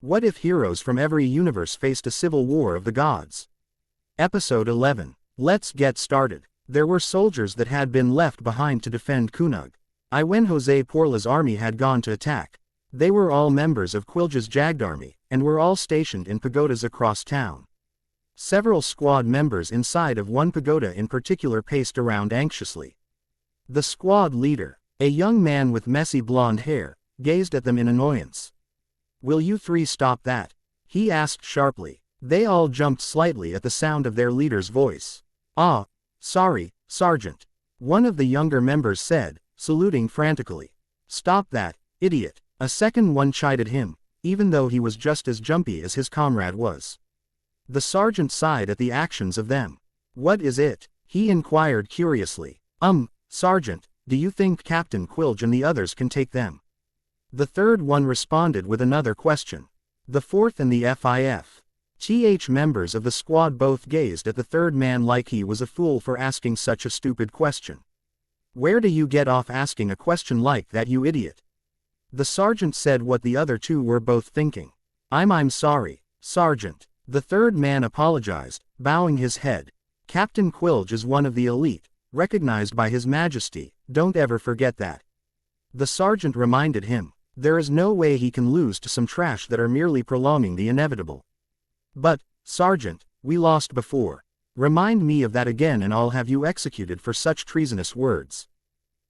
What if heroes from every universe faced a civil war of the gods? Episode 11. Let's get started. There were soldiers that had been left behind to defend Kunug. When Jose Porla's army had gone to attack. They were all members of Quilja's Jagdarmy, and were all stationed in pagodas across town. Several squad members inside of one pagoda in particular paced around anxiously. The squad leader, a young man with messy blonde hair, gazed at them in annoyance. "Will you three stop that?" he asked sharply. They all jumped slightly at the sound of their leader's voice. "Ah, sorry, Sergeant," one of the younger members said, saluting frantically. "Stop that, idiot," a second one chided him, even though he was just as jumpy as his comrade was. The sergeant sighed at the actions of them. "What is it?" he inquired curiously. Sergeant, do you think Captain Quilj and the others can take them?" The third one responded with another question. The fourth and the FIF members of the squad both gazed at the third man like he was a fool for asking such a stupid question. "Where do you get off asking a question like that, you idiot?" The sergeant said what the other two were both thinking. I'm sorry, Sergeant." The third man apologized, bowing his head. "Captain Quilj is one of the elite, recognized by His Majesty, don't ever forget that." The sergeant reminded him, "There is no way he can lose to some trash that are merely prolonging the inevitable." "But, Sergeant, we lost before. Remind me of that again and I'll have you executed for such treasonous words."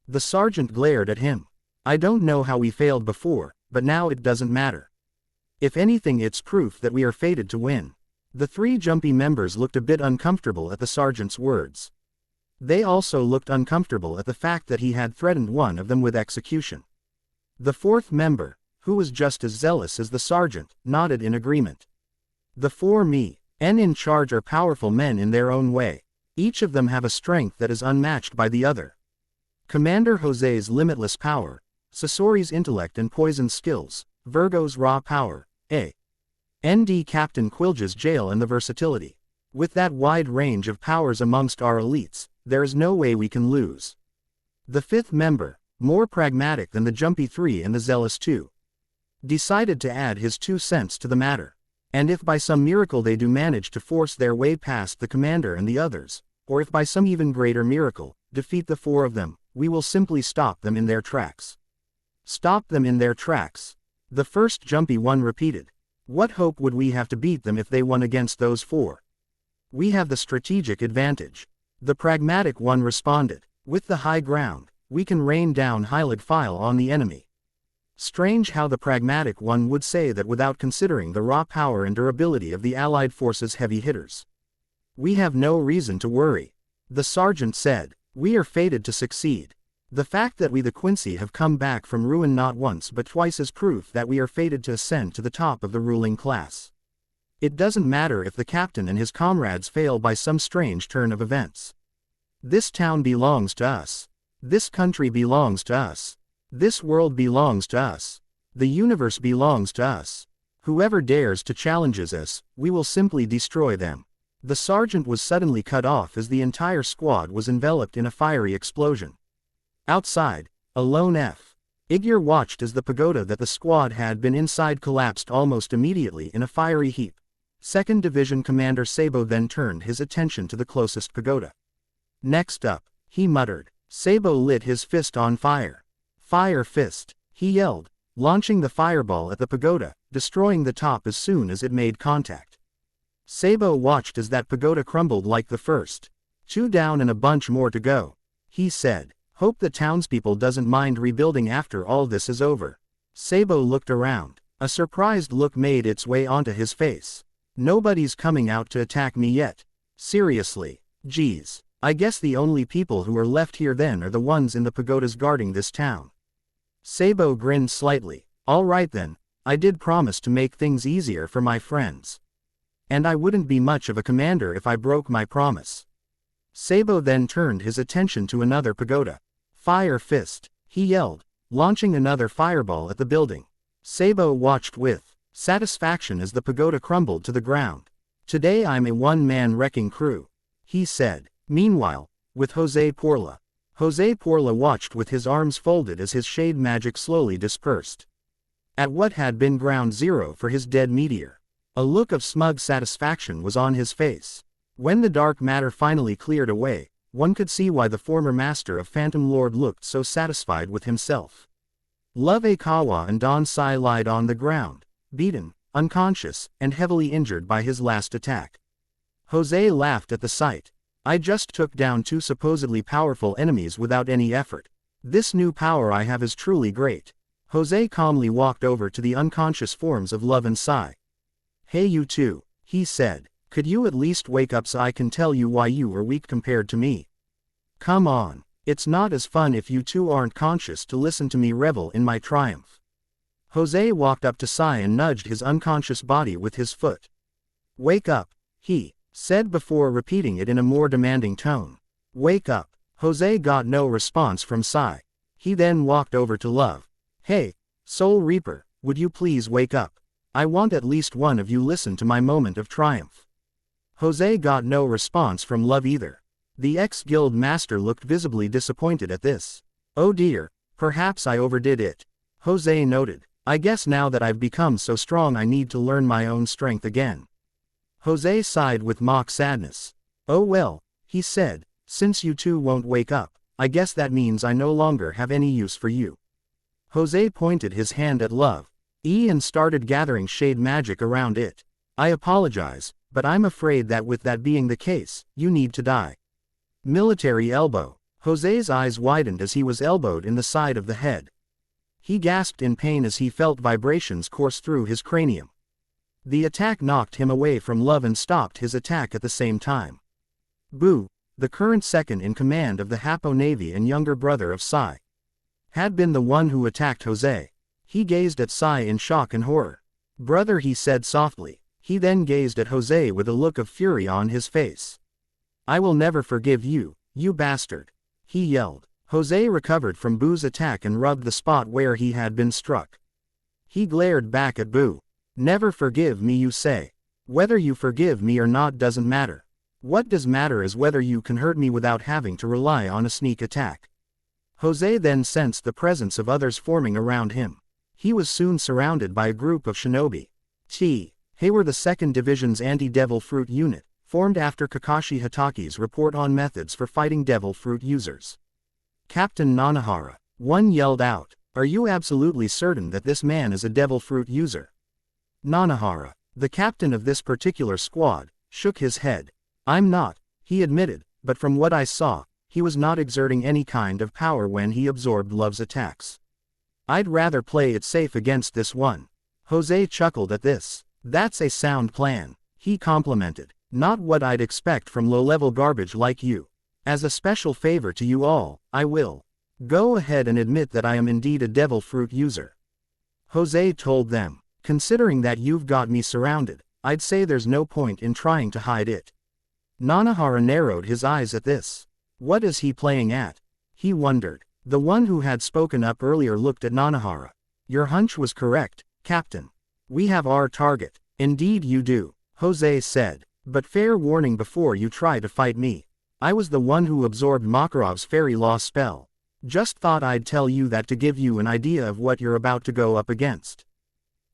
The sergeant glared at him. "I don't know how we failed before, but now it doesn't matter. If anything, it's proof that we are fated to win." The three jumpy members looked a bit uncomfortable at the sergeant's words. They also looked uncomfortable at the fact that he had threatened one of them with execution. The fourth member, who was just as zealous as the sergeant, nodded in agreement. "The 4 men in charge are powerful men in their own way. Each of them have a strength that is unmatched by the other. Commander Jose's limitless power, Sasori's intellect and poison skills, Virgo's raw power, and Captain Quilj's jail and the versatility. With that wide range of powers amongst our elites, there is no way we can lose." The fifth member, more pragmatic than the jumpy 3 and the zealous 2, decided to add his 2 cents to the matter. "And if by some miracle they do manage to force their way past the commander and the others, or if by some even greater miracle, defeat the 4 of them, we will simply stop them in their tracks." "Stop them in their tracks," the first jumpy one repeated. "What hope would we have to beat them if they won against those 4? We have the strategic advantage." The pragmatic one responded. "With the high ground, we can rain down Hylig file on the enemy." Strange how the pragmatic one would say that without considering the raw power and durability of the Allied forces' heavy hitters. "We have no reason to worry," the sergeant said. "We are fated to succeed. The fact that we the Quincy have come back from ruin not once but twice is proof that we are fated to ascend to the top of the ruling class. It doesn't matter if the captain and his comrades fail by some strange turn of events. This town belongs to us. This country belongs to us. This world belongs to us. The universe belongs to us. Whoever dares to challenge us, we will simply destroy them." The sergeant was suddenly cut off as the entire squad was enveloped in a fiery explosion. Outside, a lone Igyur watched as the pagoda that the squad had been inside collapsed almost immediately in a fiery heap. 2nd Division Commander Sabo then turned his attention to the closest pagoda. "Next up," he muttered. Sabo lit his fist on fire. "Fire fist," he yelled, launching the fireball at the pagoda, destroying the top as soon as it made contact. Sabo watched as that pagoda crumbled like the first. 2 down and a bunch more to go, he said. "Hope the townspeople doesn't mind rebuilding after all this is over." Sabo looked around. A surprised look made its way onto his face. "Nobody's coming out to attack me yet. Seriously, geez. I guess the only people who are left here then are the ones in the pagodas guarding this town." Sabo grinned slightly. "All right then, I did promise to make things easier for my friends. And I wouldn't be much of a commander if I broke my promise." Sabo then turned his attention to another pagoda. "Fire fist," he yelled, launching another fireball at the building. Sabo watched with satisfaction as the pagoda crumbled to the ground. "Today I'm a one-man wrecking crew," he said. Meanwhile, with Jose Porla watched with his arms folded as his shade magic slowly dispersed. at what had been ground zero for his dead meteor. A look of smug satisfaction was on his face. When the dark matter finally cleared away, one could see why the former master of Phantom Lord looked so satisfied with himself. Love Aikawa and Don Sai lied on the ground, beaten, unconscious, and heavily injured by his last attack. Jose laughed at the sight. I just took down two supposedly powerful enemies without any effort. This new power I have is truly great. Jose calmly walked over to the unconscious forms of Love and Sai. Hey you two, he said, could you at least wake up so I can tell you why you were weak compared to me? Come on, it's not as fun if you two aren't conscious to listen to me revel in my triumph. Jose walked up to Sai and nudged his unconscious body with his foot. Wake up, he said before repeating it in a more demanding tone. Wake up. Jose got no response from Sai. He then walked over to Love. Hey, Soul Reaper, would you please wake up? I want at least one of you listen to my moment of triumph. Jose got no response from Love either. The ex-guild master looked visibly disappointed at this. Oh dear, perhaps I overdid it. Jose noted. I guess now that I've become so strong I need to learn my own strength again. Jose sighed with mock sadness. Oh well, he said, since you two won't wake up, I guess that means I no longer have any use for you. Jose pointed his hand at Love. And started gathering shade magic around it. I apologize, but I'm afraid that with that being the case, you need to die. Military elbow. Jose's eyes widened as he was elbowed in the side of the head. He gasped in pain as he felt vibrations course through his cranium. The attack knocked him away from Love and stopped his attack at the same time. Boo, the current second in command of the Hapo Navy and younger brother of Sai, had been the one who attacked Jose. He gazed at Sai in shock and horror. Brother, he said softly. He then gazed at Jose with a look of fury on his face. I will never forgive you, you bastard, he yelled. Jose recovered from Boo's attack and rubbed the spot where he had been struck. He glared back at Boo. Never forgive me, you say? Whether you forgive me or not doesn't matter. What does matter is whether you can hurt me without having to rely on a sneak attack. Jose then sensed the presence of others forming around him. He was soon surrounded by a group of shinobi. They were the 2nd Division's Anti-Devil Fruit Unit, formed after Kakashi Hataki's report on methods for fighting Devil Fruit users. Captain Nanahara, one yelled out, are you absolutely certain that this man is a Devil Fruit user? Nanahara, the captain of this particular squad, shook his head. I'm not, he admitted, but from what I saw, he was not exerting any kind of power when he absorbed Love's attacks. I'd rather play it safe against this one. Jose chuckled at this. That's a sound plan, he complimented. Not what I'd expect from low-level garbage like you. As a special favor to you all, I will go ahead and admit that I am indeed a Devil Fruit user. Jose told them, considering that you've got me surrounded, I'd say there's no point in trying to hide it. Nanahara narrowed his eyes at this. What is he playing at? He wondered. The one who had spoken up earlier looked at Nanahara. Your hunch was correct, Captain. We have our target. Indeed you do, Jose said. But fair warning before you try to fight me. I was the one who absorbed Makarov's fairy law spell. Just thought I'd tell you that to give you an idea of what you're about to go up against.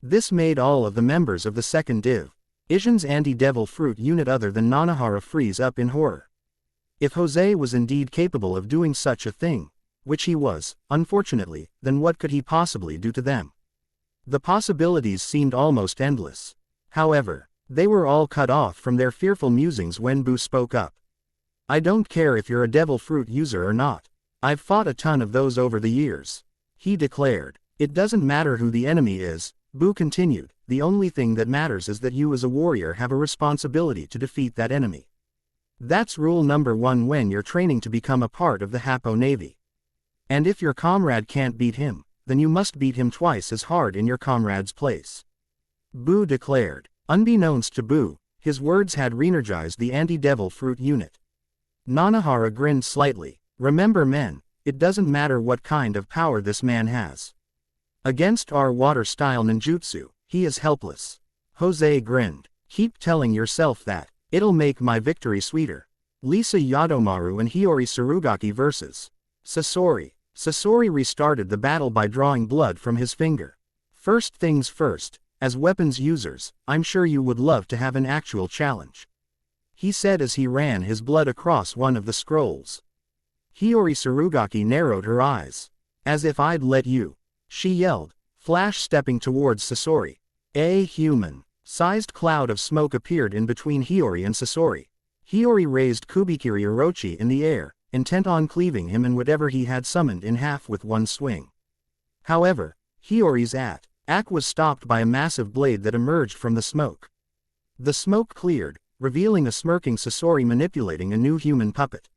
This made all of the members of the 2nd Div. Ishin's Anti-Devil Fruit unit other than Nanahara freeze up in horror. If Jose was indeed capable of doing such a thing, which he was, unfortunately, then what could he possibly do to them? The possibilities seemed almost endless. However, they were all cut off from their fearful musings when Boo spoke up. I don't care if you're a Devil Fruit user or not. I've fought a ton of those over the years, he declared. It doesn't matter who the enemy is, Boo continued, the only thing that matters is that you as a warrior have a responsibility to defeat that enemy. That's rule number 1 when you're training to become a part of the Hapo Navy. And if your comrade can't beat him, then you must beat him twice as hard in your comrade's place. Boo declared. Unbeknownst to Boo, his words had re-energized the Anti-Devil Fruit unit. Nanahara grinned slightly. Remember men, it doesn't matter what kind of power this man has. Against our water-style ninjutsu, he is helpless. Jose grinned. Keep telling yourself that. It'll make my victory sweeter. Lisa Yadomaru and Hiyori Surugaki vs. Sasori. Sasori restarted the battle by drawing blood from his finger. First things first, as weapons users, I'm sure you would love to have an actual challenge," he said as he ran his blood across one of the scrolls. Hiyori Surugaki narrowed her eyes. "As if I'd let you," she yelled, flash stepping towards Sasori. A human-sized cloud of smoke appeared in between Hiyori and Sasori. Hiyori raised Kubikiri Orochi in the air, intent on cleaving him and whatever he had summoned in half with one swing. However, Hiyori's attack was stopped by a massive blade that emerged from the smoke. The smoke cleared, revealing a smirking Sasori manipulating a new human puppet.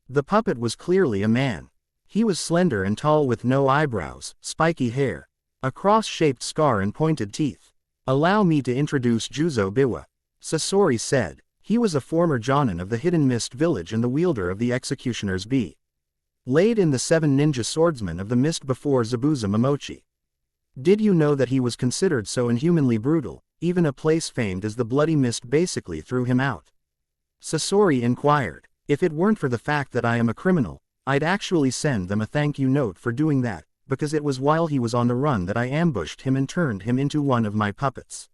The puppet was clearly a man. He was slender and tall with no eyebrows, spiky hair, a cross-shaped scar and pointed teeth. "Allow me to introduce Juzo Biwa," Sasori said. He was a former Jonin of the Hidden Mist Village and the wielder of the Executioner's blade in the 7 ninja swordsmen of the mist before Zabuza Momochi. "Did you know that he was considered so inhumanly brutal, even a place famed as the Bloody Mist basically threw him out?" Sasori inquired. "If it weren't for the fact that I am a criminal, I'd actually send them a thank you note for doing that, because it was while he was on the run that I ambushed him and turned him into one of my puppets."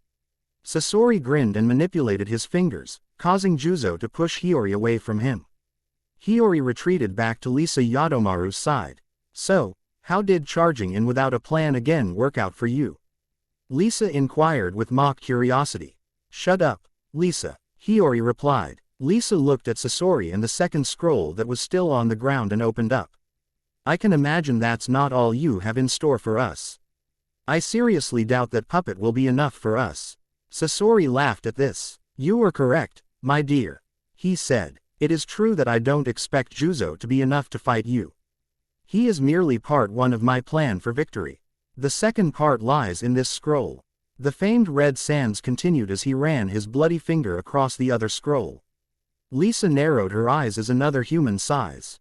Sasori grinned and manipulated his fingers, causing Juzo to push Hiyori away from him. Hiyori retreated back to Lisa Yadomaru's side. "So, how did charging in without a plan again work out for you?" Lisa inquired with mock curiosity. "Shut up, Lisa," Hiyori replied. Lisa looked at Sasori and the second scroll that was still on the ground and opened up. "I can imagine that's not all you have in store for us. I seriously doubt that puppet will be enough for us." Sasori laughed at this. "You were correct, my dear," he said. "It is true that I don't expect Juzo to be enough to fight you. He is merely part one of my plan for victory. The second part lies in this scroll." The famed Red Sands continued as he ran his bloody finger across the other scroll. Lisa narrowed her eyes as another human-size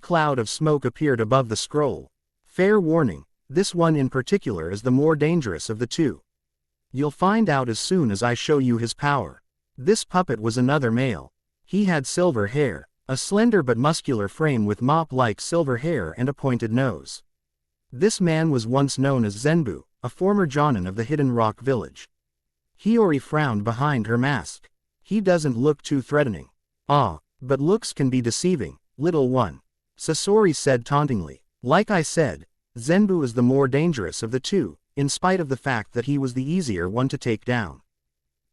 cloud of smoke appeared above the scroll. "Fair warning, this one in particular is the more dangerous of the two. You'll find out as soon as I show you his power." This puppet was another male. He had silver hair, a slender but muscular frame with mop-like silver hair and a pointed nose. This man was once known as Zenbu, a former Jonin of the Hidden Rock Village. Hiyori frowned behind her mask. "He doesn't look too threatening." "Ah, but looks can be deceiving, little one," Sasori said tauntingly. "Like I said, Zenbu is the more dangerous of the two, in spite of the fact that he was the easier one to take down."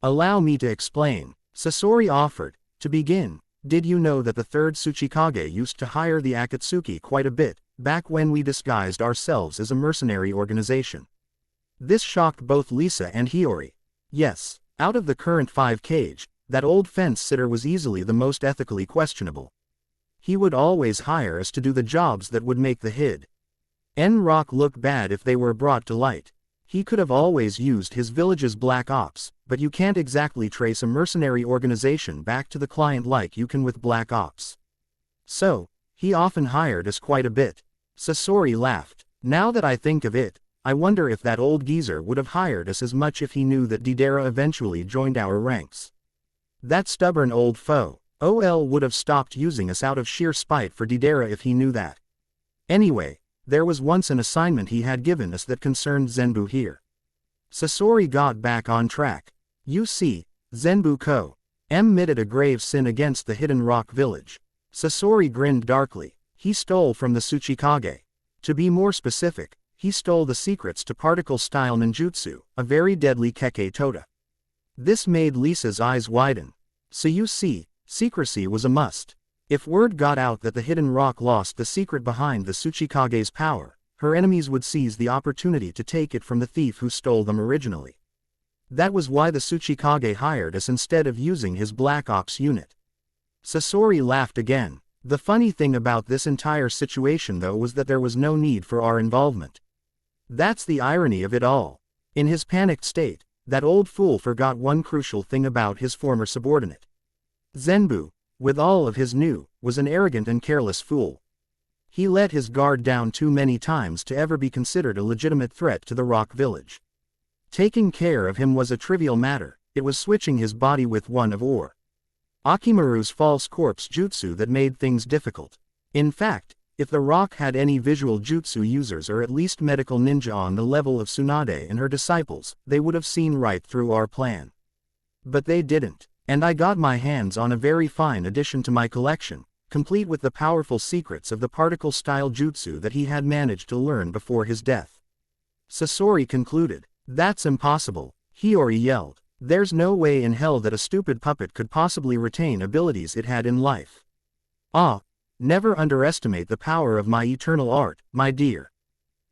"Allow me to explain," Sasori offered. "To begin, did you know that the 3rd Tsuchikage used to hire the Akatsuki quite a bit, back when we disguised ourselves as a mercenary organization?" This shocked both Lisa and Hiyori. Yes, out of the current 5 Kage, that old fence-sitter was easily the most ethically questionable. He would always hire us to do the jobs that would make the Hidden Rock look bad if they were brought to light. He could have always used his village's black ops, but you can't exactly trace a mercenary organization back to the client like you can with black ops. So, he often hired us quite a bit. Sasori laughed. "Now that I think of it, I wonder if that old geezer would have hired us as much if he knew that Deidara eventually joined our ranks. That stubborn old foe, OL would have stopped using us out of sheer spite for Deidara if he knew that. Anyway, there was once an assignment he had given us that concerned Zenbu here." Sasori got back on track. "You see, Zenbu committed a grave sin against the Hidden Rock Village." Sasori grinned darkly. "He stole from the Tsuchikage. To be more specific, he stole the secrets to particle-style ninjutsu, a very deadly Kekkei Tota." This made Lisa's eyes widen. "So you see, secrecy was a must. If word got out that the Hidden Rock lost the secret behind the Tsuchikage's power, her enemies would seize the opportunity to take it from the thief who stole them originally. That was why the Tsuchikage hired us instead of using his Black Ops unit." Sasori laughed again. "The funny thing about this entire situation though was that there was no need for our involvement. That's the irony of it all. In his panicked state, that old fool forgot one crucial thing about his former subordinate. Zenbu, with all of his new, was an arrogant and careless fool. He let his guard down too many times to ever be considered a legitimate threat to the Rock Village. Taking care of him was a trivial matter, it was switching his body with one of Akimaru's false corpse jutsu that made things difficult. In fact, If the rock had any visual jutsu users or at least medical ninja on the level of Tsunade and her disciples, they would have seen right through our plan. But they didn't, and I got my hands on a very fine addition to my collection, complete with the powerful secrets of the particle-style jutsu that he had managed to learn before his death. Sasori concluded. That's impossible, Hiyori yelled. There's no way in hell that a stupid puppet could possibly retain abilities it had in life. Ah, never underestimate the power of my eternal art, my dear.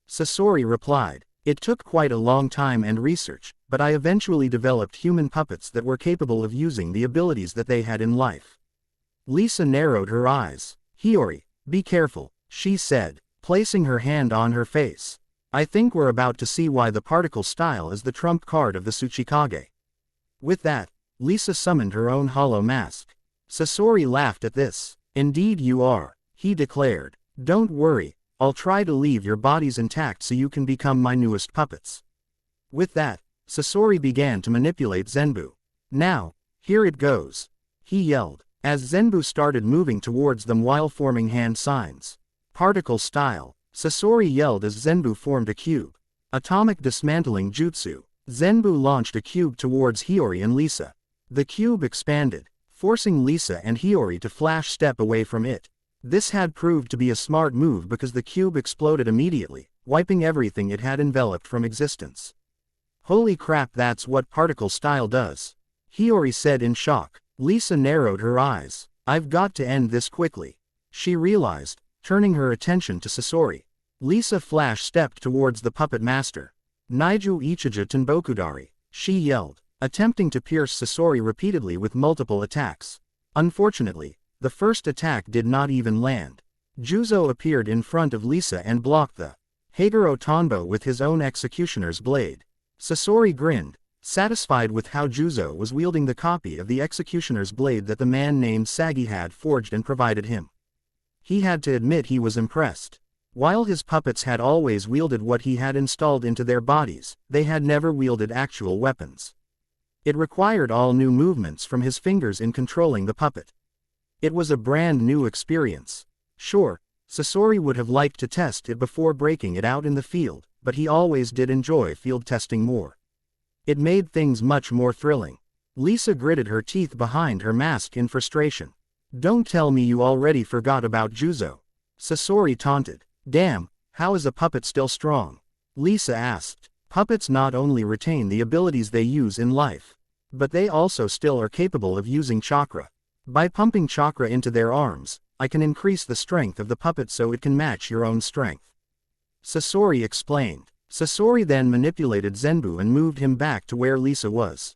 Sasori replied. It took quite a long time and research, but I eventually developed human puppets that were capable of using the abilities that they had in life. Lisa narrowed her eyes. Hiyori, be careful, she said, placing her hand on her face. I think we're about to see why the particle style is the trump card of the Tsuchikage. With that, Lisa summoned her own hollow mask. Sasori laughed at this. Indeed you are, he declared. Don't worry, I'll try to leave your bodies intact so you can become my newest puppets. With that, Sasori began to manipulate Zenbu. Now, here it goes, he yelled, as Zenbu started moving towards them while forming hand signs. Particle style, Sasori yelled as Zenbu formed a cube. Atomic dismantling jutsu. Zenbu launched a cube towards Hiyori and Lisa. The cube expanded, forcing Lisa and Hiyori to flash step away from it. This had proved to be a smart move because the cube exploded immediately, wiping everything it had enveloped from existence. Holy crap, that's what particle style does, Hiyori said in shock. Lisa narrowed her eyes. I've got to end this quickly, she realized, turning her attention to Sasori. Lisa flash stepped towards the puppet master. Naiju Ichija Tenbokudari, she yelled, attempting to pierce Sasori repeatedly with multiple attacks. Unfortunately, the first attack did not even land. Juzo appeared in front of Lisa and blocked the Haguro Tonbo with his own executioner's blade. Sasori grinned, satisfied with how Juzo was wielding the copy of the executioner's blade that the man named Sagi had forged and provided him. He had to admit he was impressed. While his puppets had always wielded what he had installed into their bodies, they had never wielded actual weapons. It required all new movements from his fingers in controlling the puppet. It was a brand new experience. Sure, Sasori would have liked to test it before breaking it out in the field, but he always did enjoy field testing more. It made things much more thrilling. Lisa gritted her teeth behind her mask in frustration. Don't tell me you already forgot about Juzo, Sasori taunted. Damn, how is a puppet still strong? Lisa asked. Puppets not only retain the abilities they use in life, but they also still are capable of using chakra. By pumping chakra into their arms, I can increase the strength of the puppet so it can match your own strength, Sasori explained. Sasori then manipulated Zenbu and moved him back to where Lisa was.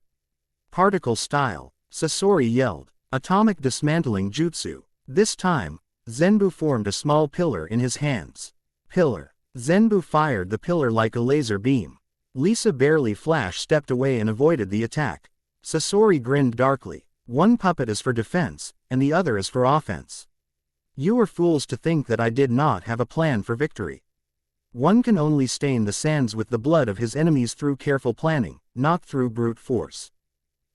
Particle style, Sasori yelled. Atomic dismantling jutsu. This time, Zenbu formed a small pillar in his hands. Pillar. Zenbu fired the pillar like a laser beam. Lisa barely flash-stepped away and avoided the attack. Sasori grinned darkly. One puppet is for defense, and the other is for offense. You are fools to think that I did not have a plan for victory. One can only stain the sands with the blood of his enemies through careful planning, not through brute force.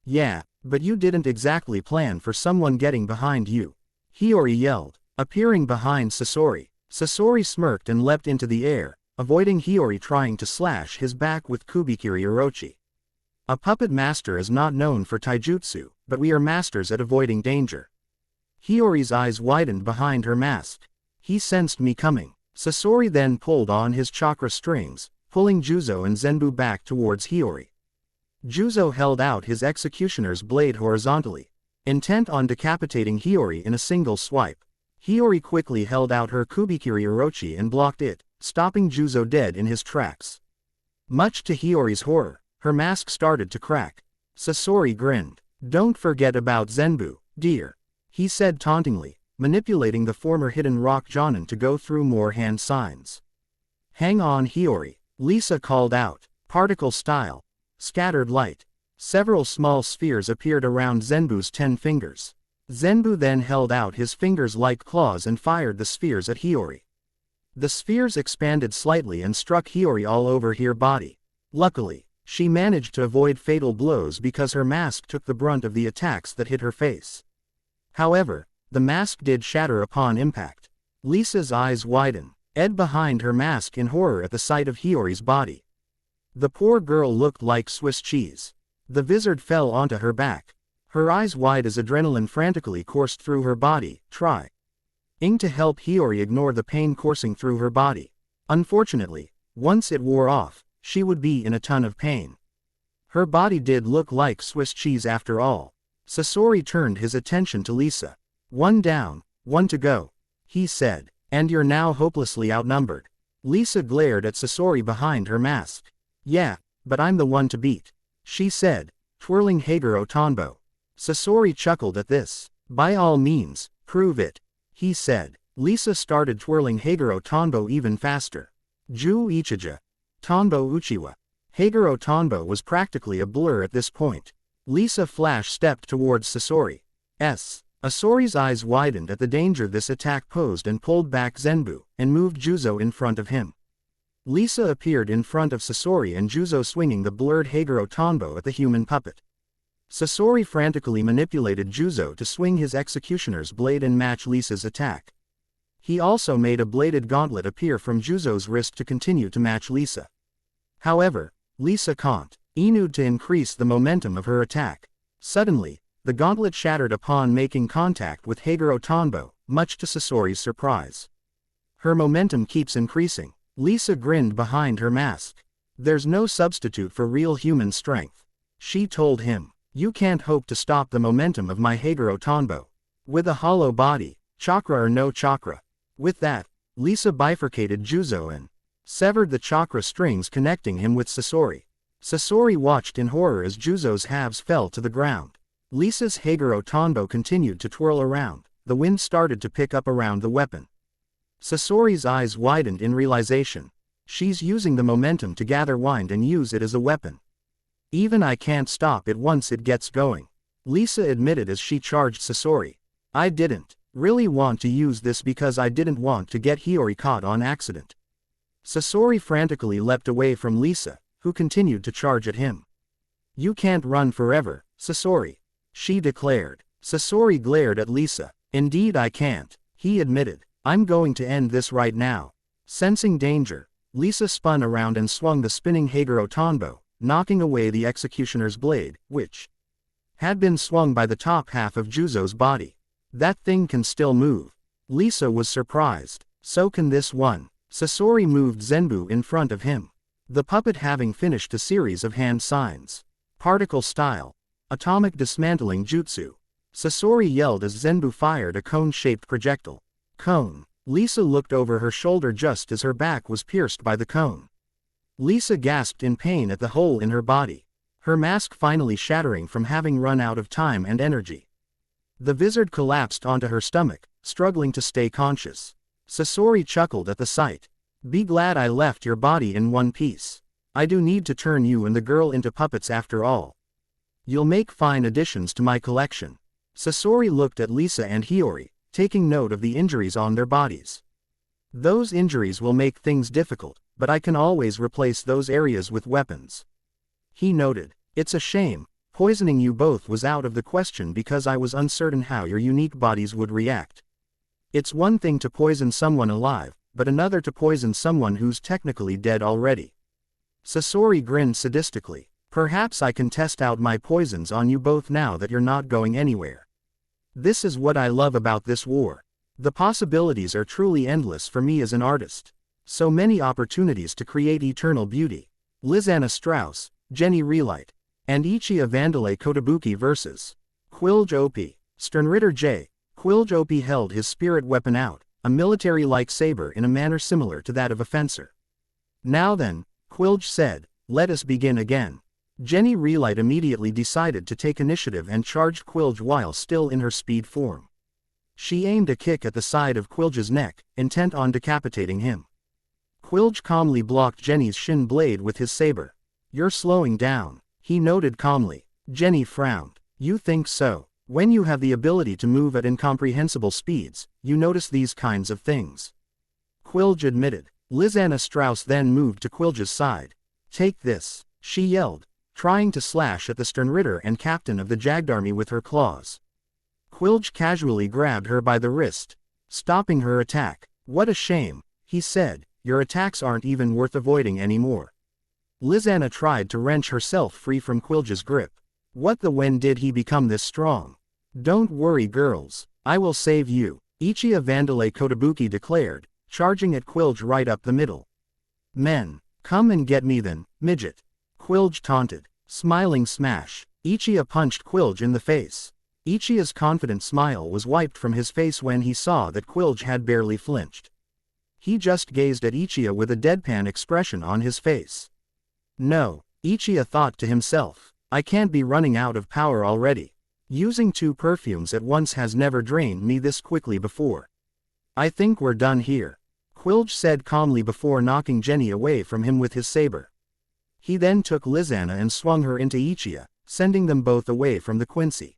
Yeah, but you didn't exactly plan for someone getting behind you, Hiyori yelled. Appearing behind Sasori, Sasori smirked and leapt into the air, avoiding Hiyori trying to slash his back with Kubikiri Orochi. A puppet master is not known for taijutsu, but we are masters at avoiding danger. Hiyori's eyes widened behind her mask. He sensed me coming. Sasori then pulled on his chakra strings, pulling Juzo and Zenbu back towards Hiyori. Juzo held out his executioner's blade horizontally, intent on decapitating Hiyori in a single swipe. Hiyori quickly held out her Kubikiri Orochi and blocked it, stopping Juzo dead in his tracks. Much to Hiyori's horror, her mask started to crack. Sasori grinned. Don't forget about Zenbu, dear, he said tauntingly, manipulating the former hidden rock Jonin to go through more hand signs. Hang on Hiyori, Lisa called out. Particle style. Scattered light. Several small spheres appeared around Zenbu's 10 fingers. Zenbu then held out his fingers like claws and fired the spheres at Hiyori. The spheres expanded slightly and struck Hiyori all over her body. Luckily, she managed to avoid fatal blows because her mask took the brunt of the attacks that hit her face. However, the mask did shatter upon impact. Lisa's eyes widen. Ed behind her mask in horror at the sight of Hiyori's body. The poor girl looked like Swiss cheese. The wizard fell onto her back. Her eyes wide as adrenaline frantically coursed through her body, trying to help Hiyori ignore the pain coursing through her body. Unfortunately, once it wore off, she would be in a ton of pain. Her body did look like Swiss cheese after all. Sasori turned his attention to Lisa. "One down, one to go," he said. "And you're now hopelessly outnumbered." Lisa glared at Sasori behind her mask. "Yeah, but I'm the one to beat," she said, twirling Haguro Tonbo. Sasori chuckled at this. "By all means, prove it," he said. Lisa started twirling Haguro Tonbo even faster. Ju Ichija. Tonbo Uchiwa. Haguro Tonbo was practically a blur at this point. Lisa flash-stepped towards Sasori. Sasori's eyes widened at the danger this attack posed and pulled back Zenbu, and moved Juzo in front of him. Lisa appeared in front of Sasori and Juzo swinging the blurred Haguro Tonbo at the human puppet. Sasori frantically manipulated Juzo to swing his executioner's blade and match Lisa's attack. He also made a bladed gauntlet appear from Juzo's wrist to continue to match Lisa. However, Lisa can't Inu'd to increase the momentum of her attack. Suddenly, the gauntlet shattered upon making contact with Haguro Tonbo, much to Sasori's surprise. Her momentum keeps increasing. Lisa grinned behind her mask. "There's no substitute for real human strength," she told him. "You can't hope to stop the momentum of my Haguro Tonbo. With a hollow body, chakra or no chakra." With that, Lisa bifurcated Juzo and severed the chakra strings connecting him with Sasori. Sasori watched in horror as Juzo's halves fell to the ground. Lisa's Haguro Tonbo continued to twirl around. The wind started to pick up around the weapon. Sasori's eyes widened in realization. She's using the momentum to gather wind and use it as a weapon. "Even I can't stop it once it gets going," Lisa admitted as she charged Sasori. "I didn't really want to use this because I didn't want to get Hiyori caught on accident." Sasori frantically leapt away from Lisa, who continued to charge at him. "You can't run forever, Sasori," she declared. Sasori glared at Lisa. "Indeed I can't," he admitted. "I'm going to end this right now." Sensing danger, Lisa spun around and swung the spinning Haguro Tonbo, knocking away the executioner's blade, which had been swung by the top half of Juzo's body. "That thing can still move." Lisa was surprised. "So can this one." Sasori moved Zenbu in front of him. The puppet having finished a series of hand signs. Particle style. Atomic dismantling jutsu. Sasori yelled as Zenbu fired a cone-shaped projectile. Cone. Lisa looked over her shoulder just as her back was pierced by the cone. Lisa gasped in pain at the hole in her body. Her mask finally shattering from having run out of time and energy. The wizard collapsed onto her stomach, struggling to stay conscious. Sasori chuckled at the sight. "Be glad I left your body in one piece. I do need to turn you and the girl into puppets after all. You'll make fine additions to my collection." Sasori looked at Lisa and Hiyori, taking note of the injuries on their bodies. "Those injuries will make things difficult, but I can always replace those areas with weapons," he noted. "It's a shame, poisoning you both was out of the question because I was uncertain how your unique bodies would react. It's one thing to poison someone alive, but another to poison someone who's technically dead already." Sasori grinned sadistically. "Perhaps I can test out my poisons on you both now that you're not going anywhere. This is what I love about this war. The possibilities are truly endless for me as an artist. So many opportunities to create eternal beauty." Lizanna Strauss, Jenny Relight, and Ichiya Vandalay Kotobuki vs. Quilge OP. Sternritter J. Quilge OP held his spirit weapon out, a military-like saber in a manner similar to that of a fencer. "Now then," Quilge said, "let us begin again." Jenny Relight immediately decided to take initiative and charged Quilge while still in her speed form. She aimed a kick at the side of Quilge's neck, intent on decapitating him. Quilge calmly blocked Jenny's shin blade with his saber. "You're slowing down," he noted calmly. Jenny frowned. "You think so? When you have the ability to move at incomprehensible speeds, you notice these kinds of things," Quilge admitted. Lizanna Strauss then moved to Quilge's side. "Take this," she yelled, trying to slash at the Sternritter and captain of the Jagdarmy with her claws. Quilge casually grabbed her by the wrist, stopping her attack. What a shame, he said, your attacks aren't even worth avoiding anymore. Lizana tried to wrench herself free from Quilge's grip. What the when did he become this strong? Don't worry girls, I will save you, Ichiya Vandalay Kotobuki declared, charging at Quilge right up the middle. Men, come and get me then, midget. Quilge taunted. Smiling smash. Ichiya punched Quilge in the face. Ichiya's confident smile was wiped from his face when he saw that Quilge had barely flinched. He just gazed at Ichiya with a deadpan expression on his face. No, Ichiya thought to himself, I can't be running out of power already. Using 2 perfumes at once has never drained me this quickly before. I think we're done here, Quilge said calmly before knocking Jenny away from him with his saber. He then took Lizana and swung her into Ichiya, sending them both away from the Quincy.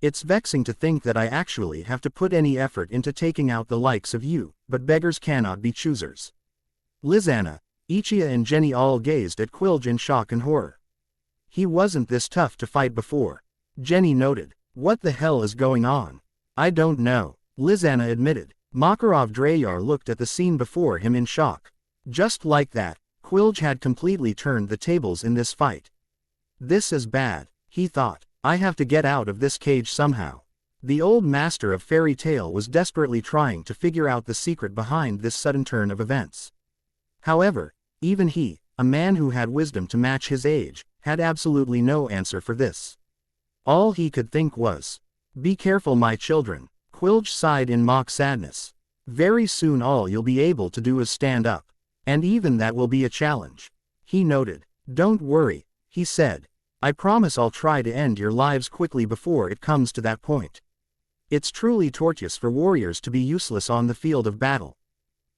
It's vexing to think that I actually have to put any effort into taking out the likes of you, but beggars cannot be choosers. Lizana, Ichiya and Jenny all gazed at Quilge in shock and horror. He wasn't this tough to fight before. Jenny noted. What the hell is going on? I don't know, Lizana admitted. Makarov Dreyar looked at the scene before him in shock. Just like that, Quilge had completely turned the tables in this fight. This is bad, he thought. I have to get out of this cage somehow. The old master of fairy tale was desperately trying to figure out the secret behind this sudden turn of events. However, even he, a man who had wisdom to match his age, had absolutely no answer for this. All he could think was, be careful my children, Quilge sighed in mock sadness. Very soon all you'll be able to do is stand up. And even that will be a challenge. He noted. Don't worry, he said. I promise I'll try to end your lives quickly before it comes to that point. It's truly torturous for warriors to be useless on the field of battle.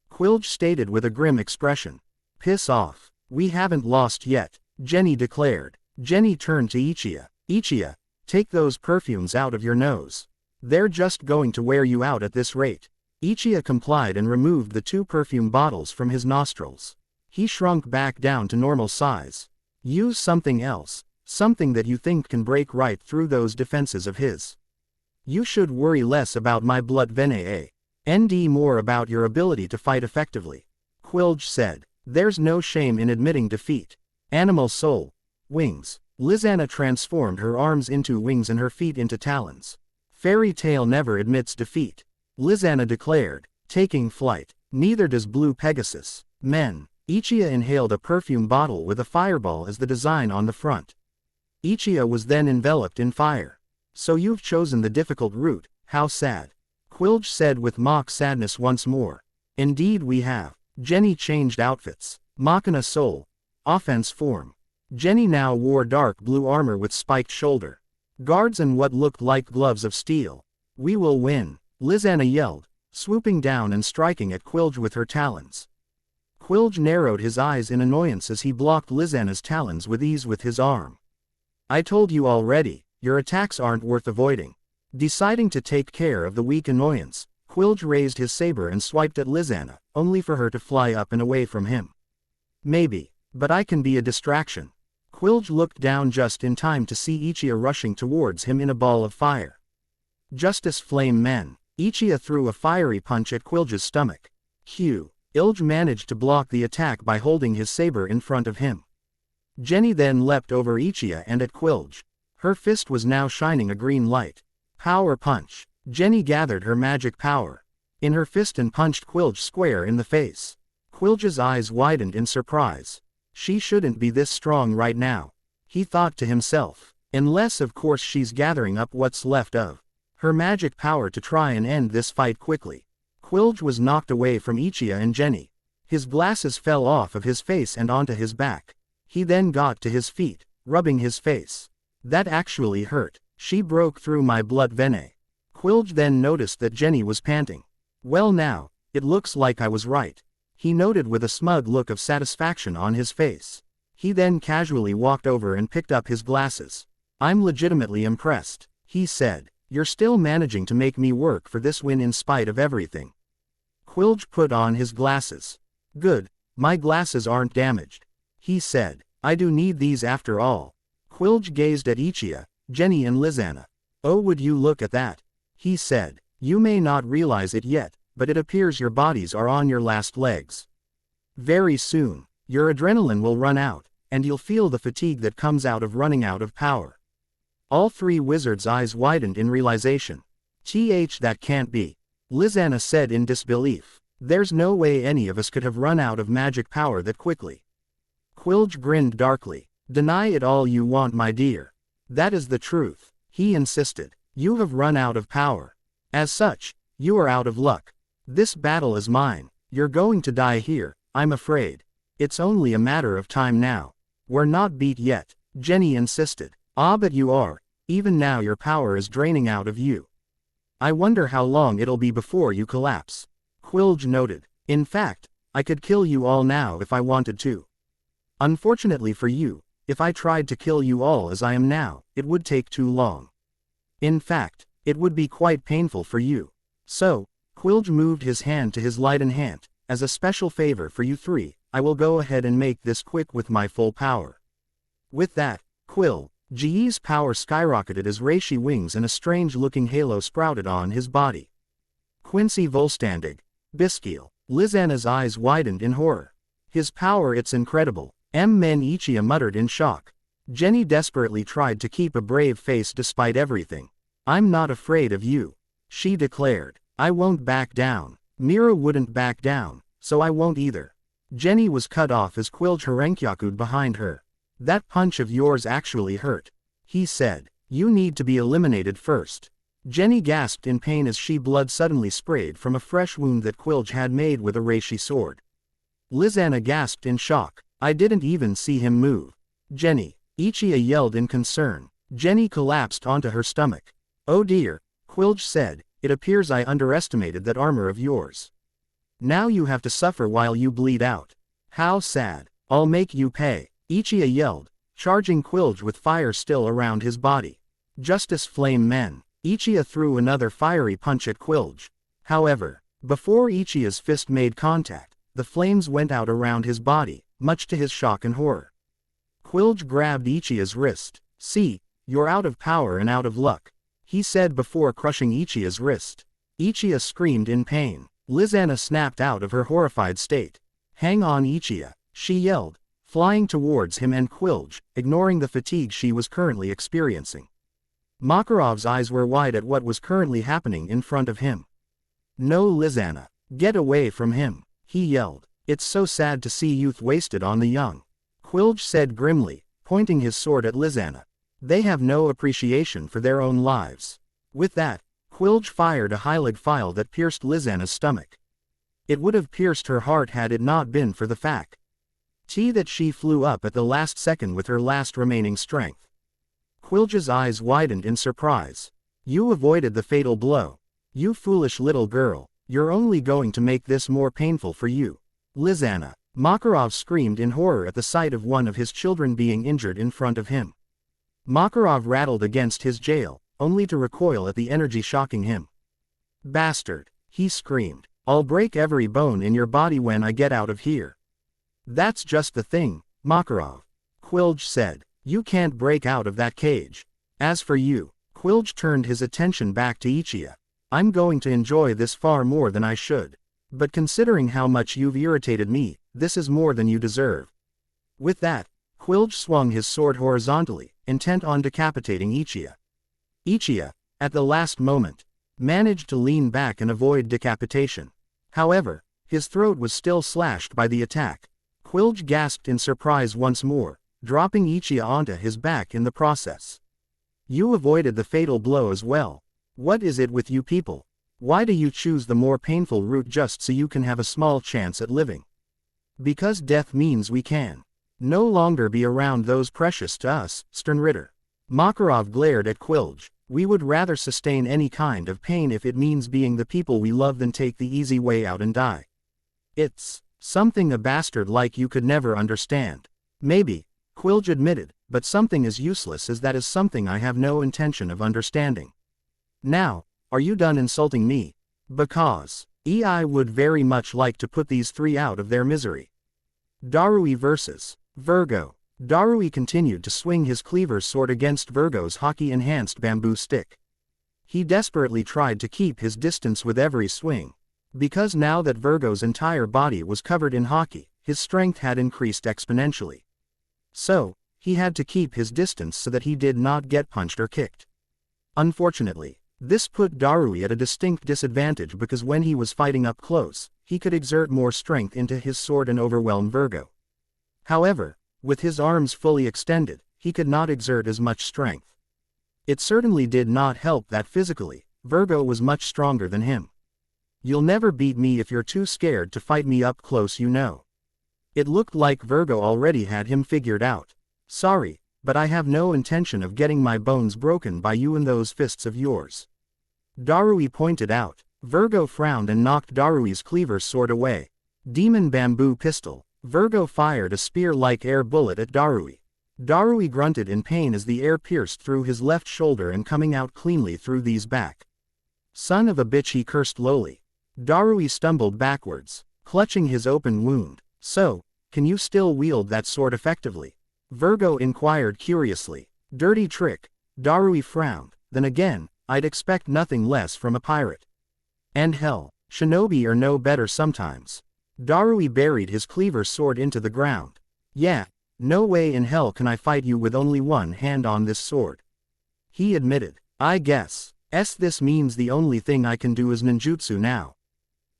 Quilge stated with a grim expression. Piss off. We haven't lost yet, Jenny declared. Jenny turned to Ichiya. Ichiya, take those perfumes out of your nose. They're just going to wear you out at this rate. Ichiya complied and removed the 2 perfume bottles from his nostrils. He shrunk back down to normal size. Use something else, something that you think can break right through those defenses of his. You should worry less about my blood venin and more about your ability to fight effectively. Quilge said. There's no shame in admitting defeat. Animal soul. Wings. Lizana transformed her arms into wings and her feet into talons. Fairy tale never admits defeat, Lizana declared, taking flight. Neither does Blue Pegasus. Men. Ichiya inhaled a perfume bottle with a fireball as the design on the front. Ichiya was then enveloped in fire. So you've chosen the difficult route, how sad. Quilge said with mock sadness once more. Indeed we have. Jenny changed outfits. Machina soul. Offense form. Jenny now wore dark blue armor with spiked shoulder guards and what looked like gloves of steel. We will win, Lizana yelled, swooping down and striking at Quilge with her talons. Quilge narrowed his eyes in annoyance as he blocked Lizana's talons with ease with his arm. I told you already, your attacks aren't worth avoiding. Deciding to take care of the weak annoyance, Quilge raised his saber and swiped at Lizana, only for her to fly up and away from him. Maybe, but I can be a distraction. Quilge looked down just in time to see Ichiya rushing towards him in a ball of fire. Justice Flame Men. Ichiya threw a fiery punch at Quilge's stomach. Ilge managed to block the attack by holding his saber in front of him. Jenny then leapt over Ichiya and at Quilge. Her fist was now shining a green light. Power punch. Jenny gathered her magic power in her fist and punched Quilge square in the face. Quilge's eyes widened in surprise. She shouldn't be this strong right now, he thought to himself. Unless of course she's gathering up what's left of her magic power to try and end this fight quickly. Quilge was knocked away from Ichiya and Jenny. His glasses fell off of his face and onto his back. He then got to his feet, rubbing his face. That actually hurt. She broke through my blood venin. Quilge then noticed that Jenny was panting. Well now, it looks like I was right, he noted with a smug look of satisfaction on his face. He then casually walked over and picked up his glasses. I'm legitimately impressed, he said. You're still managing to make me work for this win in spite of everything. Quilge put on his glasses. Good, my glasses aren't damaged, he said. I do need these after all. Quilge gazed at Ichiya, Jenny and Lizana. Oh, would you look at that, he said. You may not realize it yet, but it appears your bodies are on your last legs. Very soon, your adrenaline will run out, and you'll feel the fatigue that comes out of running out of power. All three wizards' eyes widened in realization. That can't be. Lizana said in disbelief. There's no way any of us could have run out of magic power that quickly. Quilge grinned darkly. Deny it all you want, my dear. That is the truth, he insisted. You have run out of power. As such, you are out of luck. This battle is mine. You're going to die here, I'm afraid. It's only a matter of time now. We're not beat yet, Jenny insisted. Ah, but you are. Even now your power is draining out of you. I wonder how long it'll be before you collapse. Quilge noted. In fact, I could kill you all now if I wanted to. Unfortunately for you, if I tried to kill you all as I am now, it would take too long. In fact, it would be quite painful for you. So, Quilge moved his hand to his lightened hand. As a special favor for you three, I will go ahead and make this quick with my full power. With that, Quilge's power skyrocketed as reishi wings and a strange-looking halo sprouted on his body. Quincy Volstandig. Bisquiel. Lizana's eyes widened in horror. His power, it's incredible. Men Ichia muttered in shock. Jenny desperately tried to keep a brave face despite everything. I'm not afraid of you, she declared. I won't back down. Mira wouldn't back down, so I won't either. Jenny was cut off as Quilge Herenkyaku'd behind her. That punch of yours actually hurt, he said. You need to be eliminated first. Jenny gasped in pain as blood suddenly sprayed from a fresh wound that Quilge had made with a reishi sword. Lizana gasped in shock. I didn't even see him move. Jenny, Ichia yelled in concern. Jenny collapsed onto her stomach. Oh dear, Quilge said, it appears I underestimated that armor of yours. Now you have to suffer while you bleed out. How sad. I'll make you pay, Ichia yelled, charging Quilge with fire still around his body. Justice Flame Men. Ichia threw another fiery punch at Quilge. However, before Ichia's fist made contact, the flames went out around his body, much to his shock and horror. Quilge grabbed Ichia's wrist. See, you're out of power and out of luck, he said before crushing Ichia's wrist. Ichia screamed in pain. Lizana snapped out of her horrified state. Hang on, Ichia, she yelled, flying towards him and Quilge, ignoring the fatigue she was currently experiencing. Makarov's eyes were wide at what was currently happening in front of him. No, Lizana, get away from him, he yelled. It's so sad to see youth wasted on the young, Quilge said grimly, pointing his sword at Lizana. They have no appreciation for their own lives. With that, Quilge fired a Heilig file that pierced Lizana's stomach. It would have pierced her heart had it not been for the fact that she flew up at the last second with her last remaining strength. Quilge's eyes widened in surprise. You avoided the fatal blow. You foolish little girl, you're only going to make this more painful for you. Lizana. Makarov screamed in horror at the sight of one of his children being injured in front of him. Makarov rattled against his jail, only to recoil at the energy shocking him. Bastard, he screamed. I'll break every bone in your body when I get out of here. That's just the thing, Makarov, Quilge said. You can't break out of that cage. As for you, Quilge turned his attention back to Ichia. I'm going to enjoy this far more than I should. But considering how much you've irritated me, this is more than you deserve. With that, Quilge swung his sword horizontally, intent on decapitating Ichia. Ichia, at the last moment, managed to lean back and avoid decapitation. However, his throat was still slashed by the attack. Quilge gasped in surprise once more, dropping Ichia onto his back in the process. You avoided the fatal blow as well. What is it with you people? Why do you choose the more painful route just so you can have a small chance at living? Because death means we can no longer be around those precious to us, Sternritter. Makarov glared at Quilge. We would rather sustain any kind of pain if it means being the people we love than take the easy way out and die. It's something a bastard like you could never understand. Maybe, Quilge admitted, but something as useless as that is something I have no intention of understanding. Now, are you done insulting me? Because I would very much like to put these three out of their misery. Darui vs. Virgo. Darui continued to swing his cleaver's sword against Virgo's hockey-enhanced bamboo stick. He desperately tried to keep his distance with every swing. Because now that Virgo's entire body was covered in haki, his strength had increased exponentially. So, he had to keep his distance so that he did not get punched or kicked. Unfortunately, this put Darui at a distinct disadvantage because when he was fighting up close, he could exert more strength into his sword and overwhelm Virgo. However, with his arms fully extended, he could not exert as much strength. It certainly did not help that physically, Virgo was much stronger than him. "You'll never beat me if you're too scared to fight me up close, you know." It looked like Virgo already had him figured out. "Sorry, but I have no intention of getting my bones broken by you and those fists of yours," Darui pointed out. Virgo frowned and knocked Darui's cleaver sword away. Demon bamboo pistol. Virgo fired a spear-like air bullet at Darui. Darui grunted in pain as the air pierced through his left shoulder and coming out cleanly through these back. "Son of a bitch," he cursed lowly. Darui stumbled backwards, clutching his open wound. "So, can you still wield that sword effectively?" Virgo inquired curiously. "Dirty trick," Darui frowned. "Then again, I'd expect nothing less from a pirate. And hell, shinobi are no better sometimes." Darui buried his cleaver sword into the ground. "Yeah, no way in hell can I fight you with only one hand on this sword," he admitted. "I guess this means the only thing I can do is ninjutsu now.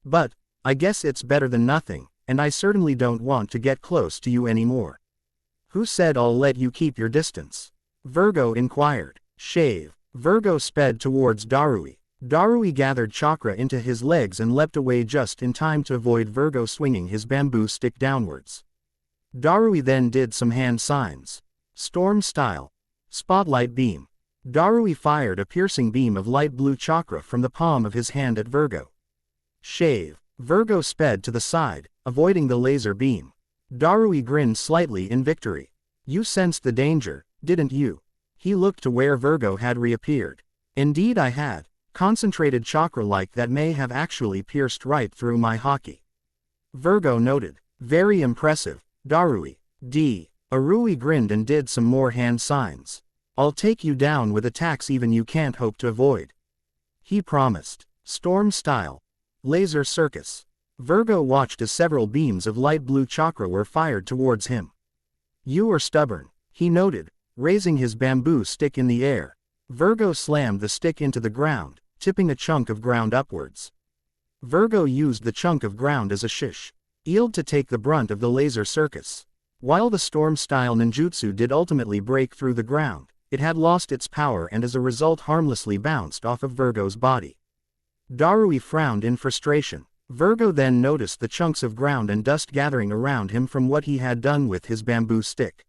But I guess it's better than nothing, and I certainly don't want to get close to you anymore." "Who said I'll let you keep your distance?" Virgo inquired. "Shave." Virgo sped towards Darui. Darui gathered chakra into his legs and leapt away just in time to avoid Virgo swinging his bamboo stick downwards. Darui then did some hand signs. Storm style. Spotlight beam. Darui fired a piercing beam of light blue chakra from the palm of his hand at Virgo. Shave. Virgo sped to the side, avoiding the laser beam. Darui grinned slightly in victory. "You sensed the danger, didn't you?" He looked to where Virgo had reappeared. "Indeed I had. Concentrated chakra like that may have actually pierced right through my haki," Virgo noted. "Very impressive, Darui." Arui grinned and did some more hand signs. "I'll take you down with attacks even you can't hope to avoid," he promised. Storm style. Laser circus. Virgo watched as several beams of light blue chakra were fired towards him. "You are stubborn," he noted, raising his bamboo stick in the air. Virgo slammed the stick into the ground, tipping a chunk of ground upwards. Virgo used the chunk of ground as a shield to take the brunt of the laser circus. While the storm-style ninjutsu did ultimately break through the ground, it had lost its power and as a result harmlessly bounced off of Virgo's body. Darui frowned in frustration. Virgo then noticed the chunks of ground and dust gathering around him from what he had done with his bamboo stick.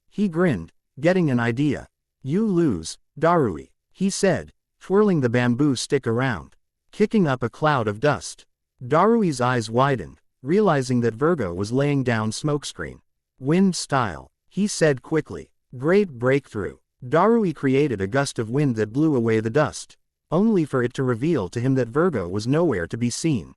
He grinned, getting an idea. "You lose, Darui," he said, twirling the bamboo stick around, kicking up a cloud of dust. Darui's eyes widened, realizing that Virgo was laying down smokescreen. "Wind style," he said quickly. "Great breakthrough." Darui created a gust of wind that blew away the dust, only for it to reveal to him that Virgo was nowhere to be seen.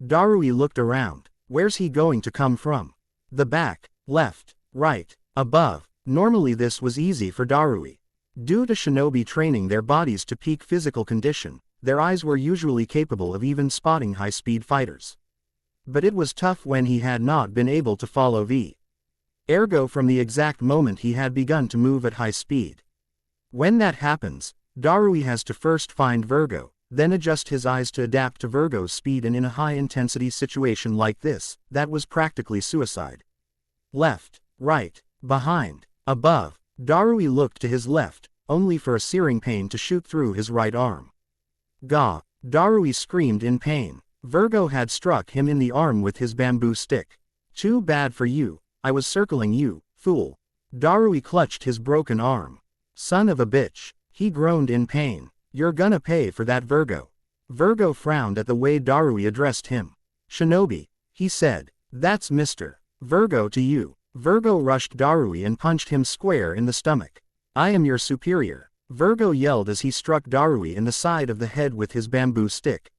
Darui looked around. Where's he going to come from? The back, left, right, above. Normally this was easy for Darui. Due to shinobi training their bodies to peak physical condition, their eyes were usually capable of even spotting high-speed fighters. But it was tough when he had not been able to follow Ergo from the exact moment he had begun to move at high speed. When that happens, Darui has to first find Virgo, then adjust his eyes to adapt to Virgo's speed, and in a high-intensity situation like this, that was practically suicide. Left, right, behind, above. Darui looked to his left, only for a searing pain to shoot through his right arm. "Gah!" Darui screamed in pain. Virgo had struck him in the arm with his bamboo stick. "Too bad for you, I was circling you, fool." Darui clutched his broken arm. "Son of a bitch," he groaned in pain. "You're gonna pay for that, Virgo." Virgo frowned at the way Darui addressed him. "Shinobi," he said. "That's Mr. Virgo to you." Virgo rushed Darui and punched him square in the stomach. "I am your superior," Virgo yelled as he struck Darui in the side of the head with his bamboo stick,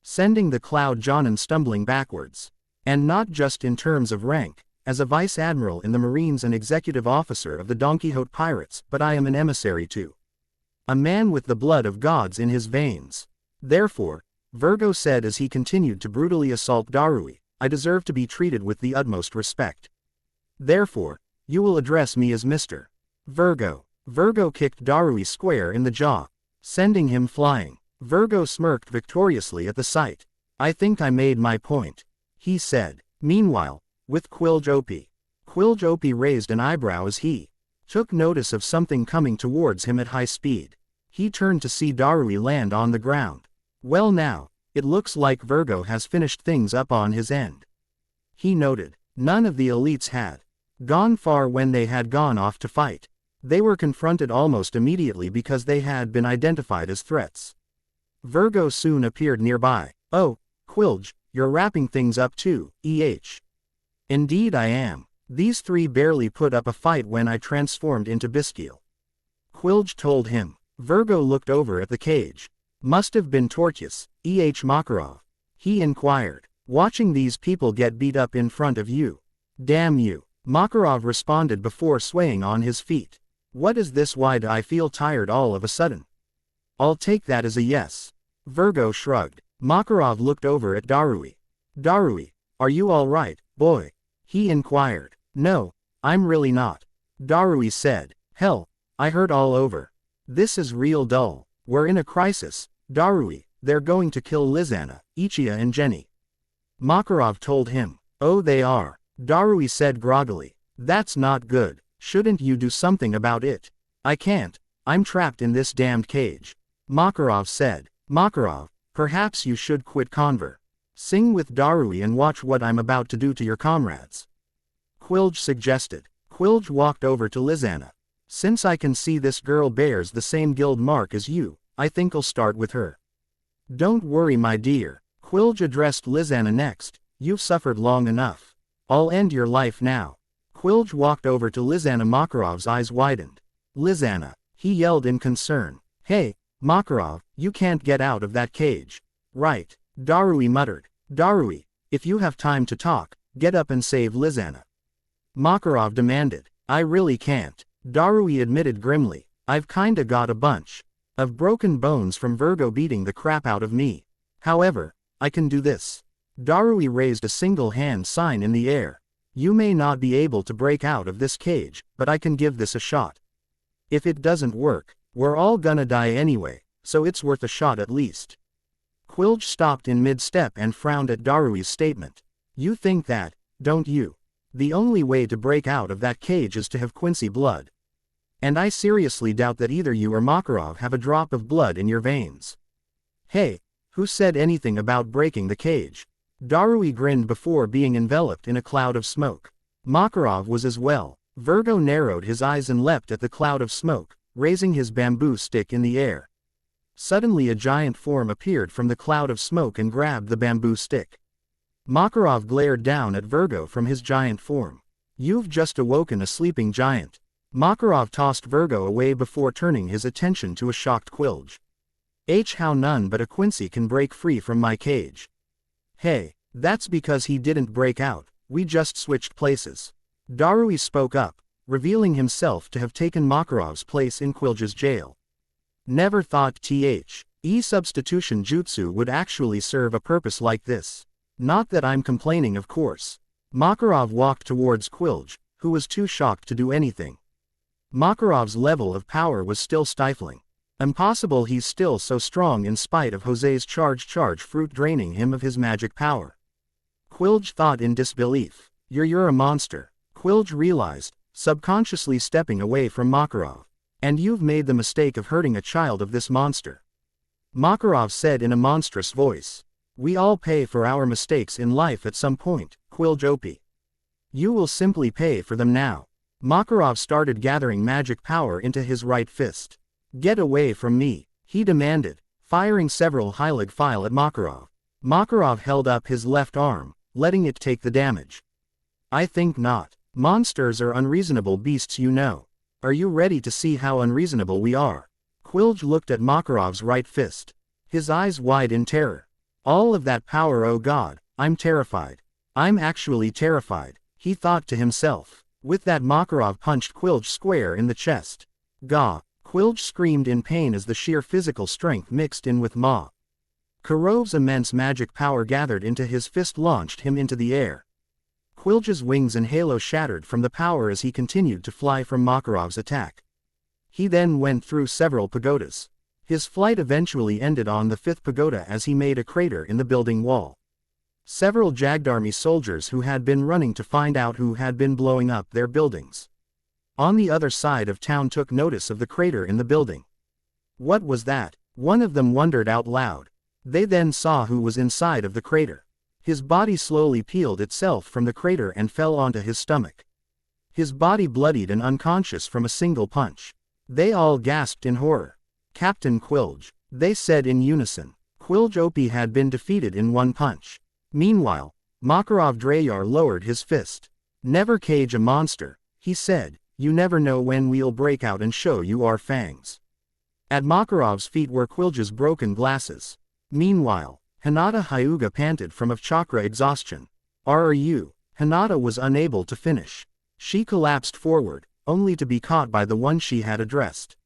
sending the Cloud Jonin stumbling backwards. And not just in terms of rank, as a vice admiral in the Marines and executive officer of the Don Quixote Pirates, but I am an emissary too. A man with the blood of gods in his veins. Therefore, Virgo said as he continued to brutally assault Darui, I deserve to be treated with the utmost respect. Therefore, you will address me as Mr. Virgo. Virgo kicked Darui square in the jaw, sending him flying. Virgo smirked victoriously at the sight. I think I made my point, he said. Meanwhile, with Quiljopi. Quiljopi raised an eyebrow as he took notice of something coming towards him at high speed. He turned to see Darui land on the ground. Well now, it looks like Virgo has finished things up on his end. He noted. None of the elites had gone far when they had gone off to fight. They were confronted almost immediately because they had been identified as threats. Virgo soon appeared nearby. Oh, Quilj, you're wrapping things up too, Indeed I am. These three barely put up a fight when I transformed into Bisquiel. Quilj told him. Virgo looked over at the cage. Must have been Tortius, Makarov. He inquired. Watching these people get beat up in front of you. Damn you. Makarov responded before swaying on his feet. What is this? Why do I feel tired all of a sudden? I'll take that as a yes. Virgo shrugged. Makarov looked over at Darui. Darui, are you all right, boy? He inquired. No, I'm really not. Darui said. Hell, I heard all over. This is real dull. We're in a crisis, Darui. They're going to kill Lizana, Ichia and Jenny. Makarov told him. Oh, they are. Darui said groggily. That's not good. Shouldn't you do something about it? I can't. I'm trapped in this damned cage. Makarov said. Makarov, perhaps you should quit Sing with Darui and watch what I'm about to do to your comrades. Quilj suggested. Quilj walked over to Lizana. Since I can see this girl bears the same guild mark as you, I think I'll start with her. Don't worry, my dear. Quilj addressed Lizana next. You've suffered long enough. I'll end your life now. Quilj walked over to Lizana. Makarov's eyes widened. Lizana, he yelled in concern. Hey, Makarov, you can't get out of that cage. Right, Darui muttered. Darui, if you have time to talk, get up and save Lizana. Makarov demanded. I really can't. Darui admitted grimly. I've kinda got a bunch of broken bones from Virgo beating the crap out of me. However, I can do this. Darui raised a single hand sign in the air. You may not be able to break out of this cage, but I can give this a shot. If it doesn't work, we're all gonna die anyway, so it's worth a shot at least. Quilj stopped in mid-step and frowned at Darui's statement. You think that, don't you? The only way to break out of that cage is to have Quincy blood. And I seriously doubt that either you or Makarov have a drop of blood in your veins. Hey, who said anything about breaking the cage? Darui grinned before being enveloped in a cloud of smoke. Makarov was as well. Virgo narrowed his eyes and leapt at the cloud of smoke, raising his bamboo stick in the air. Suddenly a giant form appeared from the cloud of smoke and grabbed the bamboo stick. Makarov glared down at Virgo from his giant form. You've just awoken a sleeping giant. Makarov tossed Virgo away before turning his attention to a shocked Quilj. How none but a Quincy can break free from my cage. Hey, that's because he didn't break out, we just switched places. Darui spoke up, revealing himself to have taken Makarov's place in Quilj's jail. Never thought substitution jutsu would actually serve a purpose like this. Not that I'm complaining, of course. Makarov walked towards Quilj, who was too shocked to do anything. Makarov's level of power was still stifling. Impossible, he's still so strong in spite of Jose's charge fruit draining him of his magic power. Quilj thought in disbelief. You're a monster. Quilj realized, subconsciously stepping away from Makarov. And you've made the mistake of hurting a child of this monster. Makarov said in a monstrous voice. We all pay for our mistakes in life at some point, Quiljopi. You will simply pay for them now. Makarov started gathering magic power into his right fist. Get away from me, he demanded, firing several Heilig File at Makarov. Makarov held up his left arm, letting it take the damage. I think not. Monsters are unreasonable beasts, you know. Are you ready to see how unreasonable we are? Quilj looked at Makarov's right fist. His eyes wide in terror. All of that power, oh god, I'm terrified. I'm actually terrified, he thought to himself. With that, Makarov punched Quilj square in the chest. Gah! Quilj screamed in pain as the sheer physical strength mixed in with Ma. Kurove's immense magic power gathered into his fist launched him into the air. Quilge's wings and halo shattered from the power as he continued to fly from Makarov's attack. He then went through several pagodas. His flight eventually ended on the 5th pagoda as he made a crater in the building wall. Several Jagdarmi soldiers who had been running to find out who had been blowing up their buildings on the other side of town took notice of the crater in the building. What was that? One of them wondered out loud. They then saw who was inside of the crater. His body slowly peeled itself from the crater and fell onto his stomach. His body bloodied and unconscious from a single punch. They all gasped in horror. Captain Quilge, they said in unison. Quilge OP had been defeated in one punch. Meanwhile, Makarov Drayar lowered his fist. Never cage a monster, he said, you never know when we'll break out and show you our fangs. At Makarov's feet were Quilge's broken glasses. Meanwhile, Hinata Hyuga panted from of chakra exhaustion. Are you? Hinata was unable to finish. She collapsed forward, only to be caught by the one she had addressed.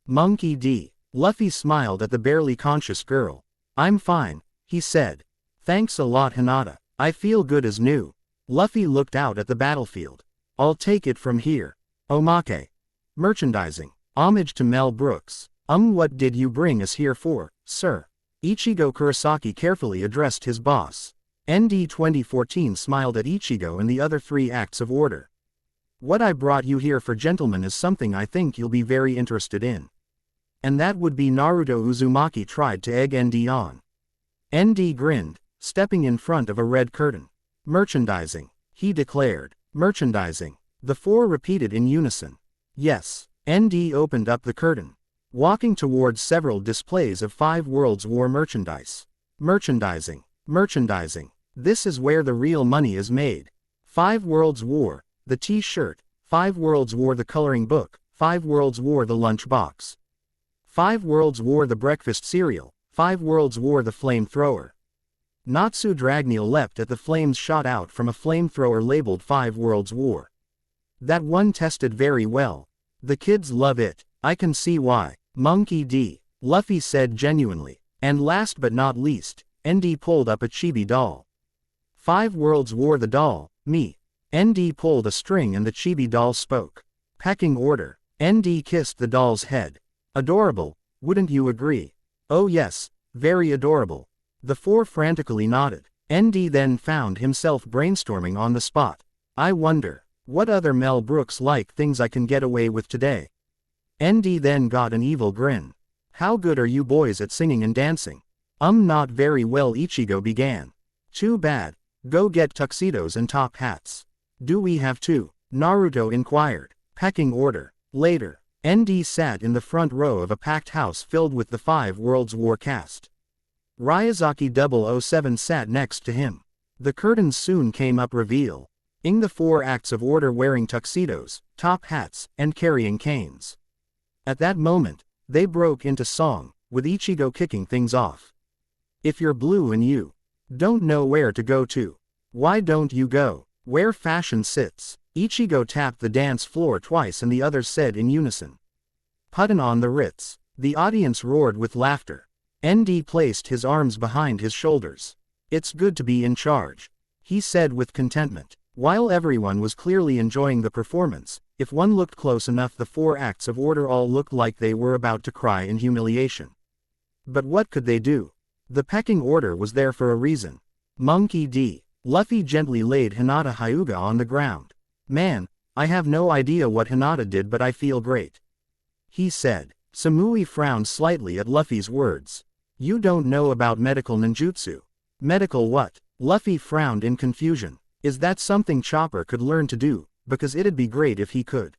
Monkey D. Luffy smiled at the barely conscious girl. I'm fine, he said. Thanks a lot Hinata, I feel good as new. Luffy looked out at the battlefield. I'll take it from here. Omake. Merchandising. Homage to Mel Brooks. What did you bring us here for, sir? Ichigo Kurosaki carefully addressed his boss. ND 2014 smiled at Ichigo and the other 3 acts of order. What I brought you here for, gentlemen, is something I think you'll be very interested in. And that would be Naruto Uzumaki tried to egg ND on. ND grinned, stepping in front of a red curtain. Merchandising, he declared. Merchandising. The 4 repeated in unison. Yes. ND opened up the curtain, walking towards several displays of 5 Worlds War merchandise. Merchandising. Merchandising. This is where the real money is made. 5 Worlds War, the t-shirt. 5 Worlds War the coloring book. 5 Worlds War the lunch box. 5 Worlds War the breakfast cereal. 5 Worlds War the flamethrower. Natsu Dragneel leapt at the flames shot out from a flamethrower labeled 5 Worlds War. That one tested very well. The kids love it. I can see why. Monkey D. Luffy said genuinely. And last but not least, ND pulled up a chibi doll. 5 Worlds War the doll, me. ND pulled a string and the chibi doll spoke. Pecking order. ND kissed the doll's head. Adorable, wouldn't you agree? Oh yes, very adorable. The 4 frantically nodded. ND then found himself brainstorming on the spot. I wonder, what other Mel Brooks-like things I can get away with today? ND then got an evil grin. How good are you boys at singing and dancing? Not very well, Ichigo began. Too bad. Go get tuxedos and top hats. Do we have to? Naruto inquired. Pecking order. Later. ND sat in the front row of a packed house filled with the 5 Worlds War cast. Ryazaki 007 sat next to him. The curtains soon came up revealing the 4 acts of order wearing tuxedos, top hats, and carrying canes. At that moment, they broke into song, with Ichigo kicking things off. If you're blue and you don't know where to go to, why don't you go where fashion sits? Ichigo tapped the dance floor twice and the others said in unison. Puttin' on the Ritz. The audience roared with laughter. ND placed his arms behind his shoulders. It's good to be in charge, he said with contentment. While everyone was clearly enjoying the performance, if one looked close enough the 4 acts of order all looked like they were about to cry in humiliation. But what could they do? The pecking order was there for a reason. Monkey D. Luffy gently laid Hinata Hyuga on the ground. Man, I have no idea what Hinata did but I feel great, he said. Samui frowned slightly at Luffy's words. You don't know about medical ninjutsu. Medical what? Luffy frowned in confusion. Is that something Chopper could learn to do, because it'd be great if he could.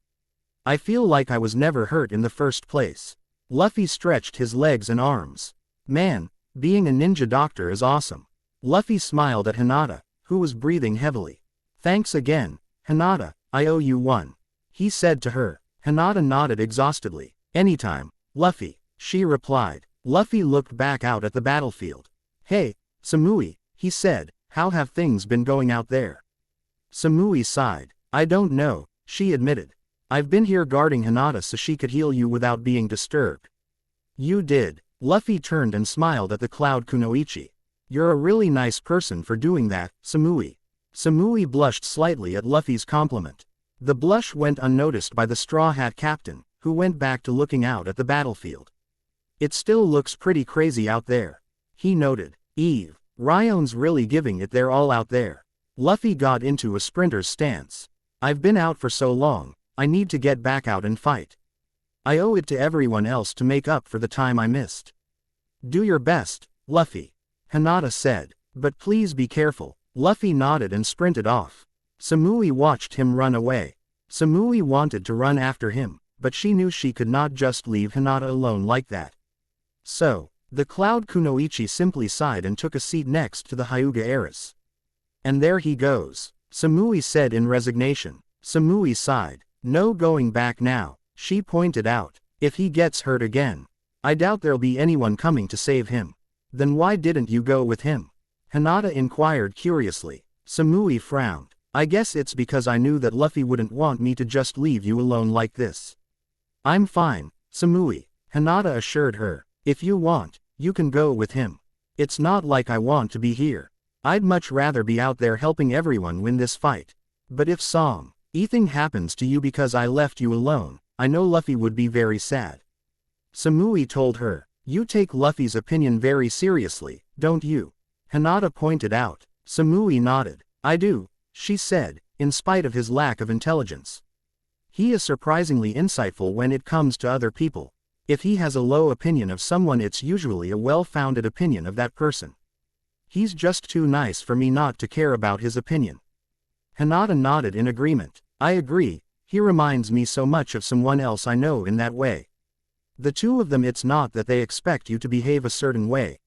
I feel like I was never hurt in the first place. Luffy stretched his legs and arms. Man, being a ninja doctor is awesome. Luffy smiled at Hinata, who was breathing heavily. Thanks again, Hinata, I owe you one, he said to her. Hinata nodded exhaustedly. Anytime, Luffy, she replied. Luffy looked back out at the battlefield. Hey, Samui, he said, how have things been going out there? Samui sighed. I don't know, she admitted. I've been here guarding Hinata so she could heal you without being disturbed. You did. Luffy turned and smiled at the Cloud Kunoichi. You're a really nice person for doing that, Samui. Samui blushed slightly at Luffy's compliment. The blush went unnoticed by the Straw Hat Captain, who went back to looking out at the battlefield. It still looks pretty crazy out there, he noted. Eve, Ryone's really giving it their all out there. Luffy got into a sprinter's stance. I've been out for so long, I need to get back out and fight. I owe it to everyone else to make up for the time I missed. Do your best, Luffy, Hinata said, but please be careful. Luffy nodded and sprinted off. Samui watched him run away. Samui wanted to run after him, but she knew she could not just leave Hinata alone like that. So, the Cloud Kunoichi simply sighed and took a seat next to the Hyuga heiress. And there he goes, Samui said in resignation. Samui sighed. No going back now, she pointed out. If he gets hurt again, I doubt there'll be anyone coming to save him. Then why didn't you go with him? Hinata inquired curiously. Samui frowned. I guess it's because I knew that Luffy wouldn't want me to just leave you alone like this. I'm fine, Samui, Hinata assured her. If you want, you can go with him. It's not like I want to be here. I'd much rather be out there helping everyone win this fight. But if anything happens to you because I left you alone, I know Luffy would be very sad. Samui told her. You take Luffy's opinion very seriously, don't you? Hinata pointed out. Samui nodded. I do, she said, in spite of his lack of intelligence. He is surprisingly insightful when it comes to other people. If he has a low opinion of someone, it's usually a well-founded opinion of that person. He's just too nice for me not to care about his opinion. Hinata nodded in agreement. I agree, he reminds me so much of someone else I know in that way. The two of them, it's not that they expect you to behave a certain way.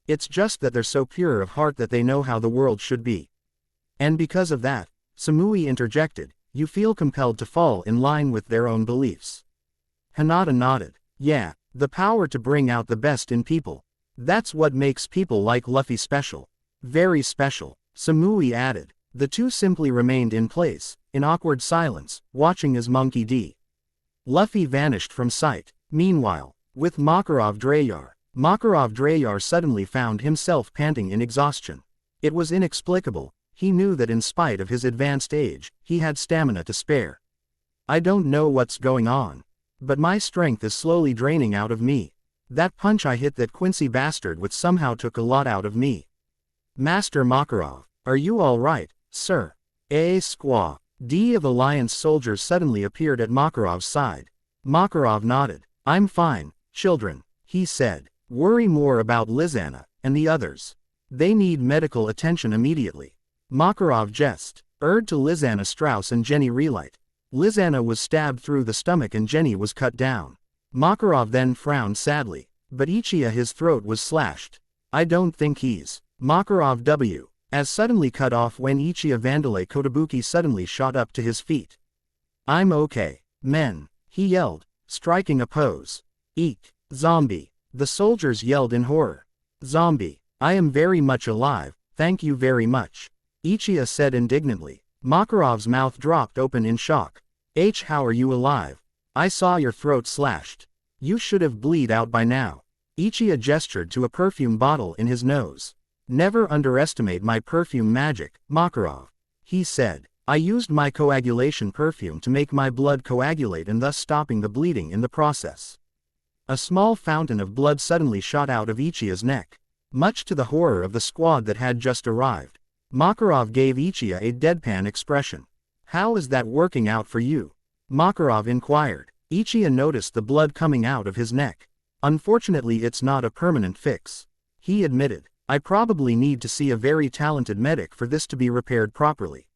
It's just that they're so pure of heart that they know how the world should be. And because of that, Samui interjected, you feel compelled to fall in line with their own beliefs. Hinata nodded. Yeah, the power to bring out the best in people. That's what makes people like Luffy special. Very special, Samui added. The two simply remained in place, in awkward silence, watching as Monkey D. Luffy vanished from sight. Meanwhile, with Makarov Dreyar suddenly found himself panting in exhaustion. It was inexplicable. He knew that in spite of his advanced age, he had stamina to spare. I don't know what's going on, but my strength is slowly draining out of me. That punch I hit that Quincy bastard with somehow took a lot out of me. Master Makarov, are you all right, sir? A squaw D of Alliance soldiers suddenly appeared at Makarov's side. Makarov nodded. I'm fine, children, he said. Worry more about Lizana and the others. They need medical attention immediately. Makarov jest. Urged to Lizana Strauss and Jenny Relight. Lizana was stabbed through the stomach and Jenny was cut down. Makarov then frowned sadly. But Ichiya, his throat was slashed. I don't think he's. Makarov W. As suddenly cut off when Ichiya Vandalay Kotobuki suddenly shot up to his feet. I'm okay, men, he yelled, striking a pose. Eek, zombie. The soldiers yelled in horror. Zombie, I am very much alive, thank you very much, Ichiya said indignantly. Makarov's mouth dropped open in shock. How are you alive? I saw your throat slashed. You should have bleed out by now. Ichiya gestured to a perfume bottle in his nose. Never underestimate my perfume magic, Makarov, he said. I used my coagulation perfume to make my blood coagulate and thus stopping the bleeding in the process. A small fountain of blood suddenly shot out of Ichiya's neck. Much to the horror of the squad that had just arrived, Makarov gave Ichiya a deadpan expression. How is that working out for you? Makarov inquired. Ichiya noticed the blood coming out of his neck. Unfortunately, it's not a permanent fix, he admitted. I probably need to see a very talented medic for this to be repaired properly.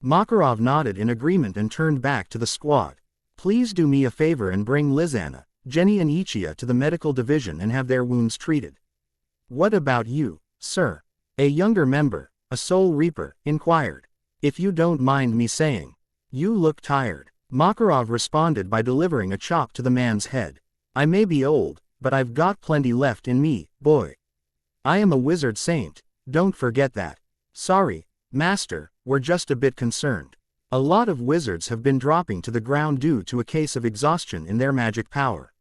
Makarov nodded in agreement and turned back to the squad. Please do me a favor and bring Lizana, Jenny and Ichiya to the medical division and have their wounds treated. What about you, sir? A younger member, a Soul Reaper, inquired. If you don't mind me saying. You look tired. Makarov responded by delivering a chop to the man's head. I may be old, but I've got plenty left in me, boy. I am a wizard saint, don't forget that. Sorry, master, we're just a bit concerned. A lot of wizards have been dropping to the ground due to a case of exhaustion in their magic power.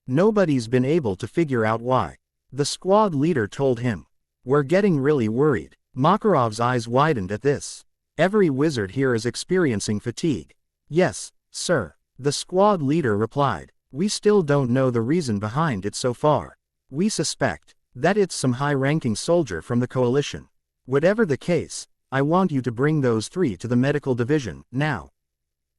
Nobody's been able to figure out why. The squad leader told him. We're getting really worried. Makarov's eyes widened at this. Every wizard here is experiencing fatigue. Yes, sir. The squad leader replied. We still don't know the reason behind it so far. We suspect that it's some high-ranking soldier from the coalition. Whatever the case, I want you to bring those 3 to the medical division, now.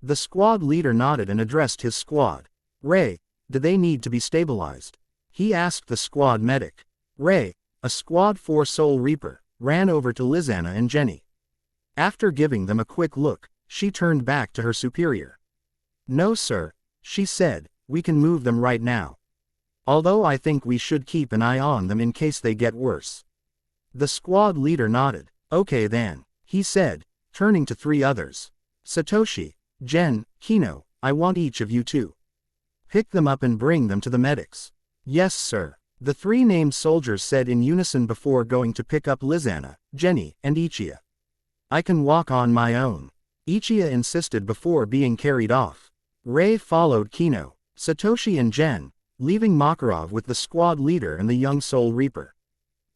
The squad leader nodded and addressed his squad. Ray, do they need to be stabilized? He asked the squad medic. Ray, a Squad 4 Soul Reaper, ran over to Lizana and Jenny. After giving them a quick look, she turned back to her superior. No sir, she said, we can move them right now. Although I think we should keep an eye on them in case they get worse. The squad leader nodded. Okay then, he said, turning to 3 others. Satoshi, Jen, Kino, I want each of you to pick them up and bring them to the medics. Yes sir, the 3 named soldiers said in unison before going to pick up Lizana, Jenny, and Ichiya. I can walk on my own. Ichiya insisted before being carried off. Ray followed Kino, Satoshi and Jen, leaving Makarov with the squad leader and the young Soul Reaper.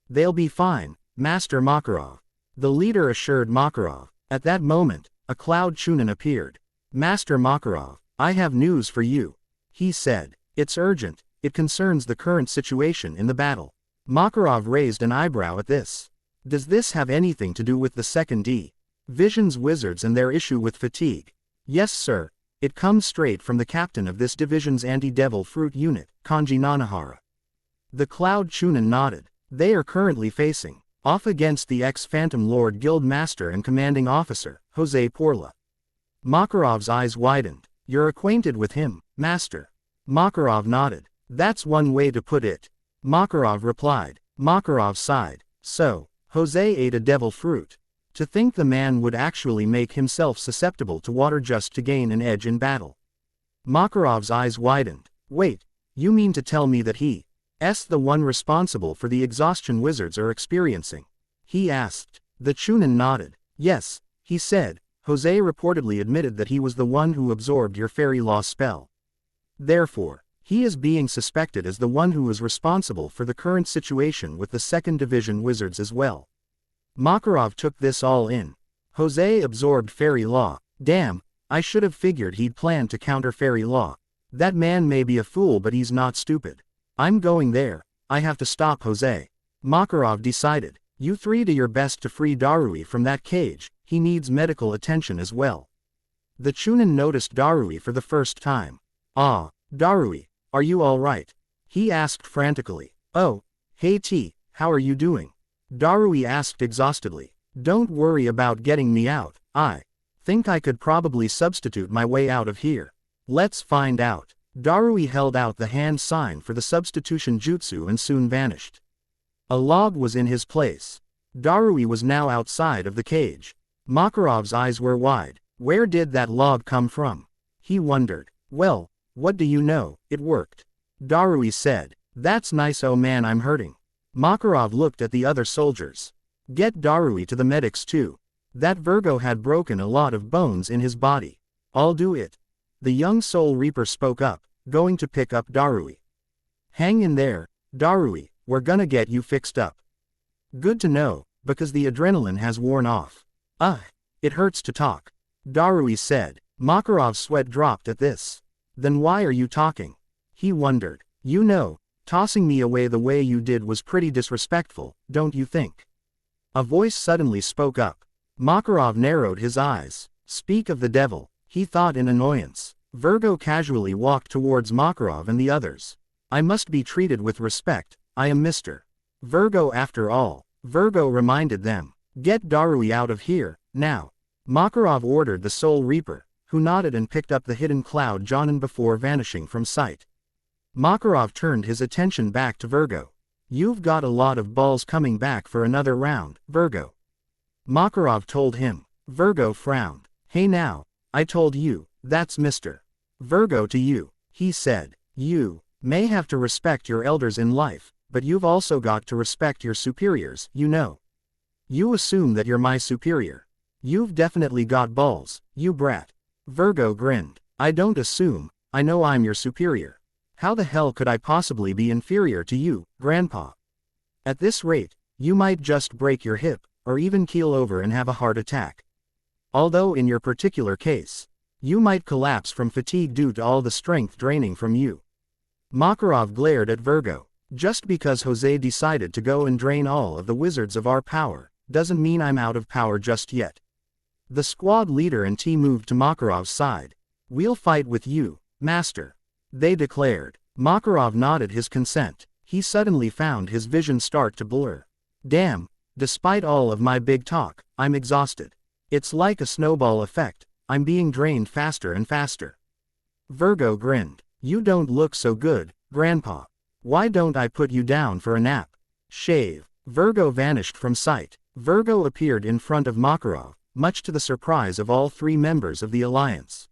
They'll be fine, Master Makarov. The leader assured Makarov. At that moment, a Cloud Chunin appeared. Master Makarov, I have news for you. He said. It's urgent, it concerns the current situation in the battle. Makarov raised an eyebrow at this. Does this have anything to do with the second Division's wizards and their issue with fatigue? Yes sir, it comes straight from the captain of this division's anti-devil fruit unit, Kanji Nanahara. The Cloud Chunin nodded. They are currently facing off against the ex-Phantom Lord Guild Master and Commanding Officer, Jose Porla. Makarov's eyes widened. You're acquainted with him, Master? Makarov nodded. That's one way to put it. Makarov replied. Makarov sighed. So, Jose ate a devil fruit. To think the man would actually make himself susceptible to water just to gain an edge in battle. Makarov's eyes widened. Wait, you mean to tell me that he's the one responsible for the exhaustion wizards are experiencing? He asked. The Chunin nodded. Yes, he said. Jose reportedly admitted that he was the one who absorbed your fairy law spell. Therefore, he is being suspected as the one who is responsible for the current situation with the 2nd Division wizards as well. Makarov took this all in. Jose absorbed fairy law. Damn, I should have figured he'd planned to counter fairy law. That man may be a fool but he's not stupid. I'm going there. I have to stop Jose. Makarov decided. You 3 do your best to free Darui from that cage, he needs medical attention as well. The Chunin noticed Darui for the first time. Ah, Darui, are you alright? He asked frantically. Oh, hey T, how are you doing? Darui asked exhaustedly. Don't worry about getting me out, I think I could probably substitute my way out of here. Let's find out. Darui held out the hand sign for the substitution jutsu and soon vanished. A log was in his place. Darui was now outside of the cage. Makarov's eyes were wide. Where did that log come from? He wondered. Well, what do you know, it worked. Darui said. That's nice, oh man, I'm hurting. Makarov looked at the other soldiers. Get Darui to the medics too. That Virgo had broken a lot of bones in his body. I'll do it. The young Soul Reaper spoke up, going to pick up Darui. Hang in there, Darui, we're gonna get you fixed up. Good to know, because the adrenaline has worn off. It hurts to talk. Darui said. Makarov's sweat dropped at this. Then why are you talking? He wondered. You know, tossing me away the way you did was pretty disrespectful, don't you think? A voice suddenly spoke up. Makarov narrowed his eyes. Speak of the devil, he thought in annoyance. Virgo casually walked towards Makarov and the others. I must be treated with respect, I am Mr. Virgo after all. Virgo reminded them. Get Darui out of here, now. Makarov ordered the Soul Reaper, who nodded and picked up the hidden Cloud Jonin before vanishing from sight. Makarov turned his attention back to Virgo. You've got a lot of balls coming back for another round, Virgo. Makarov told him. Virgo frowned. Hey now, I told you, that's Mr. Virgo to you, he said. You may have to respect your elders in life, but you've also got to respect your superiors, you know. You assume that you're my superior. You've definitely got balls, you brat. Virgo grinned. I don't assume, I know I'm your superior. How the hell could I possibly be inferior to you, Grandpa? At this rate, you might just break your hip, or even keel over and have a heart attack. Although in your particular case, you might collapse from fatigue due to all the strength draining from you. Makarov glared at Virgo. Just because Jose decided to go and drain all of the wizards of our power, doesn't mean I'm out of power just yet. The squad leader and T moved to Makarov's side. We'll fight with you, Master, they declared. Makarov nodded his consent. He suddenly found his vision start to blur. Damn, despite all of my big talk, I'm exhausted. It's like a snowball effect, I'm being drained faster and faster. Virgo grinned. You don't look so good, Grandpa. Why don't I put you down for a nap? Shave. Virgo vanished from sight. Virgo appeared in front of Makarov, much to the surprise of all three members of the alliance.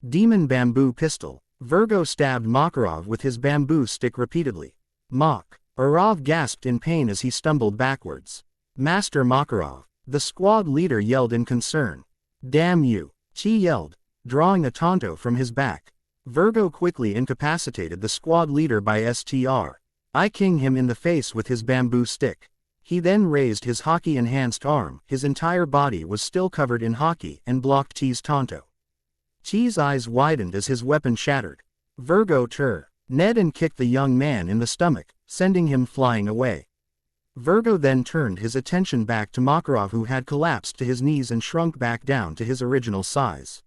Demon bamboo pistol. Virgo stabbed Makarov with his bamboo stick repeatedly. Makarov gasped in pain as he stumbled backwards. Master Makarov, the squad leader yelled in concern. Damn you, Chi yelled, drawing a tonto from his back. Virgo quickly incapacitated the squad leader by king him in the face with his bamboo stick. He then raised his hockey-enhanced arm, his entire body was still covered in hockey, and blocked T's tonto. T's eyes widened as his weapon shattered. Virgo Ned and kicked the young man in the stomach, sending him flying away. Virgo then turned his attention back to Makarov, who had collapsed to his knees and shrunk back down to his original size.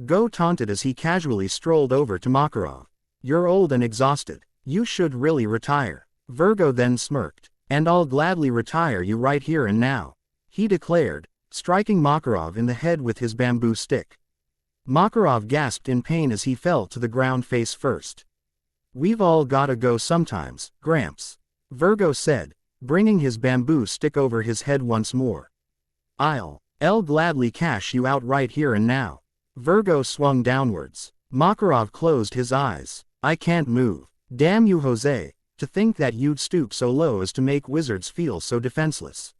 Go taunted as he casually strolled over to Makarov. You're old and exhausted. You should really retire. Virgo then smirked. And I'll gladly retire you right here and now, he declared, striking Makarov in the head with his bamboo stick. Makarov gasped in pain as he fell to the ground face first. We've all gotta go sometimes, Gramps, Virgo said, bringing his bamboo stick over his head once more. I'll gladly cash you out right here and now. Virgo swung downwards. Makarov closed his eyes. I can't move. Damn you, Jose, to think that you'd stoop so low as to make wizards feel so defenseless.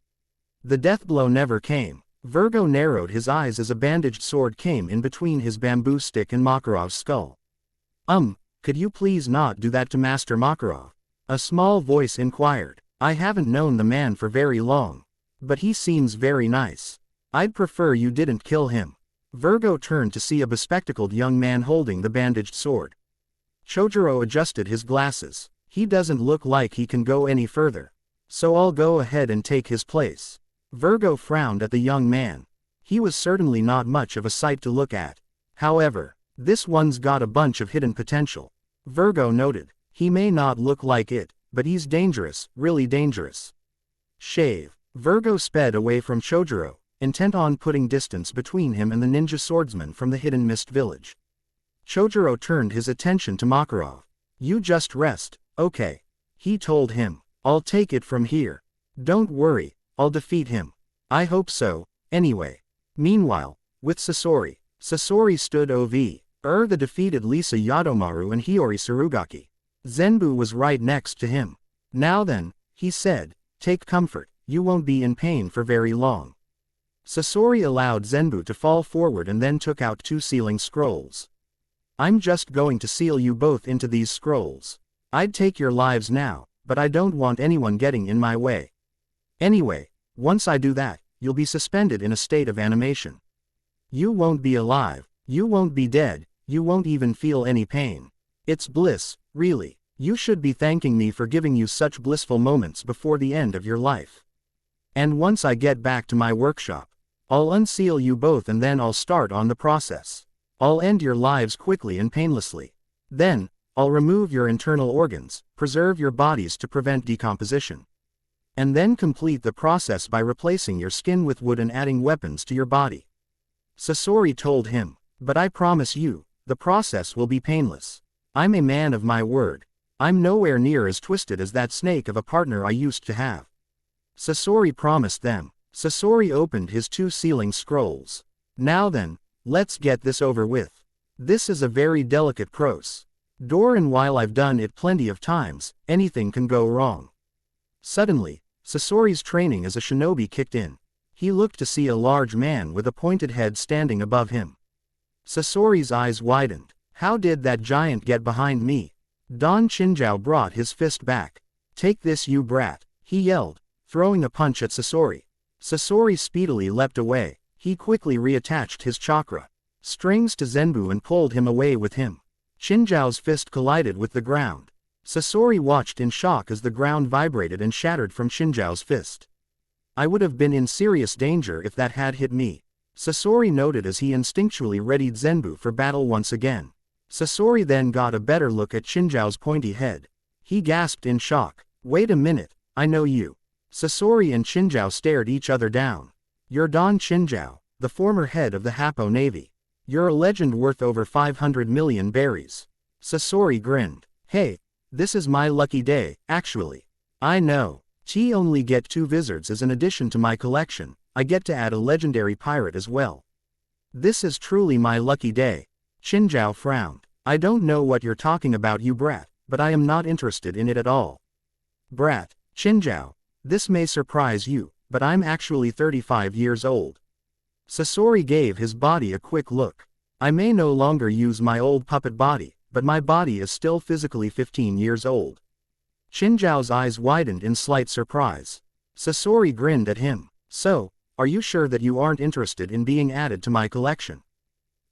The death blow never came. Virgo narrowed his eyes as a bandaged sword came in between his bamboo stick and Makarov's skull. Could you please not do that to Master Makarov? A small voice inquired. I haven't known the man for very long, but he seems very nice. I'd prefer you didn't kill him. Virgo turned to see a bespectacled young man holding the bandaged sword. Chojuro adjusted his glasses. He doesn't look like he can go any further, so I'll go ahead and take his place. Virgo frowned at the young man. He was certainly not much of a sight to look at. However, this one's got a bunch of hidden potential. Virgo noted. He may not look like it, but he's dangerous, really dangerous. Shave. Virgo sped away from Chojuro, intent on putting distance between him and the ninja swordsman from the Hidden Mist village. Chojuro turned his attention to Makarov. You just rest, okay? He told him. I'll take it from here. Don't worry, I'll defeat him. I hope so, anyway. Meanwhile, with Sasori. Sasori stood over the defeated Lisa Yadomaru and Hiyori Surugaki. Zenbu was right next to him. Now then, he said, take comfort, you won't be in pain for very long. Sasori allowed Zenbu to fall forward and then took out 2 sealing scrolls. I'm just going to seal you both into these scrolls. I'd take your lives now, but I don't want anyone getting in my way. Anyway, once I do that, you'll be suspended in a state of animation. You won't be alive, you won't be dead, you won't even feel any pain. It's bliss, really. You should be thanking me for giving you such blissful moments before the end of your life. And once I get back to my workshop, I'll unseal you both and then I'll start on the process. I'll end your lives quickly and painlessly. Then, I'll remove your internal organs, preserve your bodies to prevent decomposition. And then complete the process by replacing your skin with wood and adding weapons to your body. Sasori told him, but I promise you, the process will be painless. I'm a man of my word. I'm nowhere near as twisted as that snake of a partner I used to have. Sasori promised them. Sasori opened his 2 sealing scrolls. Now then, let's get this over with. This is a very delicate process. And while I've done it plenty of times, anything can go wrong. Suddenly, Sasori's training as a shinobi kicked in. He looked to see a large man with a pointed head standing above him. Sasori's eyes widened. How did that giant get behind me? Don Chinjiao brought his fist back. Take this, you brat, he yelled, throwing a punch at Sasori. Sasori speedily leapt away. He quickly reattached his chakra strings to Zenbu and pulled him away with him. Chinjiao's fist collided with the ground. Sasori watched in shock as the ground vibrated and shattered from Chinjiao's fist. I would have been in serious danger if that had hit me, Sasori noted as he instinctually readied Zenbu for battle once again. Sasori then got a better look at Chinjiao's pointy head. He gasped in shock. Wait a minute, I know you. Sasori and Chinjiao stared each other down. You're Don Chinjiao, the former head of the Happo Navy. You're a legend worth over 500 million berries. Sasori grinned. Hey, this is my lucky day, actually. I know. I only get 2 wizards as an addition to my collection. I get to add a legendary pirate as well. This is truly my lucky day. Chinjiao frowned. I don't know what you're talking about, you brat, but I am not interested in it at all. Brat, Chinjiao, this may surprise you, but I'm actually 35 years old. Sasori gave his body a quick look. I may no longer use my old puppet body, but my body is still physically 15 years old. Chinjiao's eyes widened in slight surprise. Sasori grinned at him. So, are you sure that you aren't interested in being added to my collection?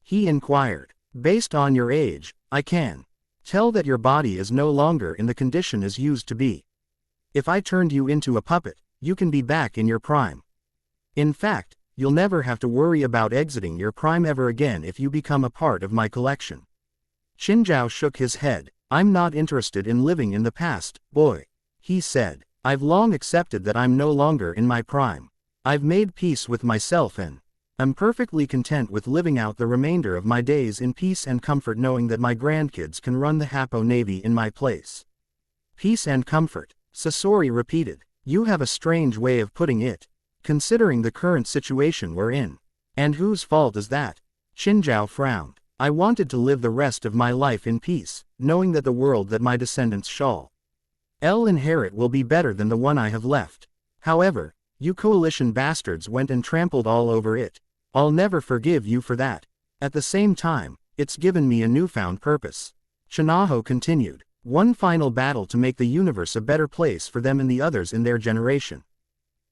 He inquired. Based on your age, I can tell that your body is no longer in the condition as used to be. If I turned you into a puppet, you can be back in your prime. In fact, you'll never have to worry about exiting your prime ever again if you become a part of my collection. Chinjiao shook his head. I'm not interested in living in the past, boy. He said. I've long accepted that I'm no longer in my prime. I've made peace with myself and I'm perfectly content with living out the remainder of my days in peace and comfort, knowing that my grandkids can run the Happo Navy in my place. Peace and comfort, Sasori repeated. You have a strange way of putting it, considering the current situation we're in. And whose fault is that? Chinjiao frowned. I wanted to live the rest of my life in peace, knowing that the world that my descendants shall inherit will be better than the one I have left. However, you coalition bastards went and trampled all over it. I'll never forgive you for that. At the same time, it's given me a newfound purpose. Chinaho continued. One final battle to make the universe a better place for them and the others in their generation.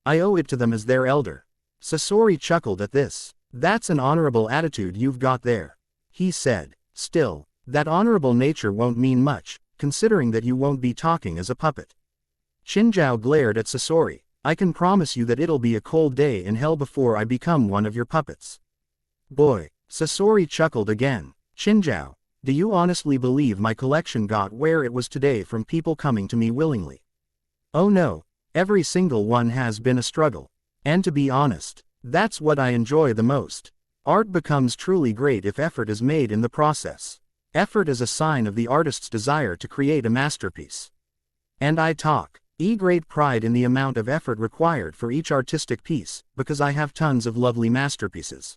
I owe it to them as their elder. Sasori chuckled at this. That's an honorable attitude you've got there. He said. Still, that honorable nature won't mean much, considering that you won't be talking as a puppet. Chinjiao glared at Sasori. I can promise you that it'll be a cold day in hell before I become one of your puppets. Boy, Sasori chuckled again. Chinjiao, do you honestly believe my collection got where it was today from people coming to me willingly? Oh no, every single one has been a struggle. And to be honest, that's what I enjoy the most. Art becomes truly great if effort is made in the process. Effort is a sign of the artist's desire to create a masterpiece. And I take great pride in the amount of effort required for each artistic piece, because I have tons of lovely masterpieces.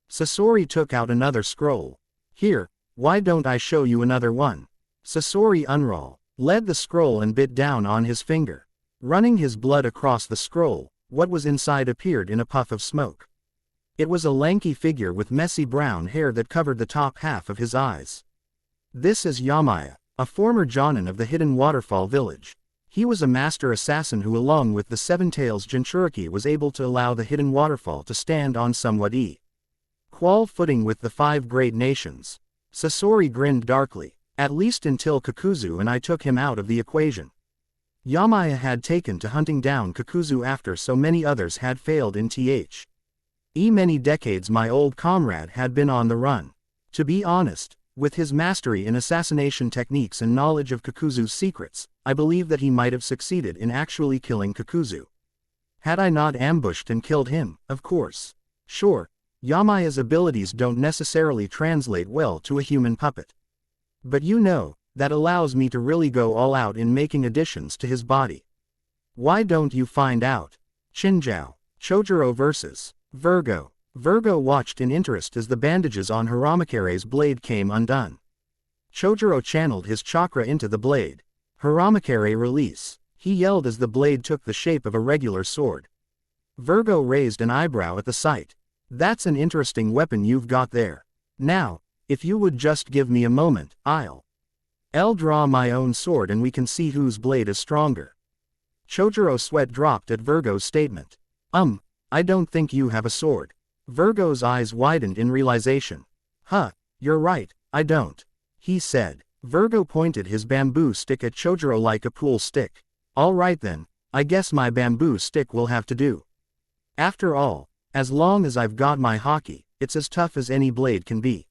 Sasori took out another scroll. Here, why don't I show you another one? Sasori led the scroll and bit down on his finger. Running his blood across the scroll, what was inside appeared in a puff of smoke. It was a lanky figure with messy brown hair that covered the top half of his eyes. This is Yamaya, a former Jonin of the Hidden Waterfall village. He was a master assassin who, along with the Seven Tails Jinchuriki, was able to allow the Hidden Waterfall to stand on somewhat equal footing with the 5 great nations. Sasori grinned darkly. At least until Kakuzu and I took him out of the equation. Yamaya had taken to hunting down Kakuzu after so many others had failed in many decades. My old comrade had been on the run. To be honest, with his mastery in assassination techniques and knowledge of Kakuzu's secrets, I believe that he might have succeeded in actually killing Kakuzu. Had I not ambushed and killed him, of course. Sure, Yamaya's abilities don't necessarily translate well to a human puppet. But you know, that allows me to really go all out in making additions to his body. Why don't you find out? Chinjiao. Chojuro vs. Virgo. Virgo watched in interest as the bandages on Hiramakere's blade came undone. Chojuro channeled his chakra into the blade. Hiramakere release. He yelled as the blade took the shape of a regular sword. Virgo raised an eyebrow at the sight. That's an interesting weapon you've got there. Now, If you would just give me a moment, I'll draw my own sword and we can see whose blade is stronger. Chojiro's sweat dropped at Virgo's statement. I don't think you have a sword. Virgo's eyes widened in realization. You're right, I don't. He said. Virgo pointed his bamboo stick at Chojiro like a pool stick. Alright then, I guess my bamboo stick will have to do. After all, as long as I've got my haki, it's as tough as any blade can be.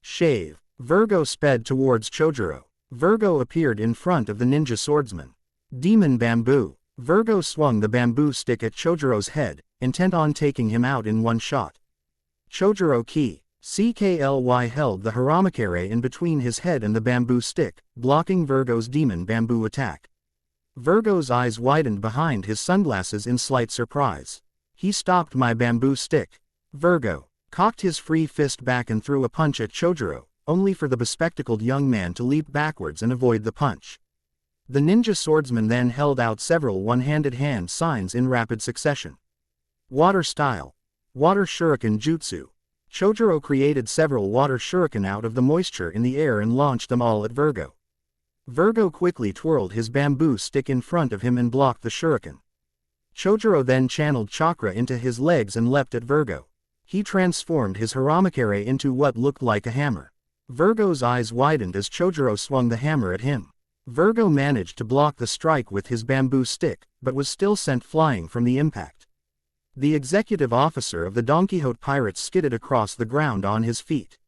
Shave. Virgo sped towards Chojiro. Virgo appeared in front of the ninja swordsman. Demon bamboo. Virgo swung the bamboo stick at Chojiro's head, intent on taking him out in one shot. Chojiro Ki. CKLY held the Haramakare in between his head and the bamboo stick, blocking Virgo's demon bamboo attack. Virgo's eyes widened behind his sunglasses in slight surprise. He stopped my bamboo stick. Virgo cocked his free fist back and threw a punch at Chojiro, only for the bespectacled young man to leap backwards and avoid the punch. The ninja swordsman then held out several one-handed hand signs in rapid succession. Water style. Water shuriken jutsu. Chojiro created several water shuriken out of the moisture in the air and launched them all at Virgo. Virgo quickly twirled his bamboo stick in front of him and blocked the shuriken. Chojiro then channeled chakra into his legs and leapt at Virgo. He transformed his Haramakare into what looked like a hammer. Virgo's eyes widened as Chojiro swung the hammer at him. Virgo managed to block the strike with his bamboo stick, but was still sent flying from the impact. The executive officer of the Don Quixote pirates skidded across the ground on his feet.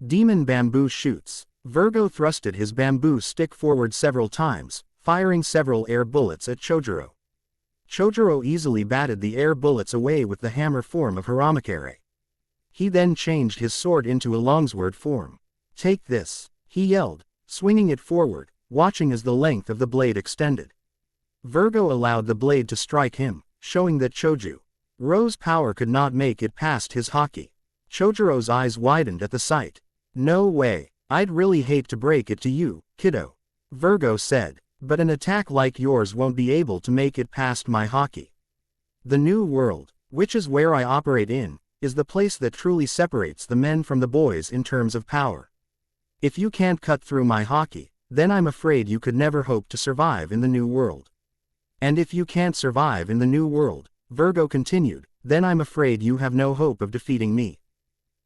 Demon bamboo shoots. Virgo thrusted his bamboo stick forward several times, firing several air bullets at Chojiro. Chojiro easily batted the air bullets away with the hammer form of Haramakare. He then changed his sword into a longsword form. Take this, he yelled, swinging it forward, watching as the length of the blade extended. Virgo allowed the blade to strike him, showing that Chojiro's power could not make it past his haki. Chojiro's eyes widened at the sight. No way, I'd really hate to break it to you, kiddo. Virgo said, but an attack like yours won't be able to make it past my haki. The new world, which is where I operate in, is the place that truly separates the men from the boys in terms of power. If you can't cut through my haki, then I'm afraid you could never hope to survive in the new world. And if you can't survive in the new world, Virgo continued, then I'm afraid you have no hope of defeating me.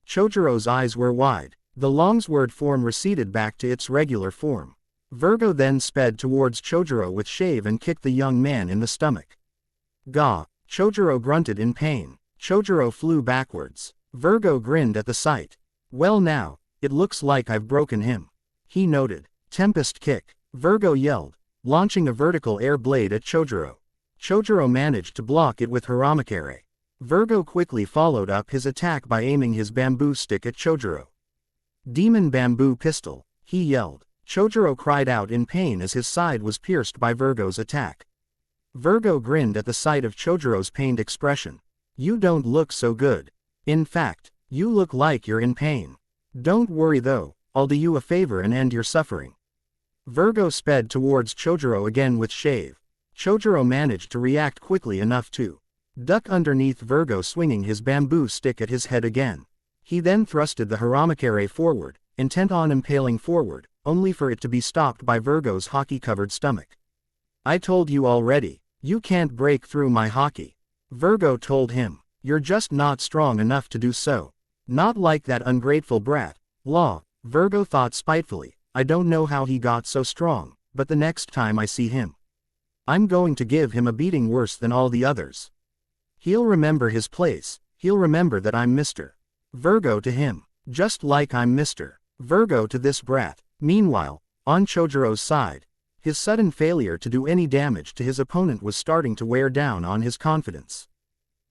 Chojiro's eyes were wide. The longsword form receded back to its regular form. Virgo then sped towards Chojiro with shave and kicked the young man in the stomach. Gah! Chojiro grunted in pain. Chojiro flew backwards. Virgo grinned at the sight. Well now, it looks like I've broken him. He noted. Tempest kick. Virgo yelled, launching a vertical air blade at Chojiro. Chojiro managed to block it with Haramakare. Virgo quickly followed up his attack by aiming his bamboo stick at Chojiro. Demon bamboo pistol, he yelled. Chojiro cried out in pain as his side was pierced by Virgo's attack. Virgo grinned at the sight of Chojiro's pained expression. You don't look so good. In fact, you look like you're in pain. Don't worry though, I'll do you a favor and end your suffering. Virgo sped towards Chojiro again with shave. Chojiro managed to react quickly enough to duck underneath Virgo, swinging his bamboo stick at his head again. He then thrusted the Haramakare forward, intent on impaling forward, only for it to be stopped by Virgo's haki-covered stomach. I told you already, you can't break through my haki. Virgo told him, you're just not strong enough to do so. Not like that ungrateful brat. Law, Virgo thought spitefully, I don't know how he got so strong, but the next time I see him, I'm going to give him a beating worse than all the others. He'll remember his place, he'll remember that I'm Mr. Virgo to him, just like I'm Mr. Virgo to this brat. Meanwhile, on Chojiro's side, his sudden failure to do any damage to his opponent was starting to wear down on his confidence.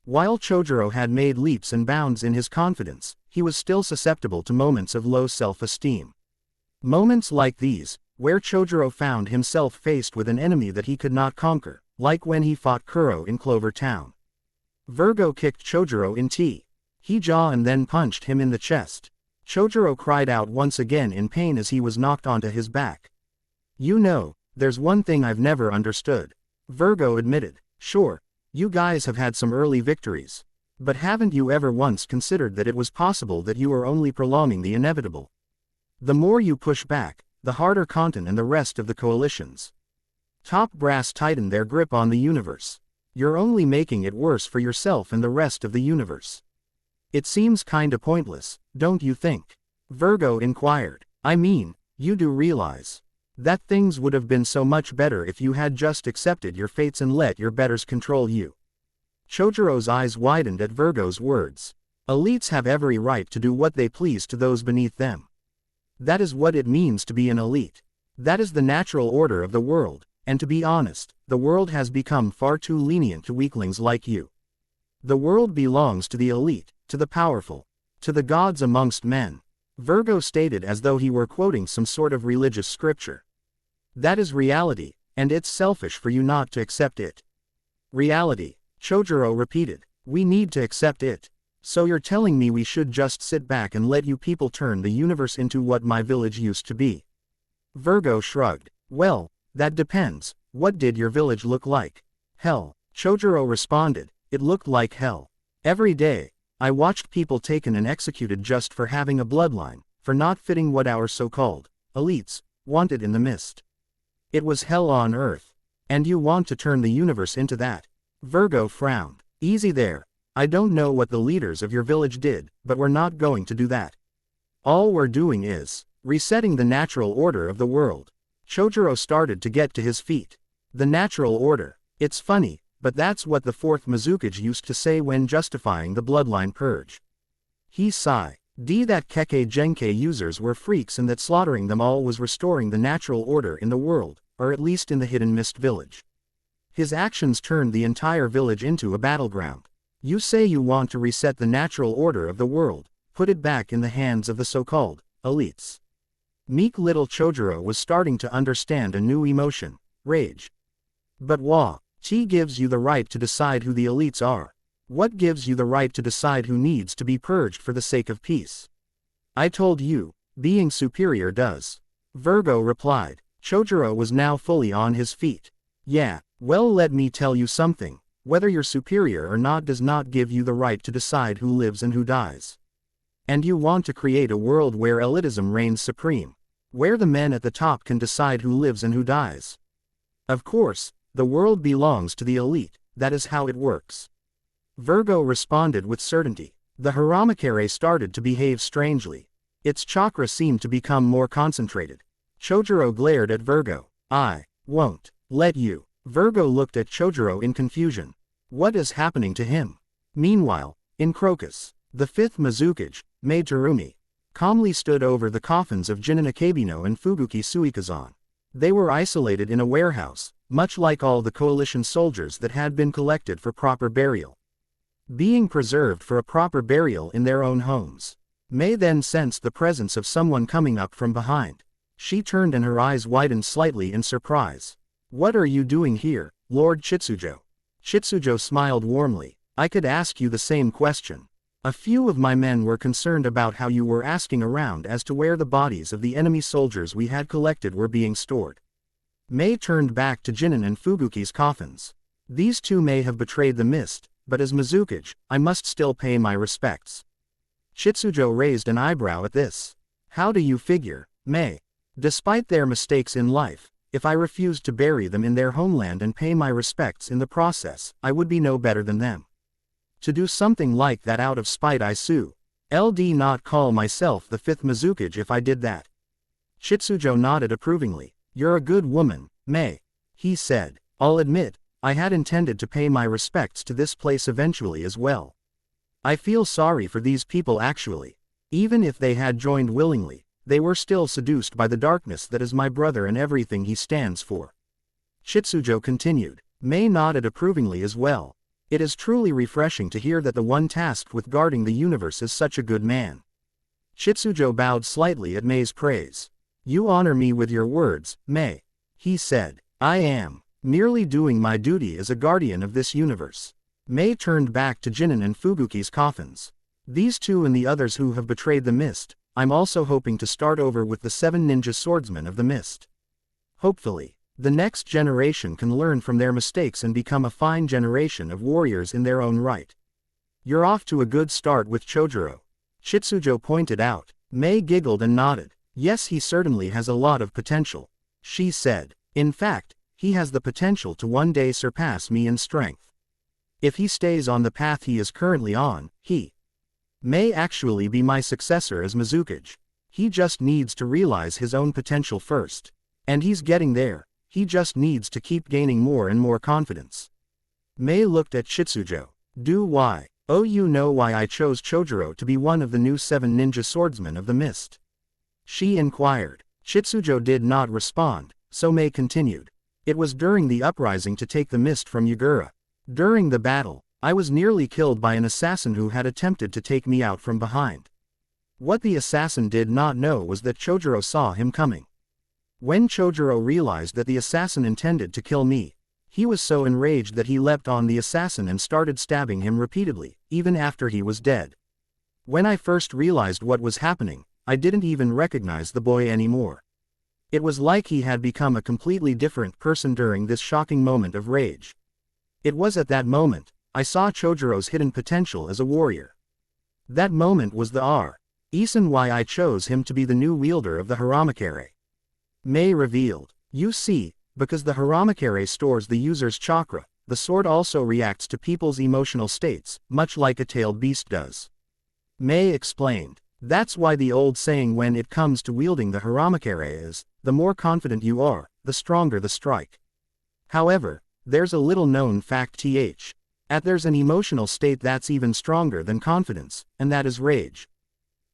While Chojiro had made leaps and bounds in his confidence, he was still susceptible to moments of low self-esteem. Moments like these, where Chojiro found himself faced with an enemy that he could not conquer, like when he fought Kuro in Clover Town. Virgo kicked Chojiro in he jaw and then punched him in the chest. Chojiro cried out once again in pain as he was knocked onto his back. You know, there's one thing I've never understood. Virgo admitted. Sure, you guys have had some early victories. But haven't you ever once considered that it was possible that you are only prolonging the inevitable? The more you push back, the harder Content and the rest of the coalition's top brass tighten their grip on the universe. You're only making it worse for yourself and the rest of the universe. It seems kinda pointless, don't you think? Virgo inquired. I mean, you do realize that things would have been so much better if you had just accepted your fates and let your betters control you. Chojiro's eyes widened at Virgo's words. Elites have every right to do what they please to those beneath them. That is what it means to be an elite. That is the natural order of the world, and to be honest, the world has become far too lenient to weaklings like you. The world belongs to the elite, to the powerful, to the gods amongst men, Virgo stated as though he were quoting some sort of religious scripture. That is reality, and it's selfish for you not to accept it. Reality, Chojiro repeated. We need to accept it. So you're telling me we should just sit back and let you people turn the universe into what my village used to be? Virgo shrugged. Well, that depends. What did your village look like? Hell, Chojiro responded. It looked like hell. Every day, I watched people taken and executed just for having a bloodline, for not fitting what our so-called elites wanted in the mist. It was hell on earth. And you want to turn the universe into that? Virgo frowned. Easy there. I don't know what the leaders of your village did, but we're not going to do that. All we're doing is resetting the natural order of the world. Chojiro started to get to his feet. The natural order. It's funny, but that's what the fourth Mizukage used to say when justifying the bloodline purge. He sighed. That Kekkei Genkai users were freaks and that slaughtering them all was restoring the natural order in the world, or at least in the Hidden Mist village. His actions turned the entire village into a battleground. You say you want to reset the natural order of the world, put it back in the hands of the so-called elites. Meek little Chojiro was starting to understand a new emotion, rage. But Chi gives you the right to decide who the elites are. What gives you the right to decide who needs to be purged for the sake of peace? I told you, being superior does. Virgo replied. Chojiro was now fully on his feet. Yeah, well, let me tell you something. Whether you're superior or not does not give you the right to decide who lives and who dies. And you want to create a world where elitism reigns supreme, where the men at the top can decide who lives and who dies. Of course, the world belongs to the elite, that is how it works. Virgo responded with certainty. The Haramakare started to behave strangely. Its chakra seemed to become more concentrated. Chojiro glared at Virgo. I won't let you. Virgo looked at Chojiro in confusion. What is happening to him? Meanwhile, in Crocus, the fifth Mizukage, Maid Terumi, calmly stood over the coffins of Jinin Akebino and Fubuki Suikazan. They were isolated in a warehouse, much like all the coalition soldiers that had been collected for proper burial. Being preserved for a proper burial in their own homes. Mei then sensed the presence of someone coming up from behind. She turned and her eyes widened slightly in surprise. What are you doing here, Lord Chitsujo? Chitsujo smiled warmly. I could ask you the same question. A few of my men were concerned about how you were asking around as to where the bodies of the enemy soldiers we had collected were being stored. Mei turned back to Jinin and Fubuki's coffins. These two may have betrayed the mist, but as Mizukage, I must still pay my respects. Chitsujo raised an eyebrow at this. How do you figure, Mei? Despite their mistakes in life, if I refused to bury them in their homeland and pay my respects in the process, I would be no better than them. To do something like that out of spite I sue. Ld not call myself the fifth Mizukage if I did that. Chitsujo nodded approvingly. You're a good woman, Mei. He said. I'll admit, I had intended to pay my respects to this place eventually as well. I feel sorry for these people actually. Even if they had joined willingly, they were still seduced by the darkness that is my brother and everything he stands for. Chitsujo continued. Mei nodded approvingly as well. It is truly refreshing to hear that the one tasked with guarding the universe is such a good man. Chitsujo bowed slightly at Mei's praise. You honor me with your words, Mei. He said. I am merely doing my duty as a guardian of this universe. Mei turned back to Jinin and Fubuki's coffins. These two and the others who have betrayed the mist, I'm also hoping to start over with the 7 ninja swordsmen of the mist. Hopefully, the next generation can learn from their mistakes and become a fine generation of warriors in their own right. You're off to a good start with Chojuro, Chitsujo pointed out. Mei giggled and nodded. Yes, he certainly has a lot of potential, she said. In fact, he has the potential to one day surpass me in strength. If he stays on the path he is currently on, he may actually be my successor as Mizukage. He just needs to realize his own potential first. And he's getting there, he just needs to keep gaining more and more confidence. Mei looked at Chitsujo. Why? Oh, you know why I chose Chojuro to be one of the new 7 ninja swordsmen of the mist? She inquired. Chitsujo did not respond, so Mei continued. It was during the uprising to take the mist from Yagura. During the battle, I was nearly killed by an assassin who had attempted to take me out from behind. What the assassin did not know was that Chojuro saw him coming. When Chojuro realized that the assassin intended to kill me, he was so enraged that he leapt on the assassin and started stabbing him repeatedly, even after he was dead. When I first realized what was happening, I didn't even recognize the boy anymore. It was like he had become a completely different person during this shocking moment of rage. It was at that moment, I saw Chojuro's hidden potential as a warrior. That moment was the reason why I chose him to be the new wielder of the Haramakare. Mei revealed. You see, because the Haramakare stores the user's chakra, the sword also reacts to people's emotional states, much like a tailed beast does. Mei explained. That's why the old saying when it comes to wielding the Haramakare is, the more confident you are, the stronger the strike. However, there's a little known fact there's an emotional state that's even stronger than confidence, and that is rage.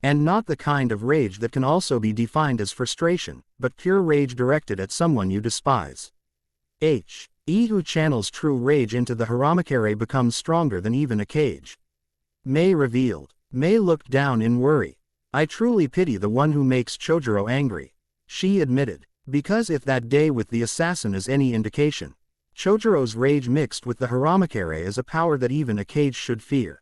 And not the kind of rage that can also be defined as frustration, but pure rage directed at someone you despise. He who channels true rage into the Haramakare becomes stronger than even a cage. Mei revealed. Mei looked down in worry. I truly pity the one who makes Chojuro angry, she admitted, because if that day with the assassin is any indication, Chojuro's rage mixed with the Haramakare is a power that even a cage should fear.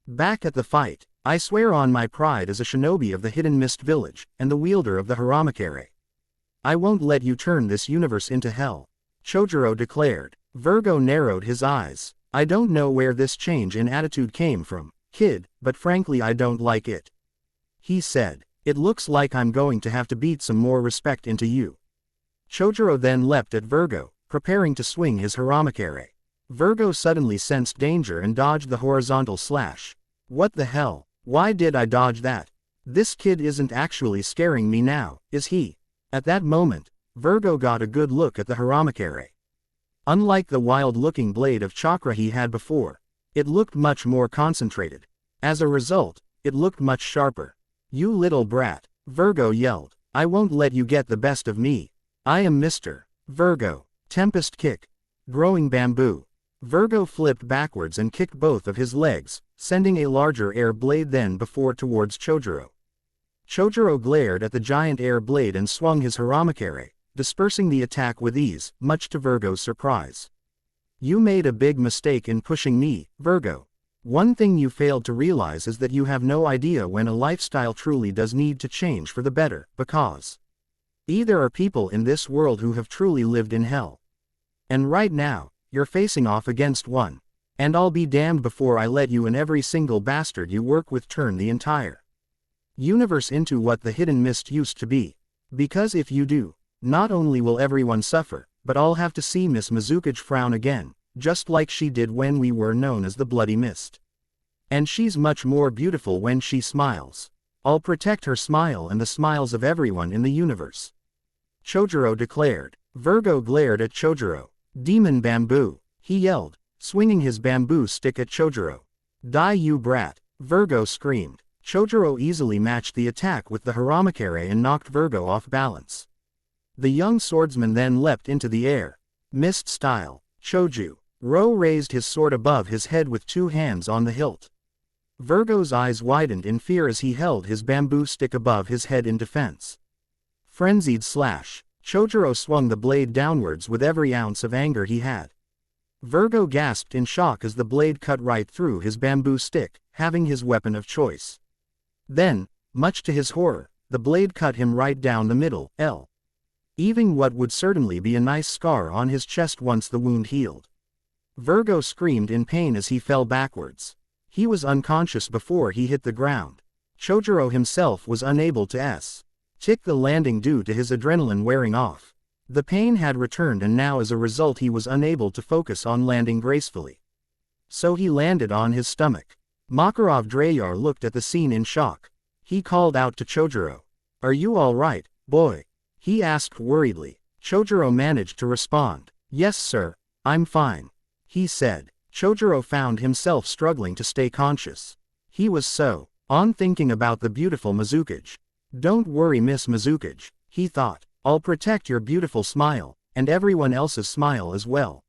Back at the fight, I swear on my pride as a shinobi of the Hidden Mist Village, and the wielder of the Haramakare. I won't let you turn this universe into hell, Chojuro declared. Virgo narrowed his eyes. I don't know where this change in attitude came from, kid, but frankly I don't like it. He said, it looks like I'm going to have to beat some more respect into you. Chojuro then leapt at Virgo, preparing to swing his Haramakare. Virgo suddenly sensed danger and dodged the horizontal slash. What the hell? Why did I dodge that? This kid isn't actually scaring me now, is he? At that moment, Virgo got a good look at the Haramakare. Unlike the wild-looking blade of chakra he had before, it looked much more concentrated. As a result, it looked much sharper. You little brat, Virgo yelled. I won't let you get the best of me. I am Mr. Virgo. Tempest kick. Growing bamboo. Virgo flipped backwards and kicked both of his legs, sending a larger air blade than before towards Chojuro. Chojuro glared at the giant air blade and swung his Haramakare, dispersing the attack with ease, much to Virgo's surprise. You made a big mistake in pushing me, Virgo. One thing you failed to realize is that you have no idea when a lifestyle truly does need to change for the better, because there are people in this world who have truly lived in hell. And right now, you're facing off against one. And I'll be damned before I let you and every single bastard you work with turn the entire universe into what the Hidden Mist used to be. Because if you do, not only will everyone suffer, but I'll have to see Miss Mizukage frown again, just like she did when we were known as the Bloody Mist. And she's much more beautiful when she smiles. I'll protect her smile and the smiles of everyone in the universe. Chojuro declared. Virgo glared at Chojuro. Demon bamboo, he yelled, swinging his bamboo stick at Chojuro. Die you brat, Virgo screamed. Chojuro easily matched the attack with the Haramakare and knocked Virgo off balance. The young swordsman then leapt into the air. Mist style, Chojuro raised his sword above his head with two hands on the hilt. Virgo's eyes widened in fear as he held his bamboo stick above his head in defense. Frenzied slash. Chojuro swung the blade downwards with every ounce of anger he had. Virgo gasped in shock as the blade cut right through his bamboo stick, having his weapon of choice. Then, much to his horror, the blade cut him right down the middle, leaving what would certainly be a nice scar on his chest once the wound healed. Virgo screamed in pain as he fell backwards. He was unconscious before he hit the ground. Chojuro himself was unable to tick the landing due to his adrenaline wearing off. The pain had returned and now as a result he was unable to focus on landing gracefully. So he landed on his stomach. Makarov Dreyar looked at the scene in shock. He called out to Chojuro. "Are you all right, boy?" he asked worriedly. Chojuro managed to respond. "Yes sir, I'm fine," he said. Chojuro found himself struggling to stay conscious. He was so on thinking about the beautiful Mizukage. "Don't worry Miss Mizukage," he thought. "I'll protect your beautiful smile, and everyone else's smile as well.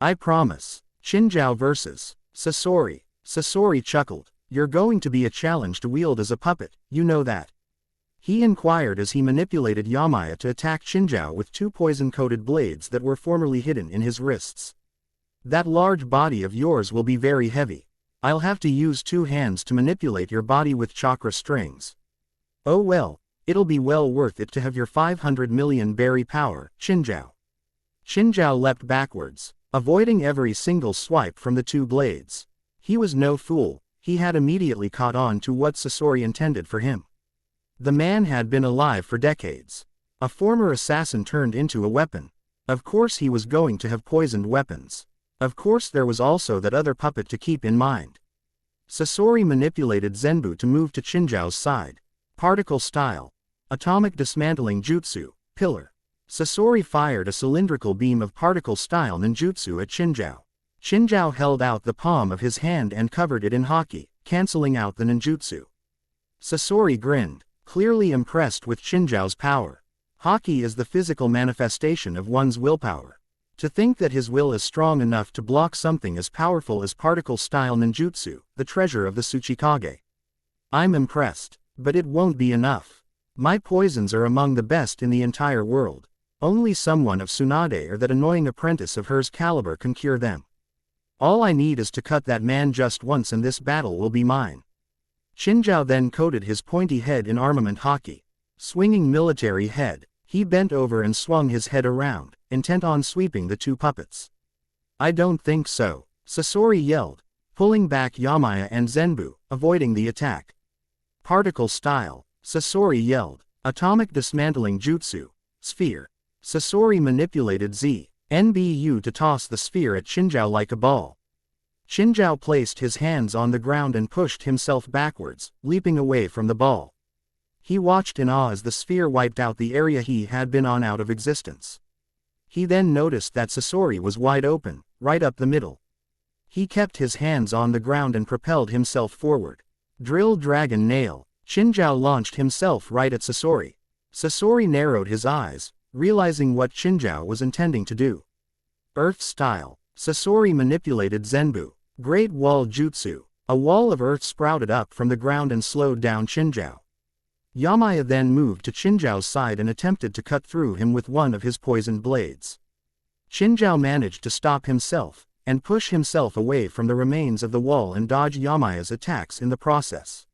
I promise." Chinjiao vs. Sasori. Sasori chuckled. "You're going to be a challenge to wield as a puppet, you know that?" he inquired as he manipulated Yamaya to attack Chinjiao with two poison-coated blades that were formerly hidden in his wrists. "That large body of yours will be very heavy. I'll have to use 2 hands to manipulate your body with chakra strings." "Oh well, it'll be well worth it to have your 500 million berry power, Chinjiao." Chinjiao leapt backwards, avoiding every single swipe from the 2 blades. He was no fool, he had immediately caught on to what Sasori intended for him. The man had been alive for decades. A former assassin turned into a weapon. Of course he was going to have poisoned weapons. Of course there was also that other puppet to keep in mind. Sasori manipulated Zenbu to move to Chinjiao's side. Particle style. Atomic dismantling jutsu, pillar. Sasori fired a cylindrical beam of particle style ninjutsu at Chinjiao. Chinjiao held out the palm of his hand and covered it in haki, cancelling out the ninjutsu. Sasori grinned, clearly impressed with Chinjiao's power. Haki is the physical manifestation of one's willpower. To think that his will is strong enough to block something as powerful as particle-style ninjutsu, the treasure of the Tsuchikage. I'm impressed, but it won't be enough. My poisons are among the best in the entire world. Only someone of Tsunade or that annoying apprentice of hers caliber can cure them. All I need is to cut that man just once and this battle will be mine. Chinjiao then coated his pointy head in armament haki. Swinging military head, he bent over and swung his head around, intent on sweeping the 2 puppets. "I don't think so," Sasori yelled, pulling back Yamaya and Zenbu, avoiding the attack. "Particle style," Sasori yelled. "Atomic dismantling jutsu, sphere." Sasori manipulated ZNBU to toss the sphere at Chinjiao like a ball. Chinjiao placed his hands on the ground and pushed himself backwards, leaping away from the ball. He watched in awe as the sphere wiped out the area he had been on out of existence. He then noticed that Sasori was wide open, right up the middle. He kept his hands on the ground and propelled himself forward. Drill Dragon Nail. Chinjiao launched himself right at Sasori. Sasori narrowed his eyes, realizing what Chinjiao was intending to do. Earth style. Sasori manipulated Zenbu. Great Wall Jutsu. A wall of earth sprouted up from the ground and slowed down Chinjiao. Yamaya then moved to Chinjiao's side and attempted to cut through him with one of his poisoned blades. Chinjiao managed to stop himself, and push himself away from the remains of the wall and dodge Yamaya's attacks in the process.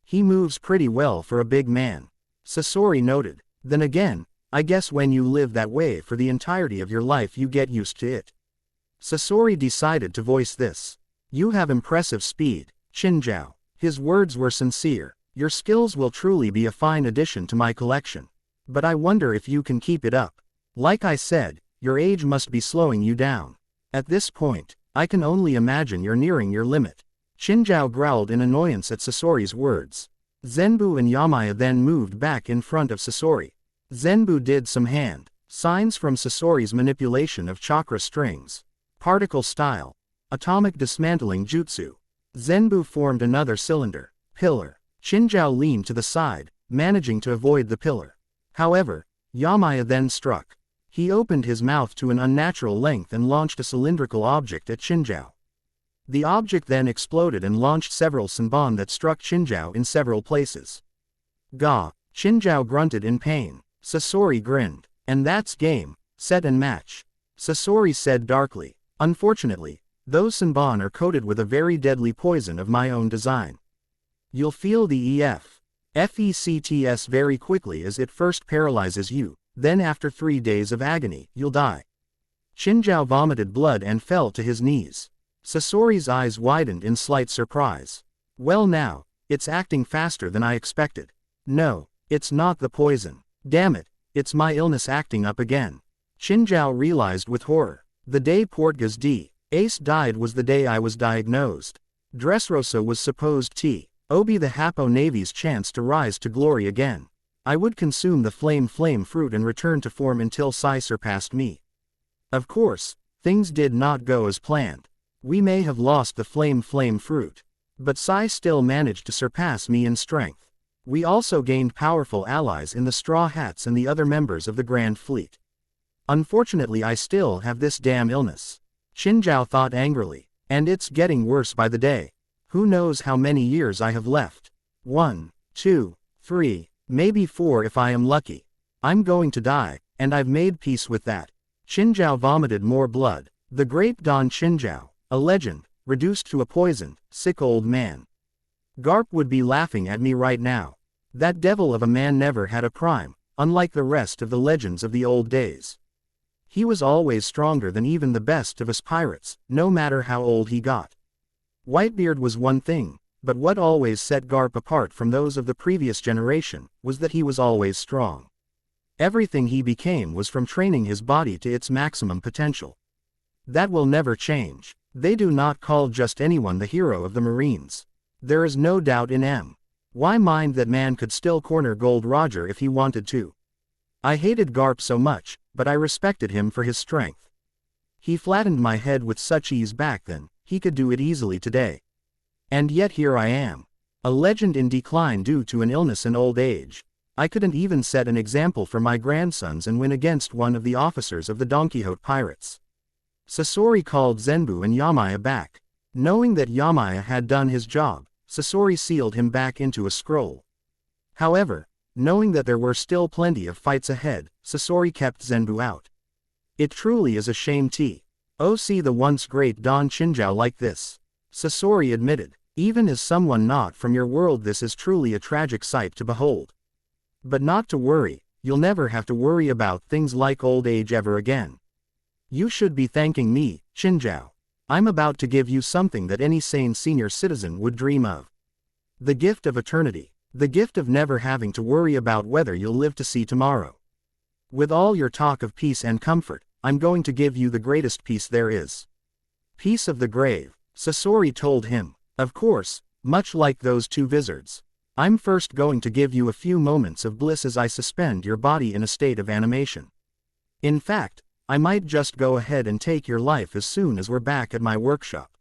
"He moves pretty well for a big man," Sasori noted. "Then again, I guess when you live that way for the entirety of your life you get used to it." Sasori decided to voice this. "You have impressive speed, Chinjiao." His words were sincere. "Your skills will truly be a fine addition to my collection. But I wonder if you can keep it up. Like I said, your age must be slowing you down. At this point, I can only imagine you're nearing your limit." Chinjiao growled in annoyance at Sasori's words. Zenbu and Yamaya then moved back in front of Sasori. Zenbu did some hand signs from Sasori's manipulation of chakra strings. Particle style. Atomic dismantling jutsu. Zenbu formed another cylinder. Pillar. Chinjiao leaned to the side, managing to avoid the pillar. However, Yamaya then struck. He opened his mouth to an unnatural length and launched a cylindrical object at Chinjiao. The object then exploded and launched several Senbon that struck Chinjiao in several places. "Gah!" Chinjiao grunted in pain. Sasori grinned. "And that's game, set and match," Sasori said darkly. "Unfortunately, those Senbon are coated with a very deadly poison of my own design. You'll feel the effects very quickly as it first paralyzes you, then after 3 days of agony, you'll die." Chinjiao vomited blood and fell to his knees. Sasori's eyes widened in slight surprise. Well now, it's acting faster than I expected. No, it's not the poison. Damn it, it's my illness acting up again. Qinzhao realized with horror. The day Portgas d'Ace died was the day I was diagnosed. Dressrosa was supposed to be the Hapo Navy's chance to rise to glory again. I would consume the flame fruit and return to form until Sai surpassed me. Of course, things did not go as planned. We may have lost the flame fruit. But Sai still managed to surpass me in strength. We also gained powerful allies in the Straw Hats and the other members of the Grand Fleet. Unfortunately, I still have this damn illness. Qinzhao thought angrily. And it's getting worse by the day. Who knows how many years I have left? 1, 2, 3, maybe 4 if I am lucky. I'm going to die, and I've made peace with that. Qinzhao vomited more blood. The great Don Qinzhao, a legend, reduced to a poisoned, sick old man. Garp would be laughing at me right now. That devil of a man never had a prime, unlike the rest of the legends of the old days. He was always stronger than even the best of us pirates, no matter how old he got. Whitebeard was one thing, but what always set Garp apart from those of the previous generation was that he was always strong. Everything he became was from training his body to its maximum potential. That will never change. They do not call just anyone the hero of the Marines. There is no doubt in M. Why mind that man could still corner Gold Roger if he wanted to? I hated Garp so much, but I respected him for his strength. He flattened my head with such ease back then, he could do it easily today. And yet here I am. A legend in decline due to an illness and old age. I couldn't even set an example for my grandsons and win against one of the officers of the Don Quixote pirates. Sasori called Zenbu and Yamaya back. Knowing that Yamaya had done his job, Sasori sealed him back into a scroll. However, knowing that there were still plenty of fights ahead, Sasori kept Zenbu out. It truly is a shame to see the once great Don Qinzhao like this. Sasori admitted. Even as someone not from your world, this is truly a tragic sight to behold. But not to worry, you'll never have to worry about things like old age ever again. You should be thanking me, Qinzhao. I'm about to give you something that any sane senior citizen would dream of. The gift of eternity. The gift of never having to worry about whether you'll live to see tomorrow. With all your talk of peace and comfort, I'm going to give you the greatest peace there is. Peace of the grave, Sasori told him. Of course, much like those two wizards. I'm first going to give you a few moments of bliss as I suspend your body in a state of animation. In fact, I might just go ahead and take your life as soon as we're back at my workshop.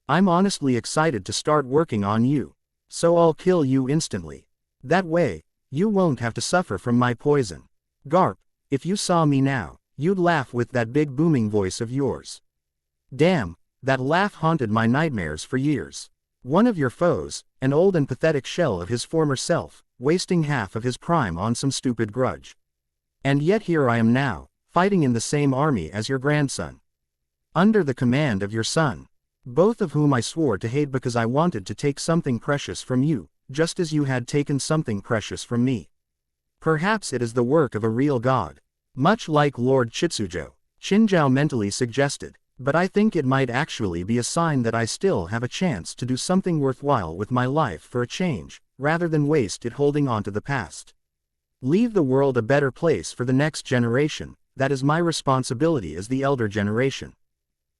I'm honestly excited to start working on you. So I'll kill you instantly. That way, you won't have to suffer from my poison. Garp, if you saw me now, you'd laugh with that big booming voice of yours. Damn, that laugh haunted my nightmares for years. One of your foes, an old and pathetic shell of his former self, wasting half of his prime on some stupid grudge. And yet here I am now, fighting in the same army as your grandson. Under the command of your son. Both of whom I swore to hate because I wanted to take something precious from you, just as you had taken something precious from me. Perhaps it is the work of a real god. Much like Lord Chitsujo, Qinzhao mentally suggested, but I think it might actually be a sign that I still have a chance to do something worthwhile with my life for a change, rather than waste it holding on to the past. Leave the world a better place for the next generation, that is my responsibility as the elder generation.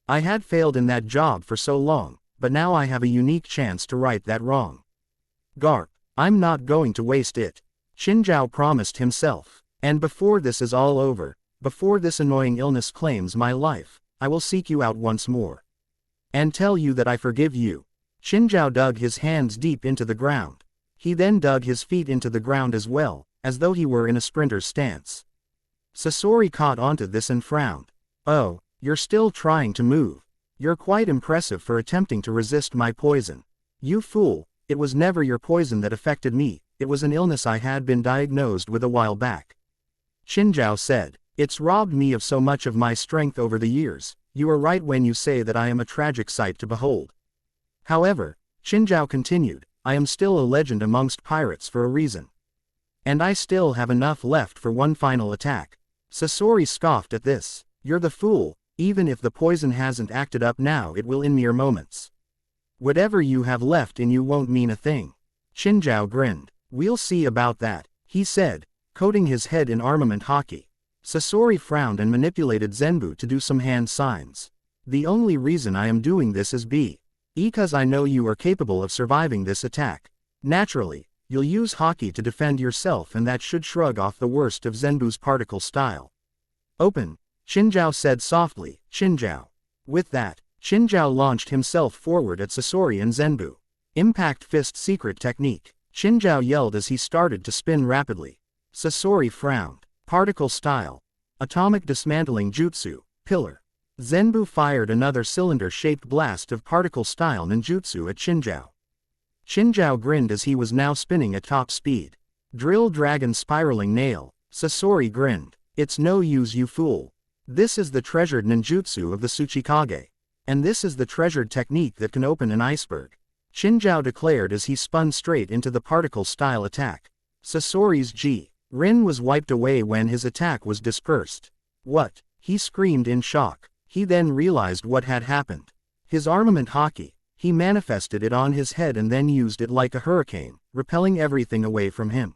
I had failed in that job for so long, but now I have a unique chance to right that wrong. Garp, I'm not going to waste it. Qinzhao promised himself. And before this is all over, before this annoying illness claims my life, I will seek you out once more. And tell you that I forgive you. Qinzhao dug his hands deep into the ground. He then dug his feet into the ground as well, as though he were in a sprinter's stance. Sasori caught onto this and frowned. Oh, you're still trying to move. You're quite impressive for attempting to resist my poison. You fool, it was never your poison that affected me, it was an illness I had been diagnosed with a while back. Qinzhao said, it's robbed me of so much of my strength over the years. You are right when you say that I am a tragic sight to behold. However, Qinzhao continued, I am still a legend amongst pirates for a reason. And I still have enough left for one final attack. Sasori scoffed at this. You're the fool. Even if the poison hasn't acted up now, it will in mere moments. Whatever you have left in you won't mean a thing. Qinzhao grinned. We'll see about that, he said, coating his head in armament haki. Sasori frowned and manipulated Zenbu to do some hand signs. The only reason I am doing this is because I know you are capable of surviving this attack. Naturally, you'll use haki to defend yourself, and that should shrug off the worst of Zenbu's particle style. Open, Qinzhao said softly. Qinzhao. With that, Qinzhao launched himself forward at Sasori and Zenbu. Impact Fist secret technique. Qinzhao yelled as he started to spin rapidly. Sasori frowned. Particle style. Atomic dismantling jutsu, pillar. Zenbu fired another cylinder-shaped blast of particle style ninjutsu at Qinzhao. Qinzhao grinned as he was now spinning at top speed. Drill dragon spiraling nail. Sasori grinned. It's no use, you fool. This is the treasured ninjutsu of the Tsuchikage. And this is the treasured technique that can open an iceberg. Qinzhao declared as he spun straight into the particle style attack. Sasori's Rin was wiped away when his attack was dispersed. What? He screamed in shock. He then realized what had happened. His armament haki, he manifested it on his head and then used it like a hurricane, repelling everything away from him.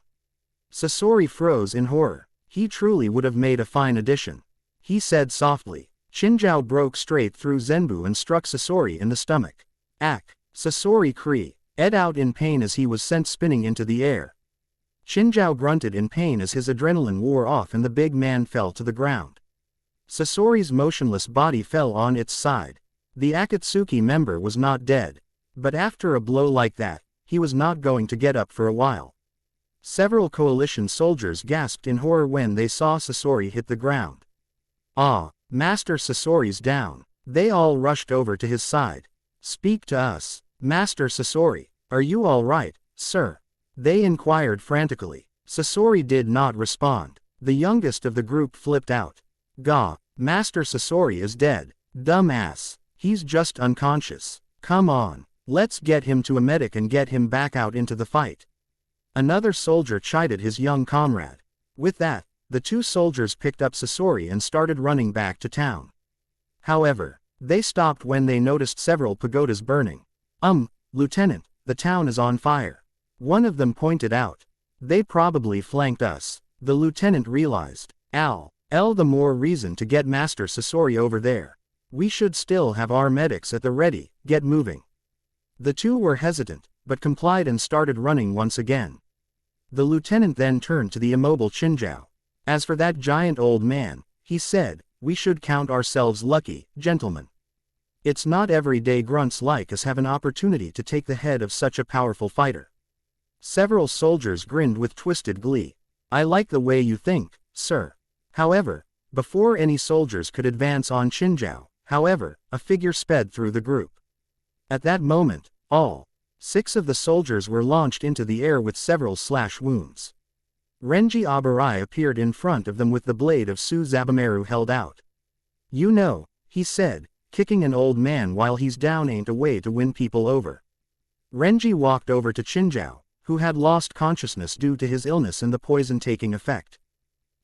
Sasori froze in horror. He truly would have made a fine addition. He said softly. Qinzhao broke straight through Zenbu and struck Sasori in the stomach. Ack! Sasori cried out in pain as he was sent spinning into the air. Qinzhao grunted in pain as his adrenaline wore off and the big man fell to the ground. Sasori's motionless body fell on its side. The Akatsuki member was not dead. But after a blow like that, he was not going to get up for a while. Several coalition soldiers gasped in horror when they saw Sasori hit the ground. Ah, Master Sasori's down. They all rushed over to his side. Speak to us. Master Sasori, are you all right, sir? They inquired frantically. Sasori did not respond. The youngest of the group flipped out. Gah, Master Sasori is dead. Dumbass. He's just unconscious. Come on, let's get him to a medic and get him back out into the fight. Another soldier chided his young comrade. With that, the two soldiers picked up Sasori and started running back to town. However, they stopped when they noticed several pagodas burning. Lieutenant, the town is on fire. One of them pointed out. They probably flanked us. The lieutenant realized. The more reason to get Master Sasori over there. We should still have our medics at the ready. Get moving. The two were hesitant, but complied and started running once again. The lieutenant then turned to the immobile Qinzhao. As for that giant old man, he said, we should count ourselves lucky, gentlemen. It's not every day grunts like us have an opportunity to take the head of such a powerful fighter. Several soldiers grinned with twisted glee. I like the way you think, sir. However, before any soldiers could advance on Qinzhao, a figure sped through the group. At that moment, all 6 of the soldiers were launched into the air with several slash wounds. Renji Abarai appeared in front of them with the blade of Suzabameru held out. You know, he said, kicking an old man while he's down ain't a way to win people over. Renji walked over to Qinzhao, who had lost consciousness due to his illness and the poison taking effect.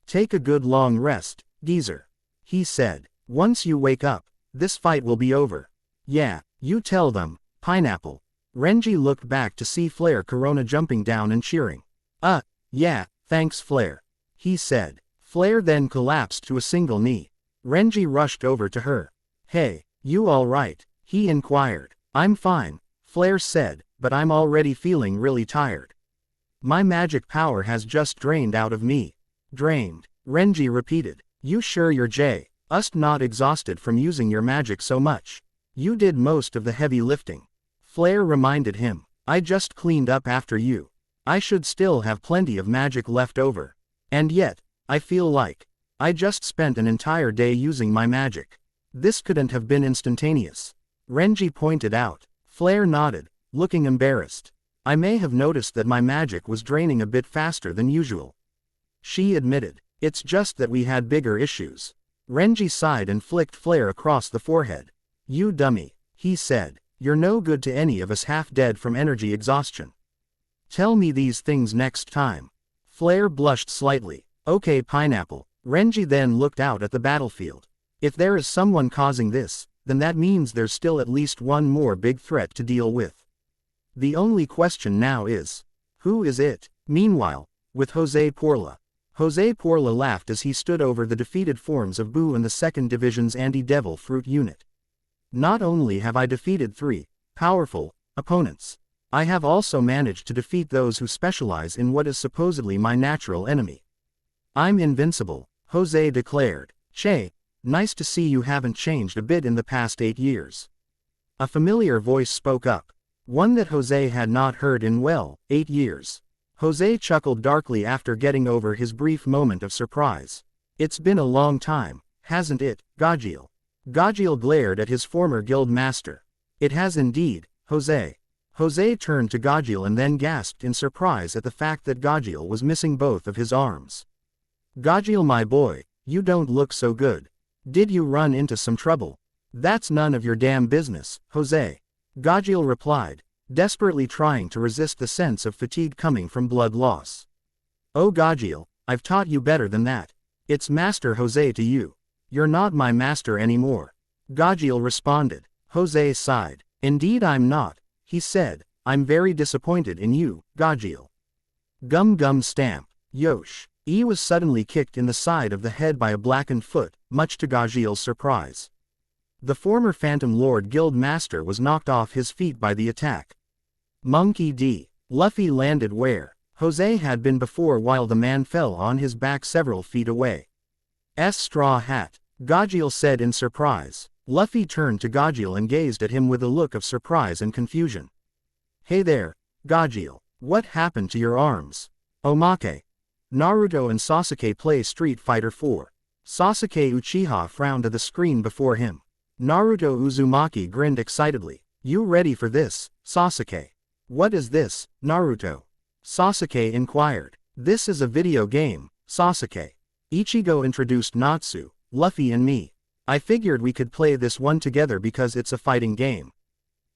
Take a good long rest, geezer. He said, once you wake up, this fight will be over. Yeah, you tell them, Pineapple. Renji looked back to see Flare Corona jumping down and cheering. Yeah, thanks Flare. He said. Flare then collapsed to a single knee. Renji rushed over to her. Hey, you all right? He inquired. I'm fine, Flare said, but I'm already feeling really tired. My magic power has just drained out of me. Drained, Renji repeated. You sure you're just not exhausted from using your magic so much? You did most of the heavy lifting. Flare reminded him. I just cleaned up after you. I should still have plenty of magic left over. And yet, I feel like I just spent an entire day using my magic. This couldn't have been instantaneous. Renji pointed out. Flare nodded, looking embarrassed. I may have noticed that my magic was draining a bit faster than usual. She admitted. It's just that we had bigger issues. Renji sighed and flicked Flare across the forehead. You dummy, he said. You're no good to any of us half dead from energy exhaustion. Tell me these things next time. Flare blushed slightly. Okay Pineapple. Renji then looked out at the battlefield. If there is someone causing this, then that means there's still at least one more big threat to deal with. The only question now is, who is it? Meanwhile, with Jose Porla. Jose Porla laughed as he stood over the defeated forms of Boo and the 2nd Division's Anti-Devil Fruit unit. Not only have I defeated 3 powerful opponents, I have also managed to defeat those who specialize in what is supposedly my natural enemy. I'm invincible, Jose declared. Che, nice to see you haven't changed a bit in the past 8 years. A familiar voice spoke up, one that Jose had not heard in 8 years. Jose chuckled darkly after getting over his brief moment of surprise. It's been a long time, hasn't it, Gajiel? Gajiel glared at his former guild master. It has indeed, Jose. Jose turned to Gajiel and then gasped in surprise at the fact that Gajiel was missing both of his arms. Gajiel, my boy, you don't look so good. Did you run into some trouble? That's none of your damn business, Jose. Gajiel replied, desperately trying to resist the sense of fatigue coming from blood loss. Oh Gajiel, I've taught you better than that. It's Master Jose to you. You're not my master anymore. Gajiel responded. Jose sighed. Indeed I'm not, he said. I'm very disappointed in you, Gajiel. Gum gum stamp. Yosh. He was suddenly kicked in the side of the head by a blackened foot, much to Gajiel's surprise. The former Phantom Lord Guild Master was knocked off his feet by the attack. Monkey D. Luffy landed where Jose had been before while the man fell on his back several feet away. Straw hat, Gajiel said in surprise. Luffy turned to Gajiel and gazed at him with a look of surprise and confusion. Hey there, Gajiel, what happened to your arms? Omake. Naruto and Sasuke play Street Fighter 4. Sasuke Uchiha frowned at the screen before him. Naruto Uzumaki grinned excitedly. You ready for this, Sasuke? What is this, Naruto? Sasuke inquired. This is a video game, Sasuke. Ichigo introduced Natsu, Luffy and me. I figured we could play this one together because it's a fighting game.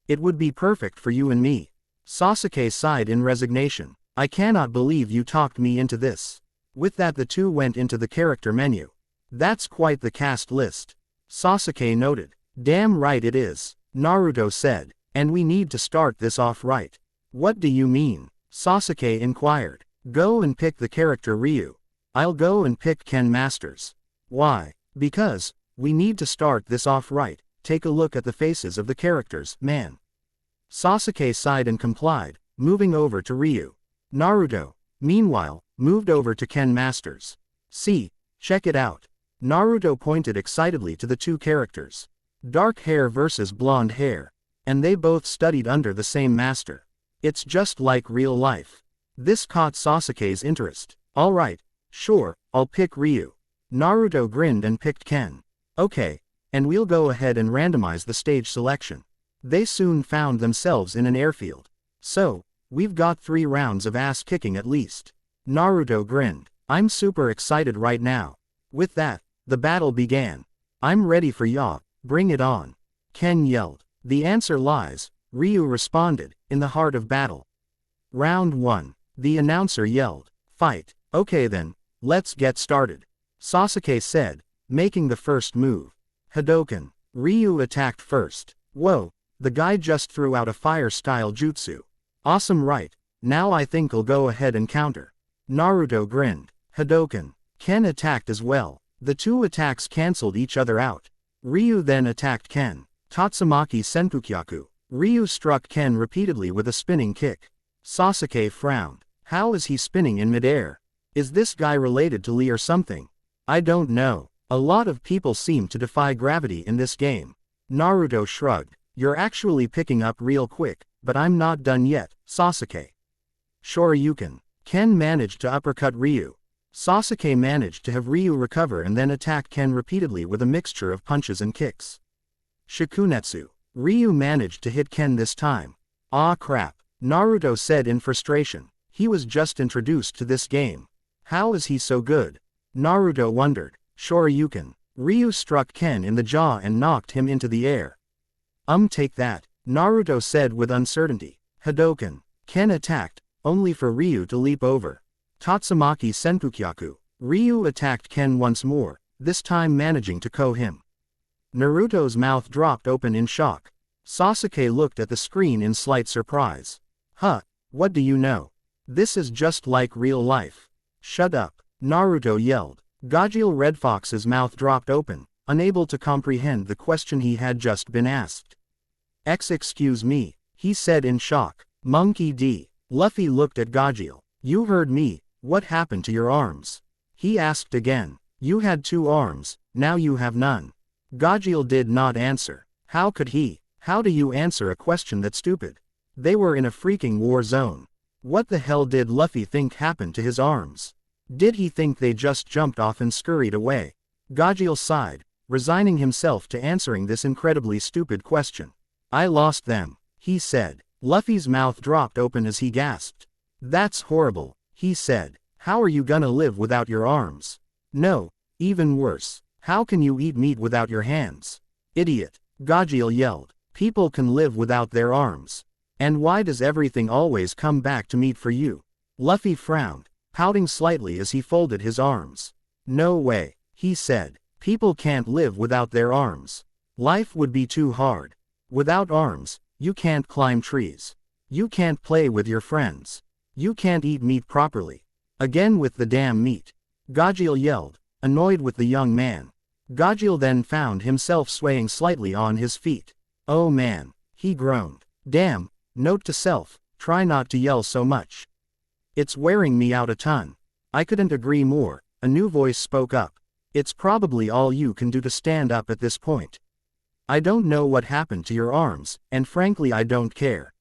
It would be perfect for you and me. Sasuke sighed in resignation. I cannot believe you talked me into this. With that the two went into the character menu. That's quite the cast list. Sasuke noted. Damn right it is, Naruto said. And we need to start this off right. What do you mean? Sasuke inquired. Go and pick the character Ryu. I'll go and pick Ken Masters. Why? Because we need to start this off right. Take a look at the faces of the characters, man. Sasuke sighed and complied, moving over to Ryu. Naruto, meanwhile, moved over to Ken Masters. See, check it out. Naruto pointed excitedly to the two characters. Dark hair versus blonde hair. And they both studied under the same master. It's just like real life. This caught Sasuke's interest. Alright, sure, I'll pick Ryu. Naruto grinned and picked Ken. Okay, and we'll go ahead and randomize the stage selection. They soon found themselves in an airfield. So, we've got 3 rounds of ass kicking at least. Naruto grinned. I'm super excited right now. With that, the battle began. I'm ready for ya, bring it on. Ken yelled. The answer lies, Ryu responded, in the heart of battle. Round 1. The announcer yelled. Fight. Okay then, let's get started. Sasuke said, making the first move. Hadouken. Ryu attacked first. Whoa, the guy just threw out a fire-style jutsu. Awesome, right? Now I think I'll go ahead and counter. Naruto grinned. Hadouken. Ken attacked as well. The two attacks cancelled each other out. Ryu then attacked Ken. Tatsumaki Senpukyaku. Ryu struck Ken repeatedly with a spinning kick. Sasuke frowned. How is he spinning in midair? Is this guy related to Lee or something? I don't know. A lot of people seem to defy gravity in this game. Naruto shrugged. You're actually picking up real quick, but I'm not done yet, Sasuke. Shoryuken. Ken managed to uppercut Ryu. Sasuke managed to have Ryu recover and then attack Ken repeatedly with a mixture of punches and kicks. Shikunetsu. Ryu managed to hit Ken this time. Ah crap, Naruto said in frustration. He was just introduced to this game. How is he so good? Naruto wondered. Shoryuken. Ryu struck Ken in the jaw and knocked him into the air. Take that, Naruto said with uncertainty. Hadouken. Ken attacked, only for Ryu to leap over. Tatsumaki Senpukyaku. Ryu attacked Ken once more, this time managing to KO him. Naruto's mouth dropped open in shock. Sasuke looked at the screen in slight surprise. Huh, what do you know? This is just like real life. Shut up, Naruto yelled. Gajeel Red Fox's mouth dropped open, unable to comprehend the question he had just been asked. Excuse me, he said in shock. Monkey D. Luffy looked at Gajeel. You heard me, what happened to your arms? He asked again. You had 2 arms, now you have none. Gajeel did not answer. How could he? How do you answer a question that stupid? They were in a freaking war zone. What the hell did Luffy think happened to his arms? Did he think they just jumped off and scurried away? Gajeel sighed, resigning himself to answering this incredibly stupid question. I lost them, he said. Luffy's mouth dropped open as he gasped. That's horrible, he said. How are you gonna live without your arms? No, even worse. How can you eat meat without your hands? Idiot, Gajeel yelled. People can live without their arms. And why does everything always come back to meat for you? Luffy frowned, pouting slightly as he folded his arms. No way, he said. People can't live without their arms. Life would be too hard. Without arms, you can't climb trees. You can't play with your friends. You can't eat meat properly. Again with the damn meat. Gajeel yelled, annoyed with the young man. Gajeel then found himself swaying slightly on his feet. Oh man, he groaned. Damn, note to self, try not to yell so much. It's wearing me out a ton. I couldn't agree more, a new voice spoke up. It's probably all you can do to stand up at this point. I don't know what happened to your arms, and frankly I don't care.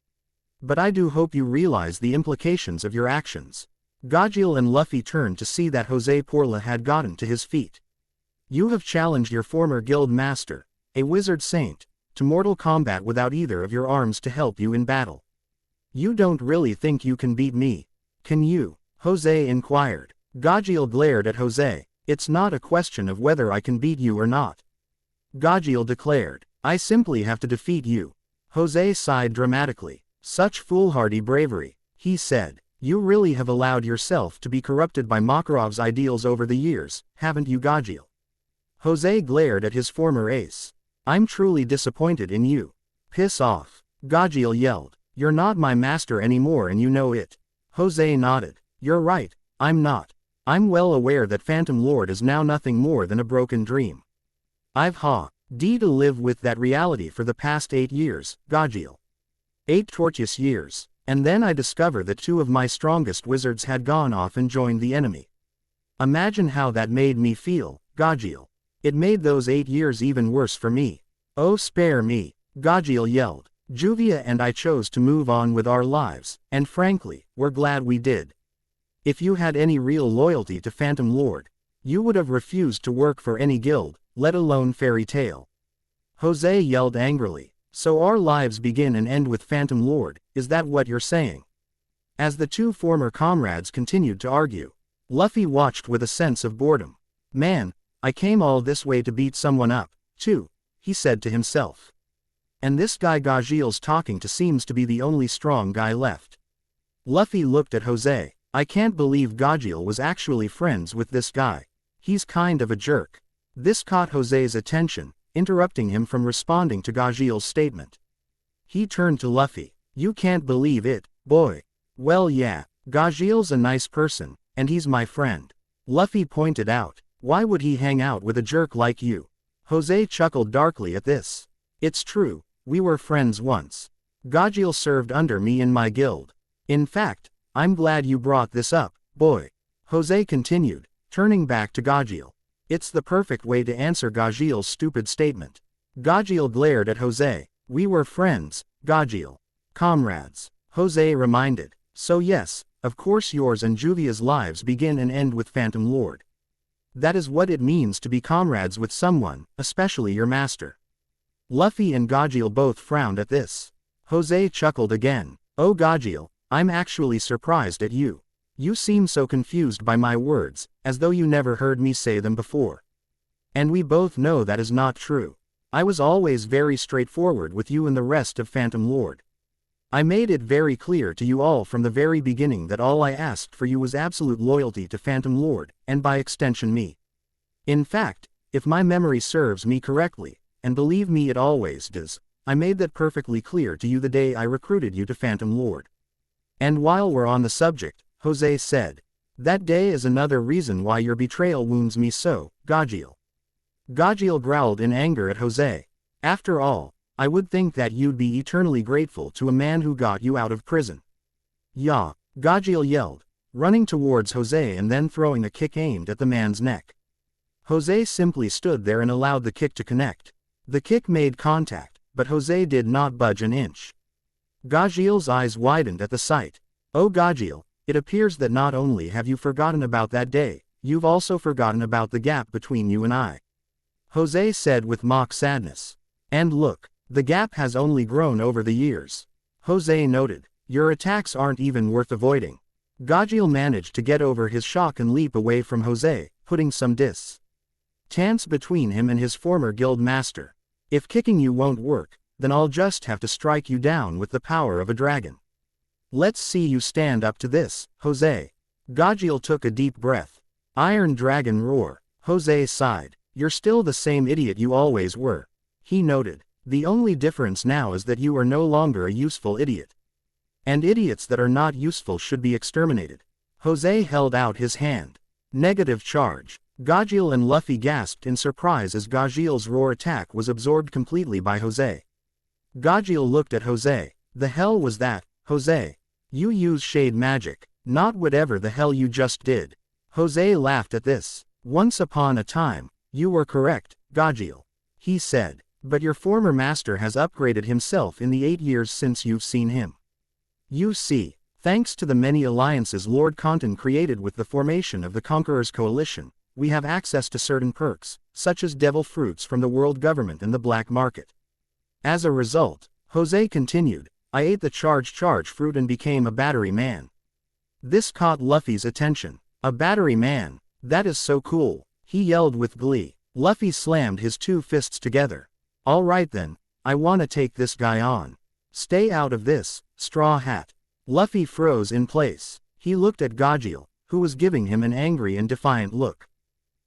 But I do hope you realize the implications of your actions. Gajeel and Luffy turned to see that Jose Porla had gotten to his feet. You have challenged your former guild master, a wizard saint, to mortal combat without either of your arms to help you in battle. You don't really think you can beat me, can you? Jose inquired. Gajeel glared at Jose. It's not a question of whether I can beat you or not. Gajeel declared. I simply have to defeat you. Jose sighed dramatically. Such foolhardy bravery, he said. You really have allowed yourself to be corrupted by Makarov's ideals over the years, haven't you, Gajeel? Jose glared at his former ace. I'm truly disappointed in you. Piss off, Gajeel yelled. You're not my master anymore and you know it. Jose nodded. You're right, I'm not. I'm well aware that Phantom Lord is now nothing more than a broken dream. I've had to live with that reality for the past 8 years, Gajeel. 8 tortuous years, and then I discovered that 2 of my strongest wizards had gone off and joined the enemy. Imagine how that made me feel, Gajeel. It made those 8 years even worse for me. Oh, spare me, Gajeel yelled. Juvia and I chose to move on with our lives, and frankly, we're glad we did. If you had any real loyalty to Phantom Lord, you would have refused to work for any guild, let alone Fairy Tail. Jose yelled angrily. So our lives begin and end with Phantom Lord, is that what you're saying? As the 2 former comrades continued to argue, Luffy watched with a sense of boredom. Man, I came all this way to beat someone up, too, he said to himself. And this guy Gajeel's talking to seems to be the only strong guy left. Luffy looked at Jose. I can't believe Gajeel was actually friends with this guy. He's kind of a jerk. This caught Jose's attention, interrupting him from responding to Gajeel's statement. He turned to Luffy. You can't believe it, boy. Well yeah, Gajeel's a nice person, and he's my friend. Luffy pointed out. Why would he hang out with a jerk like you? Jose chuckled darkly at this. It's true, we were friends once. Gajeel served under me in my guild. In fact, I'm glad you brought this up, boy. Jose continued, turning back to Gajeel. It's the perfect way to answer Gajeel's stupid statement. Gajeel glared at Jose. We were friends, Gajeel. Comrades. Jose reminded. So yes, of course yours and Juvia's lives begin and end with Phantom Lord. That is what it means to be comrades with someone, especially your master. Luffy and Gajeel both frowned at this. Jose chuckled again. Oh Gajeel, I'm actually surprised at you. You seem so confused by my words, as though you never heard me say them before. And we both know that is not true. I was always very straightforward with you and the rest of Phantom Lord. I made it very clear to you all from the very beginning that all I asked for you was absolute loyalty to Phantom Lord, and by extension me. In fact, if my memory serves me correctly, and believe me, it always does. I made that perfectly clear to you the day I recruited you to Phantom Lord. And while we're on the subject, Jose said, that day is another reason why your betrayal wounds me so, Gajiel. Gajiel growled in anger at Jose. After all, I would think that you'd be eternally grateful to a man who got you out of prison. Yeah, Gajiel yelled, running towards Jose and then throwing a kick aimed at the man's neck. Jose simply stood there and allowed the kick to connect. The kick made contact, but Jose did not budge an inch. Gajiel's eyes widened at the sight. Oh Gajiel, it appears that not only have you forgotten about that day, you've also forgotten about the gap between you and I. Jose said with mock sadness. And look, the gap has only grown over the years. Jose noted, your attacks aren't even worth avoiding. Gajiel managed to get over his shock and leap away from Jose, putting some distance between him and his former guild master. If kicking you won't work, then I'll just have to strike you down with the power of a dragon. Let's see you stand up to this, Jose. Gajiel took a deep breath. Iron Dragon roar. Jose sighed. You're still the same idiot you always were. He noted. The only difference now is that you are no longer a useful idiot. And idiots that are not useful should be exterminated. Jose held out his hand. Negative charge. Gajiel and Luffy gasped in surprise as Gajiel's roar attack was absorbed completely by Jose. Gajiel looked at Jose. The hell was that, Jose? You use shade magic, not whatever the hell you just did. Jose laughed at this. Once upon a time, you were correct, Gajiel. He said, but your former master has upgraded himself in the 8 years since you've seen him. You see, thanks to the many alliances Lord Kantan created with the formation of the Conquerors Coalition, we have access to certain perks, such as devil fruits from the world government and the black market. As a result, Jose continued, I ate the charge fruit and became a battery man. This caught Luffy's attention. A battery man, that is so cool, he yelled with glee. Luffy slammed his two fists together. All right then, I wanna take this guy on. Stay out of this, Straw Hat. Luffy froze in place. He looked at Gajiel, who was giving him an angry and defiant look.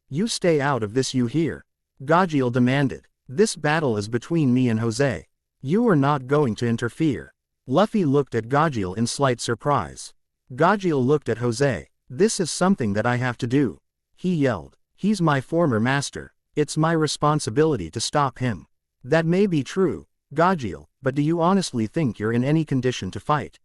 You stay out of this, you hear? Gajiel demanded. This battle is between me and Jose. You are not going to interfere. Luffy looked at Gajiel in slight surprise. Gajiel looked at Jose. This is something that I have to do. He yelled. He's my former master. It's my responsibility to stop him. That may be true, Gajiel, but do you honestly think you're in any condition to fight?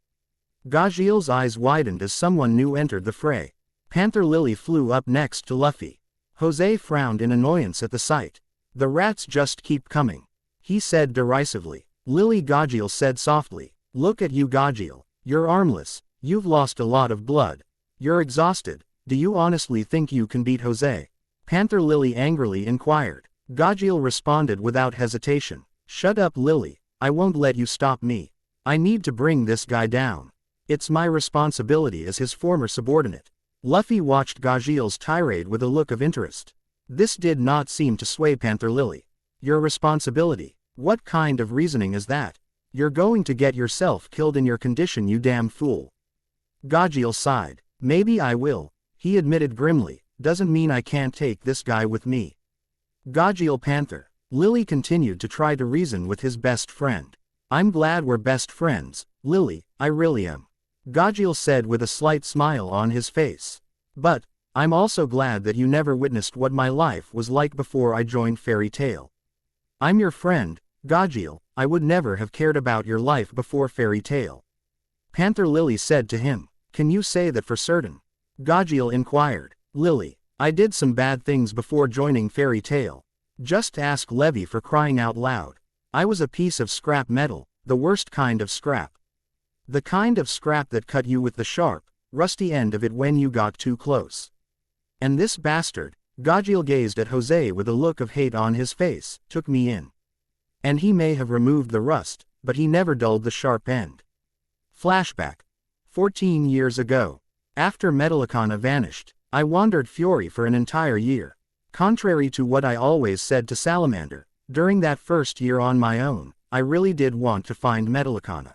Gajiel's eyes widened as someone new entered the fray. Panther Lily flew up next to Luffy. Jose frowned in annoyance at the sight. The rats just keep coming. He said derisively. Lily. Gajiel said softly. Look at you, Gajiel. You're armless. You've lost a lot of blood. You're exhausted. Do you honestly think you can beat Jose? Panther Lily angrily inquired. Gajiel responded without hesitation. Shut up, Lily. I won't let you stop me. I need to bring this guy down. It's my responsibility as his former subordinate. Luffy watched Gajiel's tirade with a look of interest. This did not seem to sway Panther Lily. Your responsibility? What kind of reasoning is that? You're going to get yourself killed in your condition, you damn fool. Gajiel sighed. Maybe I will, he admitted grimly. Doesn't mean I can't take this guy with me. Gajiel Panther. Lily continued to try to reason with his best friend. I'm glad we're best friends, Lily, I really am. Gajiel said with a slight smile on his face. But, I'm also glad that you never witnessed what my life was like before I joined Fairy Tail. I'm your friend, Gajiel, I would never have cared about your life before Fairy Tail. Panther Lily said to him. Can you say that for certain? Gajiel inquired. Lily, I did some bad things before joining Fairy Tail. Just ask Levi, for crying out loud. I was a piece of scrap metal, the worst kind of scrap. The kind of scrap that cut you with the sharp, rusty end of it when you got too close. And this bastard, Gajiel gazed at Jose with a look of hate on his face, took me in. And he may have removed the rust, but he never dulled the sharp end. Flashback. 14 years ago. After Metallicana vanished, I wandered Fury for an entire year. Contrary to what I always said to Salamander, during that first year on my own, I really did want to find Metallicana.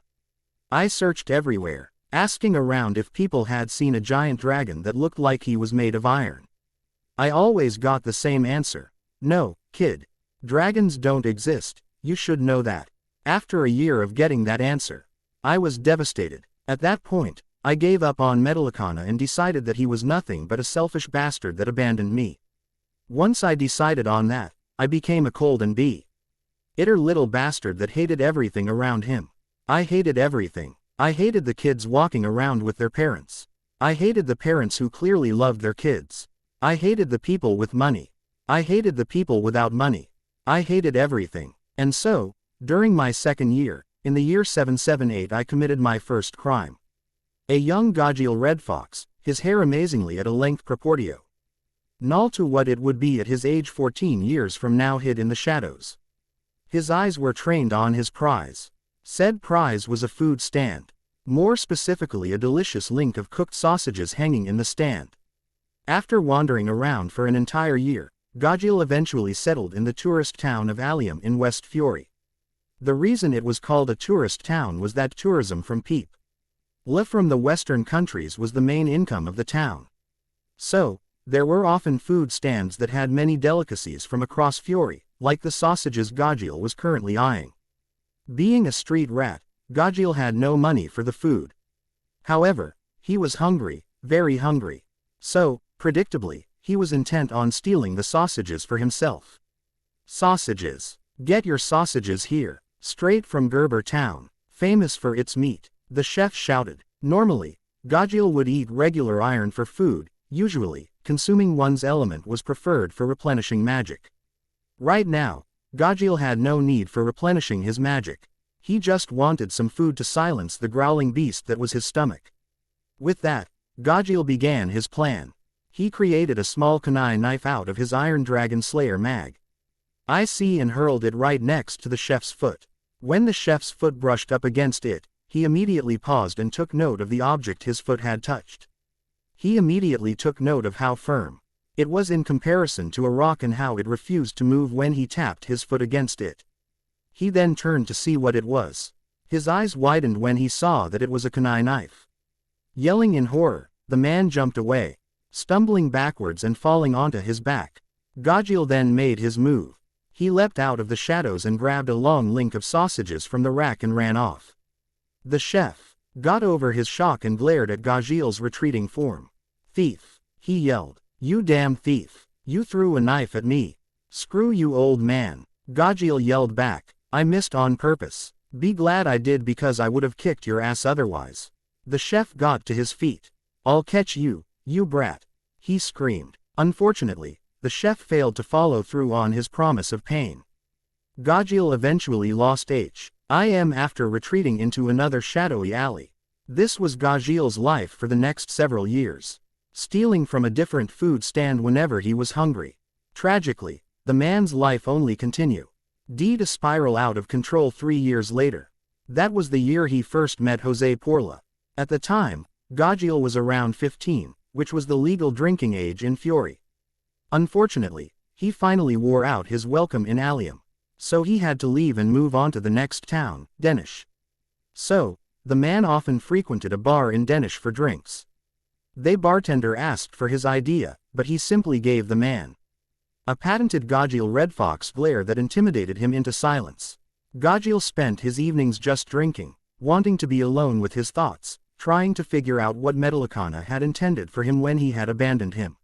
I searched everywhere, asking around if people had seen a giant dragon that looked like he was made of iron. I always got the same answer. No, kid. Dragons don't exist, you should know that. After a year of getting that answer, I was devastated. At that point, I gave up on Metallicana and decided that he was nothing but a selfish bastard that abandoned me. Once I decided on that, I became a cold and bitter little bastard that hated everything around him. I hated everything. I hated the kids walking around with their parents. I hated the parents who clearly loved their kids. I hated the people with money. I hated the people without money. I hated everything. And so, during my second year, in the year 778, I committed my first crime. A young Gajiel Red Fox, his hair amazingly at a length proportio null to what it would be at his age 14 years from now, hid in the shadows. His eyes were trained on his prize. Said prize was a food stand. More specifically, a delicious link of cooked sausages hanging in the stand. After wandering around for an entire year, Gajiel eventually settled in the tourist town of Allium in West Fury. The reason it was called a tourist town was that tourism from people from the western countries was the main income of the town. So, there were often food stands that had many delicacies from across Fury, like the sausages Gajiel was currently eyeing. Being a street rat, Gajiel had no money for the food. However, he was hungry, very hungry. So, predictably, he was intent on stealing the sausages for himself. Sausages. Get your sausages here, straight from Gerber Town, famous for its meat, the chef shouted. Normally, Gajiel would eat regular iron for food, usually, consuming one's element was preferred for replenishing magic. Right now, Gajiel had no need for replenishing his magic. He just wanted some food to silence the growling beast that was his stomach. With that, Gajiel began his plan. He created a small kunai knife out of his Iron Dragon Slayer mag. And hurled it right next to the chef's foot. When the chef's foot brushed up against it, he immediately paused and took note of the object his foot had touched. He immediately took note of how firm it was in comparison to a rock and how it refused to move when he tapped his foot against it. He then turned to see what it was. His eyes widened when he saw that it was a kunai knife. Yelling in horror, the man jumped away, stumbling backwards and falling onto his back. Gajiel then made his move. He leapt out of the shadows and grabbed a long link of sausages from the rack and ran off. The chef got over his shock and glared at Gajiel's retreating form. "Thief!" he yelled. "You damn thief! You threw a knife at me! Screw you, old man!" Gajiel yelled back. "I missed on purpose. Be glad I did, because I would have kicked your ass otherwise." The chef got to his feet. "I'll catch you, you brat!" he screamed. Unfortunately, the chef failed to follow through on his promise of pain. Gajiel eventually lost him after retreating into another shadowy alley. This was Gajiel's life for the next several years, stealing from a different food stand whenever he was hungry. Tragically, the man's life only continued to spiral out of control 3 years later. That was the year he first met Jose Porla. At the time, Gajiel was around 15, which was the legal drinking age in Fury. Unfortunately, he finally wore out his welcome in Allium, so he had to leave and move on to the next town, Denish. So, the man often frequented a bar in Denish for drinks. The bartender asked for his idea, but he simply gave the man a patented Gajiel Red Fox glare that intimidated him into silence. Gajiel spent his evenings just drinking, wanting to be alone with his thoughts, trying to figure out what Metallicana had intended for him when he had abandoned him.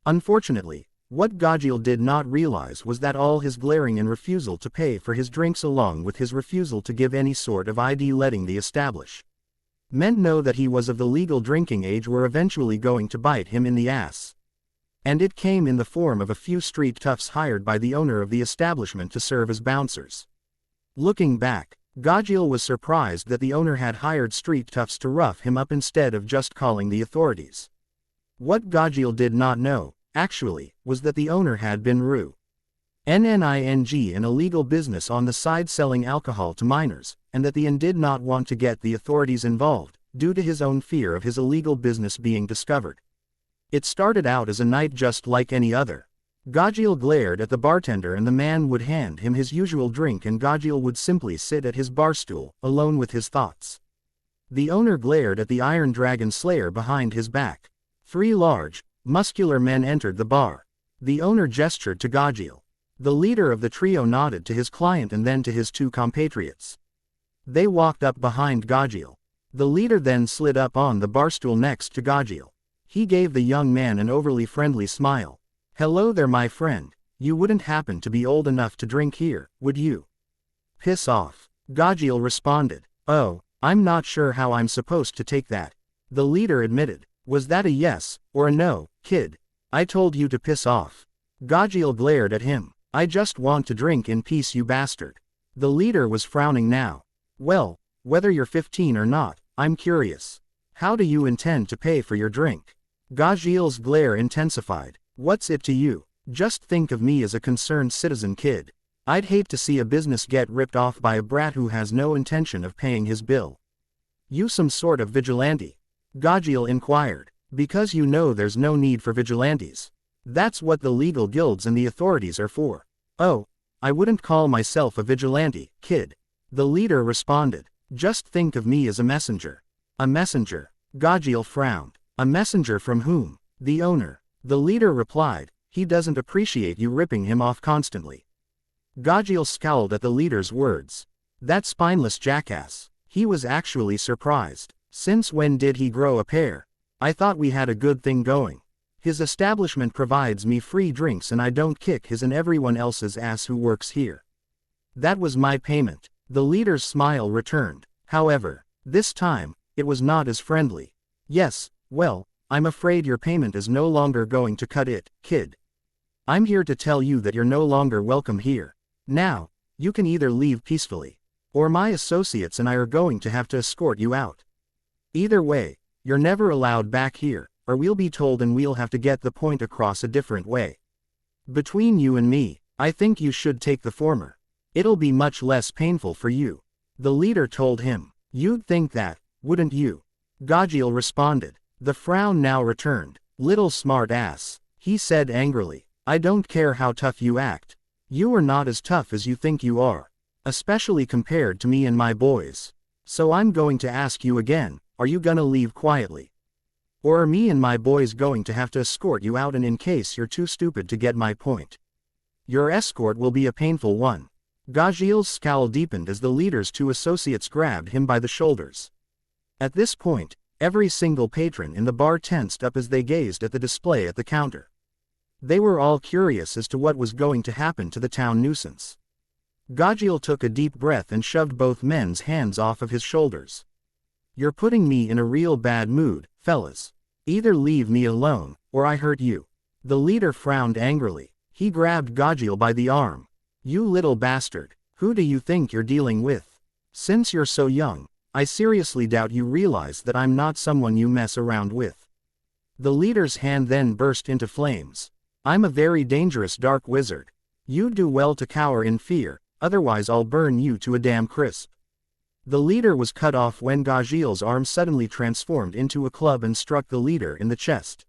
Unfortunately, what Gajiel did not realize was that all his glaring and refusal to pay for his drinks, along with his refusal to give any sort of ID letting the establishment know that he was of the legal drinking age, were eventually going to bite him in the ass. And it came in the form of a few street toughs hired by the owner of the establishment to serve as bouncers. Looking back, Gajiel was surprised that the owner had hired street toughs to rough him up instead of just calling the authorities. What Gajiel did not know, actually, was that the owner had been running an illegal business on the side selling alcohol to minors, and that the inn did not want to get the authorities involved, due to his own fear of his illegal business being discovered. It started out as a night just like any other. Gajiel glared at the bartender and the man would hand him his usual drink, and Gajiel would simply sit at his bar stool, alone with his thoughts. The owner glared at the Iron Dragon Slayer behind his back. 3 large, muscular men entered the bar. The owner gestured to Gajiel. The leader of the trio nodded to his client and then to his two compatriots. They walked up behind Gajeel. The leader then slid up on the barstool next to Gajeel. He gave the young man an overly friendly smile. "Hello there, my friend. You wouldn't happen to be old enough to drink here, would you?" "Piss off," Gajeel responded. "Oh, I'm not sure how I'm supposed to take that," the leader admitted. "Was that a yes, or a no, kid? I told you to piss off." Gajeel glared at him. "I just want to drink in peace, you bastard." The leader was frowning now. "Well, whether you're 15 or not, I'm curious. How do you intend to pay for your drink?" Gajeel's glare intensified. "What's it to you? Just think of me as a concerned citizen, kid. I'd hate to see a business get ripped off by a brat who has no intention of paying his bill." "You some sort of vigilante?" Gajeel inquired. "Because you know there's no need for vigilantes. That's what the legal guilds and the authorities are for." "Oh, I wouldn't call myself a vigilante, kid," the leader responded. "Just think of me as a messenger." "A messenger?" Gajeel frowned. "A messenger from whom?" "The owner," the leader replied. "He doesn't appreciate you ripping him off constantly." Gajeel scowled at the leader's words. "That spineless jackass." He was actually surprised. Since when did he grow a pair? "I thought we had a good thing going. His establishment provides me free drinks and I don't kick his and everyone else's ass who works here. That was my payment." The leader's smile returned. However, this time, it was not as friendly. "Yes, well, I'm afraid your payment is no longer going to cut it, kid. I'm here to tell you that you're no longer welcome here. Now, you can either leave peacefully, or my associates and I are going to have to escort you out. Either way, you're never allowed back here, or we'll be told and we'll have to get the point across a different way. Between you and me, I think you should take the former. It'll be much less painful for you," the leader told him. "You'd think that, wouldn't you?" Gajeel responded. The frown now returned. "Little smart ass," he said angrily. "I don't care how tough you act. You are not as tough as you think you are. Especially compared to me and my boys. So I'm going to ask you again, are you gonna leave quietly? Or are me and my boys going to have to escort you out, and in case you're too stupid to get my point, your escort will be a painful one." Gajeel's scowl deepened as the leader's two associates grabbed him by the shoulders. At this point, every single patron in the bar tensed up as they gazed at the display at the counter. They were all curious as to what was going to happen to the town nuisance. Gajeel took a deep breath and shoved both men's hands off of his shoulders. "You're putting me in a real bad mood, fellas. Either leave me alone, or I hurt you." The leader frowned angrily. He grabbed Gajeel by the arm. "You little bastard, who do you think you're dealing with? Since you're so young, I seriously doubt you realize that I'm not someone you mess around with." The leader's hand then burst into flames. "I'm a very dangerous dark wizard. You'd do well to cower in fear, otherwise I'll burn you to a damn crisp." The leader was cut off when Gajeel's arm suddenly transformed into a club and struck the leader in the chest,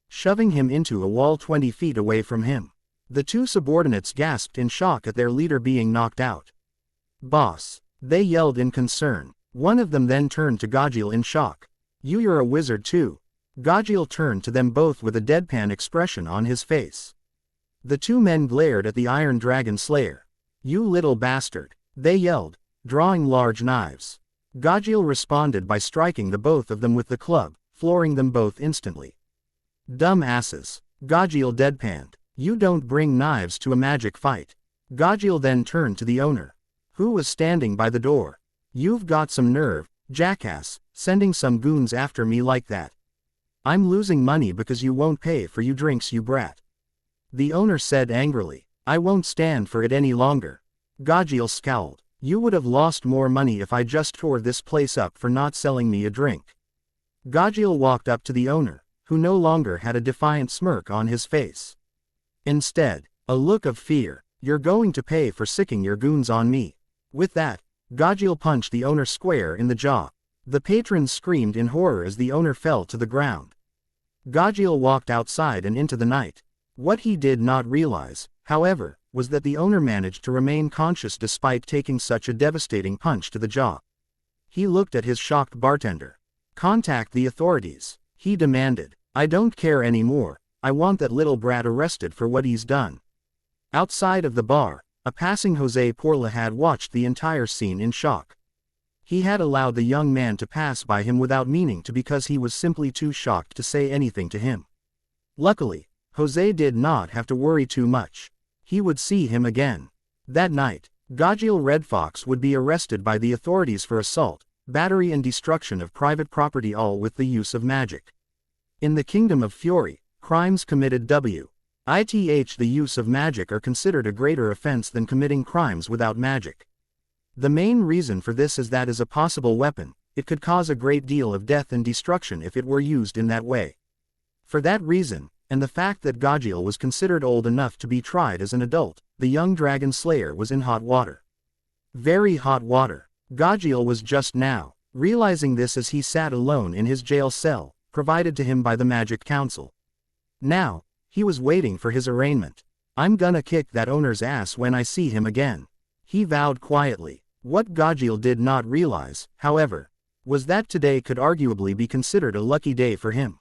shoving him into a wall 20 feet away from him. The two subordinates gasped in shock at their leader being knocked out. "Boss," they yelled in concern. One of them then turned to Gajeel in shock. "You're a wizard too?" Gajeel turned to them both with a deadpan expression on his face. The two men glared at the Iron Dragon Slayer. "You little bastard," they yelled, drawing large knives. Gajeel responded by striking the both of them with the club, flooring them both instantly. "Dumb asses," Gajeel deadpanned. "You don't bring knives to a magic fight." Gajeel then turned to the owner, who was standing by the door. "You've got some nerve, jackass, sending some goons after me like that. I'm losing money because you won't pay for you drinks, you brat." The owner said angrily. "I won't stand for it any longer." Gajeel scowled. "You would have lost more money if I just tore this place up for not selling me a drink." Gajeel walked up to the owner, who no longer had a defiant smirk on his face. Instead, a look of fear. "You're going to pay for sicking your goons on me." With that, Gajeel punched the owner square in the jaw. The patrons screamed in horror as the owner fell to the ground. Gajeel walked outside and into the night. What he did not realize, however, was that the owner managed to remain conscious despite taking such a devastating punch to the jaw. He looked at his shocked bartender. "Contact the authorities," he demanded. "I don't care anymore. I want that little brat arrested for what he's done." Outside of the bar, a passing Jose Porla had watched the entire scene in shock. He had allowed the young man to pass by him without meaning to because he was simply too shocked to say anything to him. Luckily, Jose did not have to worry too much. He would see him again. That night, Gagiel Red Fox would be arrested by the authorities for assault, battery and destruction of private property, all with the use of magic. In the Kingdom of Fury, crimes committed with the use of magic are considered a greater offense than committing crimes without magic. The main reason for this is that as a possible weapon, it could cause a great deal of death and destruction if it were used in that way. For that reason, and the fact that Gagiel was considered old enough to be tried as an adult, the young dragon slayer was in hot water. Very hot water. Gagiel was just now realizing this as he sat alone in his jail cell, provided to him by the Magic Council. Now, he was waiting for his arraignment. I'm gonna kick that owner's ass when I see him again, he vowed quietly. What Gagiel did not realize, however, was that today could arguably be considered a lucky day for him.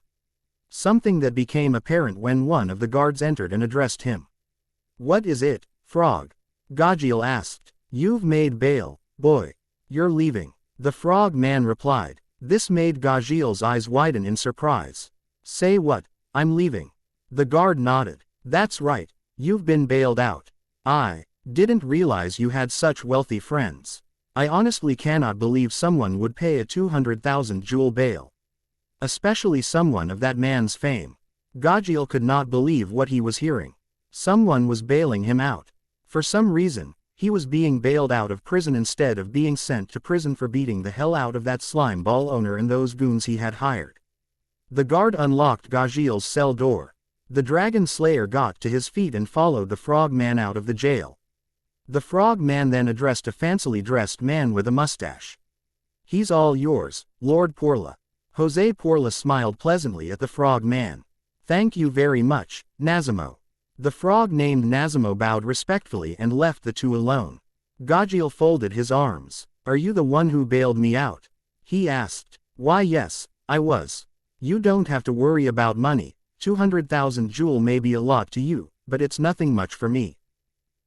Something that became apparent when one of the guards entered and addressed him. What is it, Frog? Gagiel asked. You've made bail, boy. You're leaving. The frog man replied. This made Gagiel's eyes widen in surprise. Say what? I'm leaving. The guard nodded. That's right, you've been bailed out. I didn't realize you had such wealthy friends. I honestly cannot believe someone would pay a 200,000 jewel bail. Especially someone of that man's fame. Gagiel could not believe what he was hearing. Someone was bailing him out. For some reason, he was being bailed out of prison instead of being sent to prison for beating the hell out of that slime ball owner and those goons he had hired. The guard unlocked Gagiel's cell door. The dragon slayer got to his feet and followed the frog man out of the jail. The frog man then addressed a fancily dressed man with a mustache. He's all yours, Lord Porla. Jose Porla smiled pleasantly at the frog man. Thank you very much, Nazimo. The frog named Nazimo bowed respectfully and left the two alone. Gagiel folded his arms. Are you the one who bailed me out? He asked. Why yes, I was. You don't have to worry about money. 200,000 jewel may be a lot to you, but it's nothing much for me.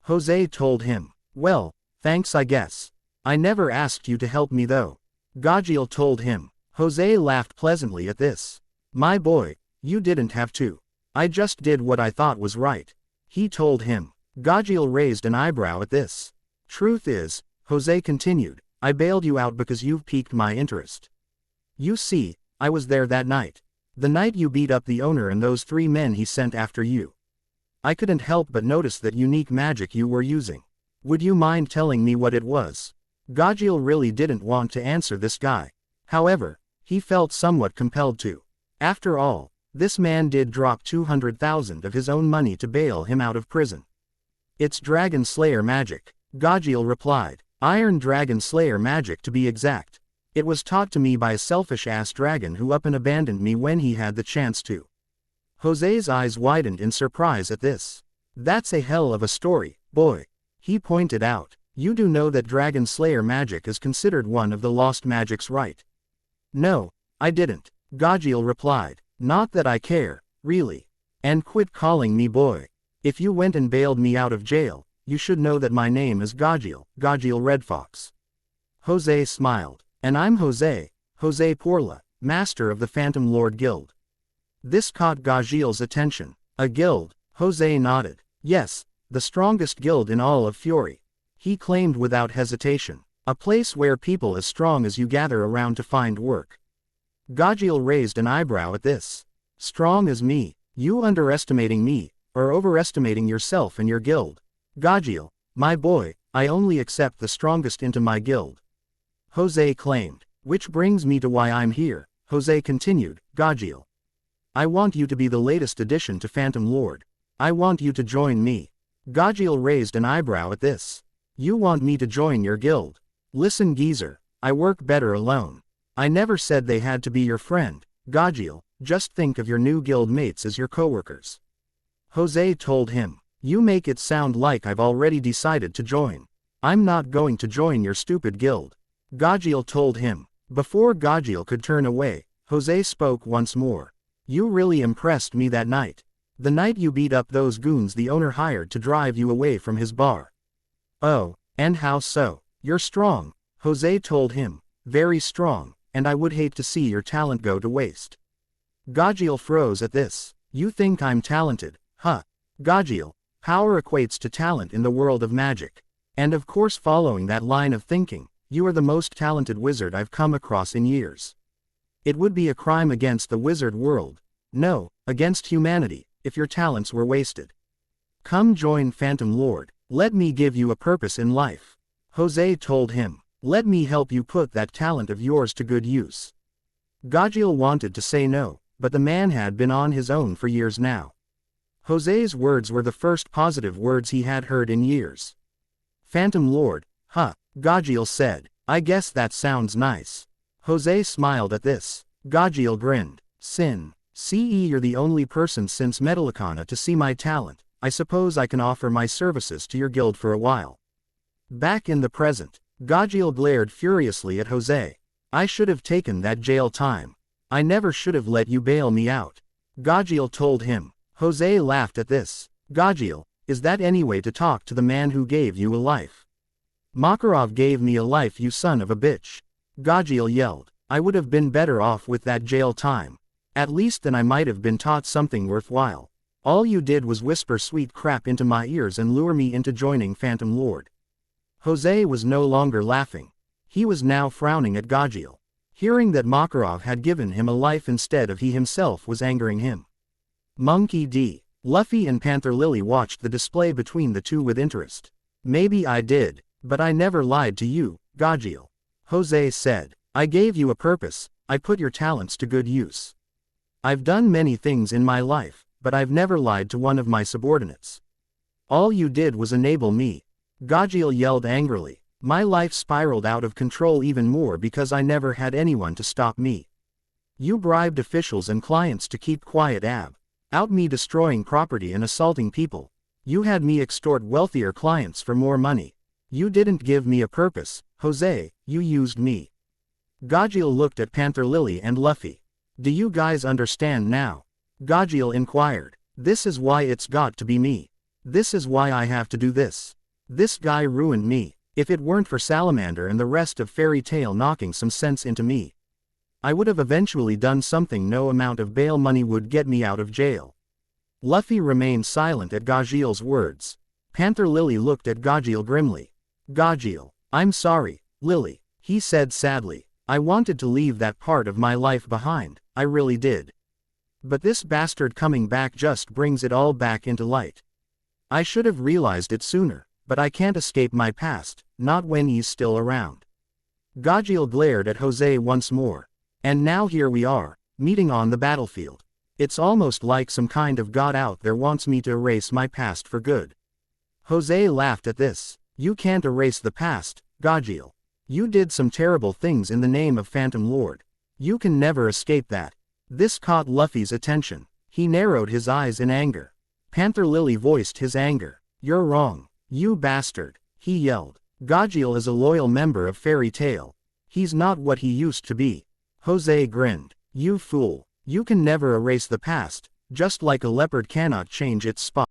Jose told him. Well, thanks I guess. I never asked you to help me though. Gagiel told him. Jose laughed pleasantly at this. My boy, you didn't have to. I just did what I thought was right. He told him. Gagiel raised an eyebrow at this. Truth is, Jose continued, I bailed you out because you've piqued my interest. You see, I was there that night. The night you beat up the owner and those 3 men he sent after you. I couldn't help but notice that unique magic you were using. Would you mind telling me what it was? Gagiel really didn't want to answer this guy. However, he felt somewhat compelled to. After all, this man did drop 200,000 of his own money to bail him out of prison. It's Dragon Slayer magic, Gagiel replied. Iron Dragon Slayer magic to be exact. It was taught to me by a selfish-ass dragon who up and abandoned me when he had the chance to. Jose's eyes widened in surprise at this. That's a hell of a story, boy. He pointed out. You do know that Dragon Slayer magic is considered one of the lost magics, right? No, I didn't, Gagiel replied. Not that I care, really. And quit calling me boy. If you went and bailed me out of jail, you should know that my name is Gagiel, Gagiel Red Fox. Jose smiled. And I'm Jose Porla, master of the Phantom Lord Guild. This caught Gagiel's attention. A guild, Jose nodded. Yes, the strongest guild in all of Fury. He claimed without hesitation. A place where people as strong as you gather around to find work. Gagiel raised an eyebrow at this. Strong as me? You underestimating me, or overestimating yourself and your guild? Gagiel, my boy, I only accept the strongest into my guild. Jose claimed. Which brings me to why I'm here, Jose continued. Gagiel. I want you to be the latest addition to Phantom Lord. I want you to join me. Gagiel raised an eyebrow at this. You want me to join your guild? Listen geezer, I work better alone. I never said they had to be your friend, Gagiel, just think of your new guild mates as your coworkers. Jose told him. You make it sound like I've already decided to join. I'm not going to join your stupid guild. Gagiel told him. Before Gagiel could turn away, Jose spoke once more. You really impressed me that night. The night you beat up those goons the owner hired to drive you away from his bar. Oh, and how so? You're strong, Jose told him. Very strong, and I would hate to see your talent go to waste. Gagiel froze at this. You think I'm talented, huh? Gagiel, power equates to talent in the world of magic. And of course, following that line of thinking, you are the most talented wizard I've come across in years. It would be a crime against the wizard world. No, against humanity, if your talents were wasted. Come join Phantom Lord. Let me give you a purpose in life. Jose told him. Let me help you put that talent of yours to good use. Gagiel wanted to say no, but the man had been on his own for years now. Jose's words were the first positive words he had heard in years. Phantom Lord, huh, Gagiel said. I guess that sounds nice. Jose smiled at this. Gagiel grinned. Sin. CE, you're the only person since Metallicana to see my talent. I suppose I can offer my services to your guild for a while. Back in the present, Gagiel glared furiously at Jose. I should have taken that jail time. I never should have let you bail me out. Gagiel told him. Jose laughed at this. Gagiel, is that any way to talk to the man who gave you a life? Makarov gave me a life, you son of a bitch. Gagiel yelled. I would have been better off with that jail time. At least then I might have been taught something worthwhile. All you did was whisper sweet crap into my ears and lure me into joining Phantom Lord. Jose was no longer laughing. He was now frowning at Gagiel. Hearing that Makarov had given him a life instead of he himself was angering him. Monkey D. Luffy and Panther Lily watched the display between the two with interest. Maybe I did, but I never lied to you, Gagiel. Jose said. I gave you a purpose, I put your talents to good use. I've done many things in my life, but I've never lied to one of my subordinates. All you did was enable me. Gagiel yelled angrily. My life spiraled out of control even more because I never had anyone to stop me. You bribed officials and clients to keep quiet out me destroying property and assaulting people. You had me extort wealthier clients for more money. You didn't give me a purpose, Jose, you used me. Gagiel looked at Panther Lily and Luffy. Do you guys understand now? Gagiel inquired. This is why it's got to be me. This is why I have to do this. This guy ruined me. If it weren't for Salamander and the rest of Fairy Tail knocking some sense into me, I would have eventually done something no amount of bail money would get me out of jail. Luffy remained silent at Gagiel's words. Panther Lily looked at Gagiel grimly. Gagiel, I'm sorry, Lily, he said sadly. I wanted to leave that part of my life behind, I really did. But this bastard coming back just brings it all back into light. I should have realized it sooner, but I can't escape my past, not when he's still around. Gagiel glared at Jose once more. And now here we are, meeting on the battlefield. It's almost like some kind of god out there wants me to erase my past for good. Jose laughed at this. You can't erase the past, Gagiel. You did some terrible things in the name of Phantom Lord. You can never escape that. This caught Luffy's attention. He narrowed his eyes in anger. Panther Lily voiced his anger. You're wrong, you bastard, he yelled. Gagiel is a loyal member of Fairy Tail. He's not what he used to be. Jose grinned. You fool. You can never erase the past, just like a leopard cannot change its spot.